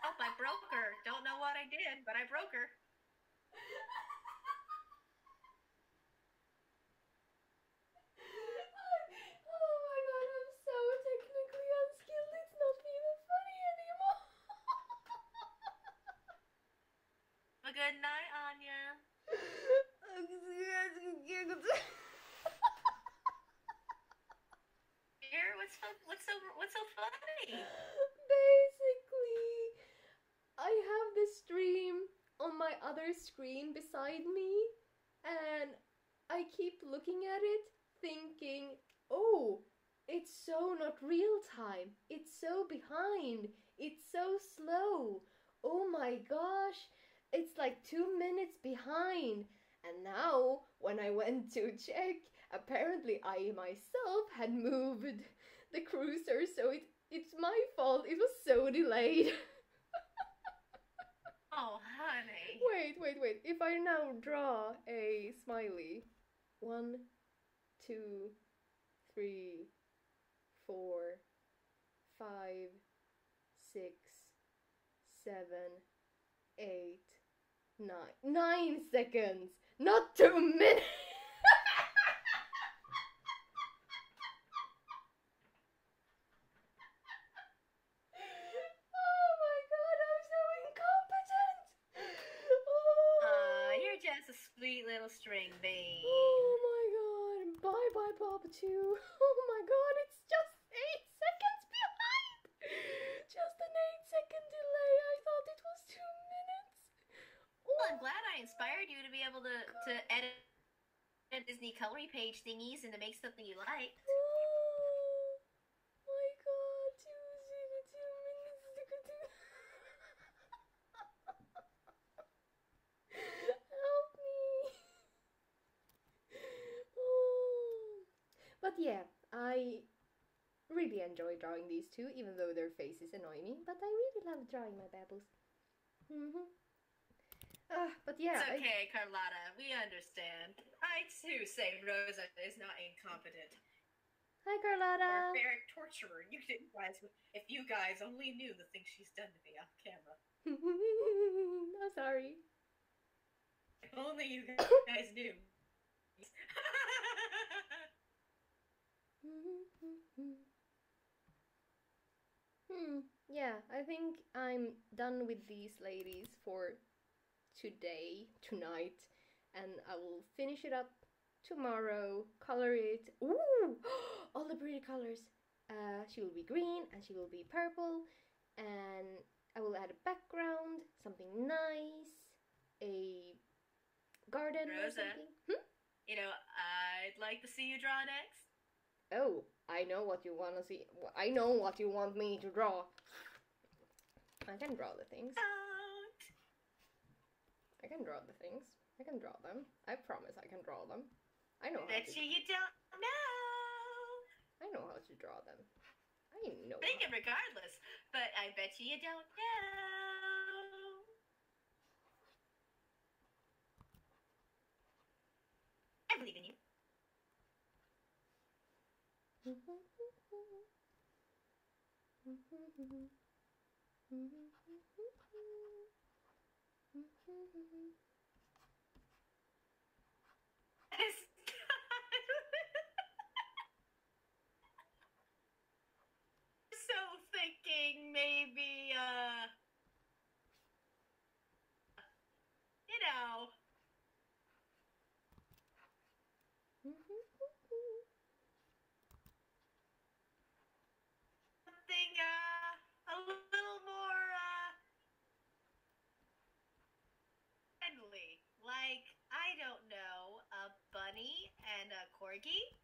Oh, I broke her. Don't know what I did, but I broke her. Oh my god, I'm so technically unskilled. It's not even funny anymore. Have a good night, Anya. Here, what's so funny? Basically, I have the stream entire screen beside me, and I keep looking at it thinking, oh, it's so not real time, it's so behind, it's so slow, oh my gosh, it's like 2 minutes behind. And now, when I went to check, apparently I myself had moved the cruiser, so it's my fault, it was so delayed. Oh, honey. Wait. If I now draw a smiley. 1, 2, 3, 4, 5, 6, 7, 8, 9. 9 seconds! Not 2 minutes! Oh my god, I'm so incompetent! Oh. You're just a sweet little string bean. Oh my god, bye bye Bob 2. Oh my god, it's just 8 seconds behind! Just an 8-second delay, I thought it was 2 minutes. Well, I'm glad I inspired you to be able to edit Disney coloring page thingies and to make something you liked. Oh my god, 2 minutes. Help me. Oh. But yeah, I really enjoy drawing these two, even though their faces annoy me. But I really love drawing my babbles. But yeah. It's okay, Carlotta. We understand. I too say Rosa is not incompetent. Hi, Carlotta. Barbaric torturer. If you guys only knew the things she's done to me off camera. I'm sorry. If only you guys knew. Yeah, I think I'm done with these ladies for tonight, and I will finish it up tomorrow, color it. Ooh, all the pretty colors. She will be green and she will be purple, and I will add a background, something nice, a garden or Rosa. something. You know, I'd like to see you draw next. Oh, I know what you want to see. I know what you want me to draw. I can draw the things. I can draw the things. I can draw them. I promise I can draw them. I know how Bet to. you don't know. I know how to draw them. I know. Think it regardless, but I bet you don't know. I believe in you. So thinking maybe, you know, something, a little more, friendly. Like, I don't know, a bunny and a corgi?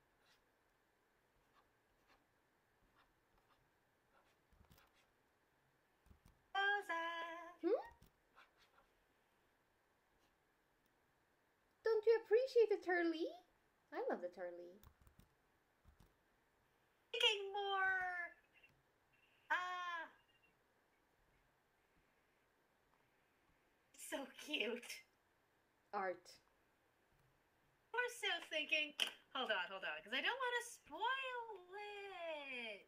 Don't you appreciate the turley? I love the turley. Thinking more, so cute. Art. More so thinking, hold on, because I don't want to spoil it.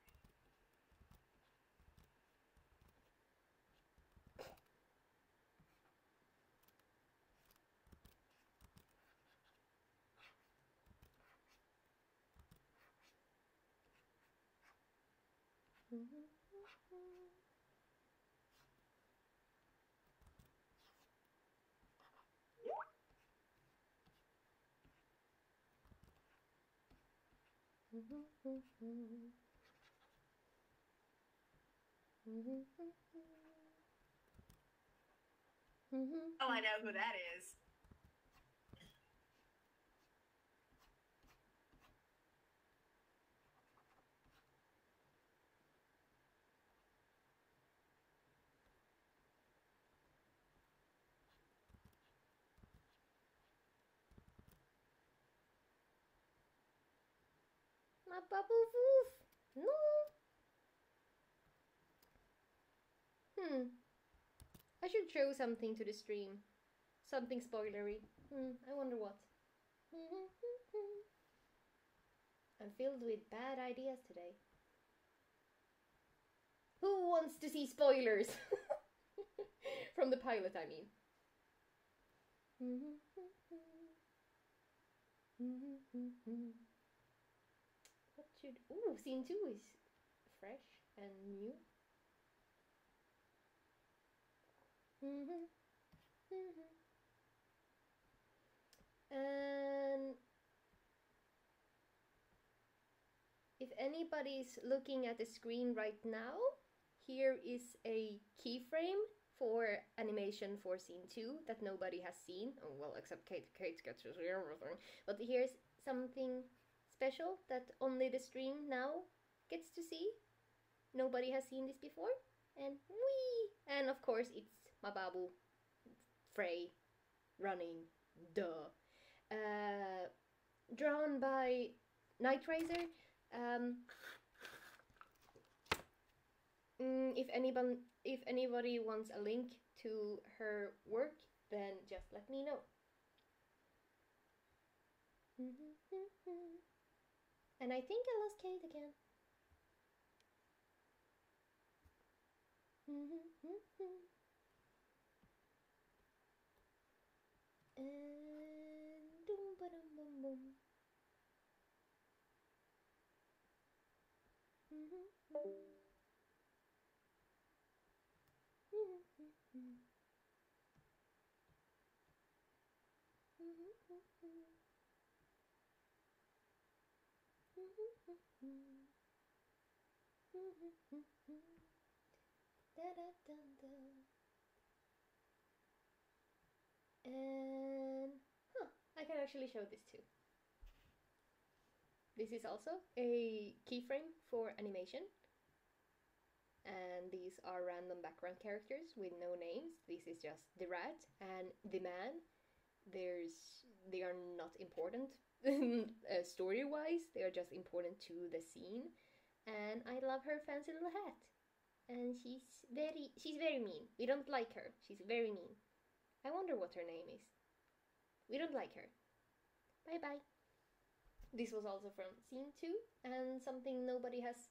Oh, I know who that is. My bubble wolf. No. I should show something to the stream. Something spoilery. I wonder what. I'm filled with bad ideas today. Who wants to see spoilers? From the pilot, I mean. What should... Ooh, scene 2 is fresh and new. And if anybody's looking at the screen right now, here is a keyframe for animation for scene 2 that nobody has seen. Oh, well, except Kait. Kait gets to see everything. But here's something special that only the stream now gets to see. Nobody has seen this before. And whee! And of course, it's Mababu Frey running. Duh. Drawn by Night Razor. If anybody wants a link to her work, then just let me know. And I think I lost Kait again. And boom, ba dum, boom, boom. And I can actually show this too. This is also a keyframe for animation. And these are random background characters with no names. This is just the rat and the man. They are not important story-wise. They are just important to the scene. And I love her fancy little hat. And she's very mean. We don't like her. She's very mean. I wonder what her name is. We don't like her. Bye bye. This was also from scene 2 and something nobody has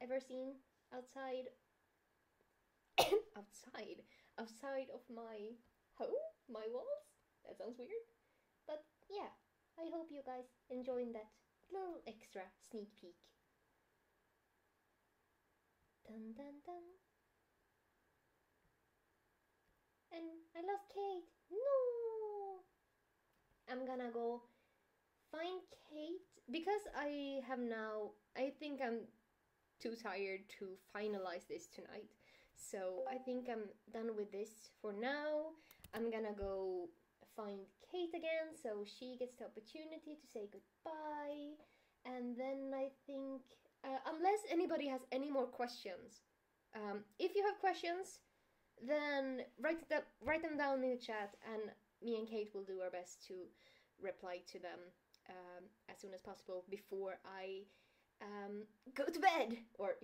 ever seen outside outside of my home, my walls. That sounds weird. But yeah, I hope you guys enjoyed that little extra sneak peek. Dun dun dun. And I lost Kait. No! I'm gonna go find Kait because I think I'm too tired to finalize this tonight. So I think I'm done with this for now. I'm gonna go find Kait again so she gets the opportunity to say goodbye. And then I think, unless anybody has any more questions, if you have questions, then write them down in the chat, and me and Kait will do our best to reply to them as soon as possible before I go to bed. Or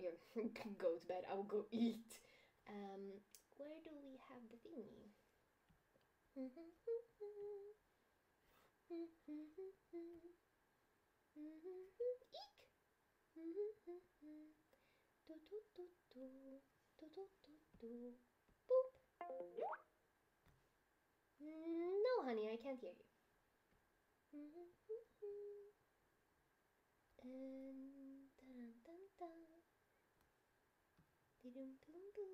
go to bed, I will go eat. Where do we have the thingy? Eek! Boop! No, honey, I can't hear you. And dun dun dun. Dum boom boom.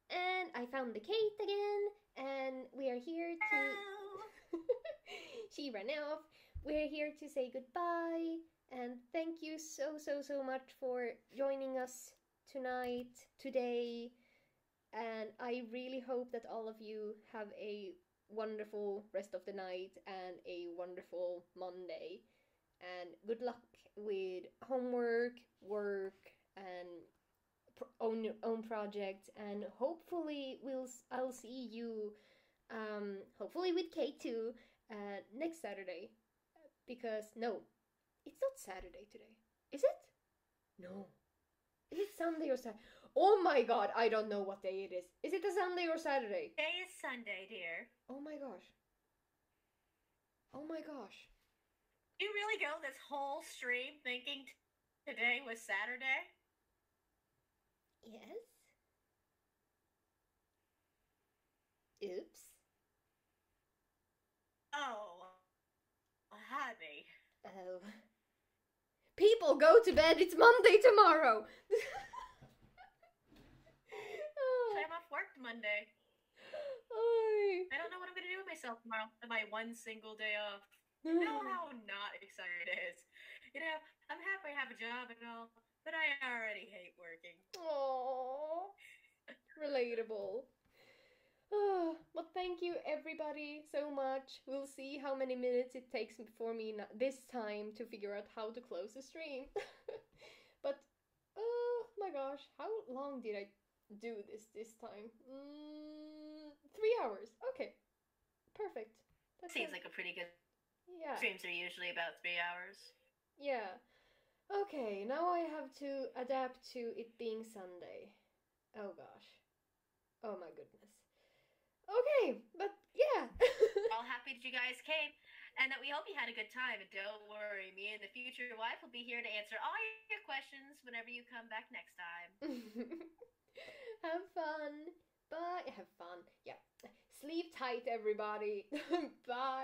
And I found the Kait again, and we are here to... She ran off. We're here to say goodbye, and thank you so much for joining us today, and I really hope that all of you have a wonderful rest of the night and a wonderful Monday, and good luck with homework, work, and own projects, and hopefully I'll see you hopefully with Kate too next Saturday, because no, it's not Saturday today, is it? No, is it Sunday or Saturday? Oh my god, I don't know what day it is. Is it a Sunday or Saturday? Today is Sunday, dear. Oh my gosh. Oh my gosh. You really go this whole stream thinking today was Saturday? Yes. Oops. Oh, honey. Oh. People, go to bed. It's Monday tomorrow. I'm off work Monday. Oh. I don't know what I'm gonna do with myself tomorrow. My one single day off. You know how not exciting it is. You know, I'm happy I have a job and all, but I already hate working. Aww. Relatable. Oh, well, thank you everybody so much. We'll see how many minutes it takes for me this time to figure out how to close the stream. But, oh my gosh, how long did I do this time? 3 hours. Okay, perfect. That Seems like a pretty good. Yeah. Streams are usually about 3 hours. Yeah. Okay, now I have to adapt to it being Sunday. Oh gosh. Oh my goodness. Okay, but yeah. All happy that you guys came, and that we hope you had a good time. And don't worry, me and the future wife will be here to answer all your questions whenever you come back next time. Have fun. Bye. Have fun. Yeah. Sleep tight, everybody. Bye.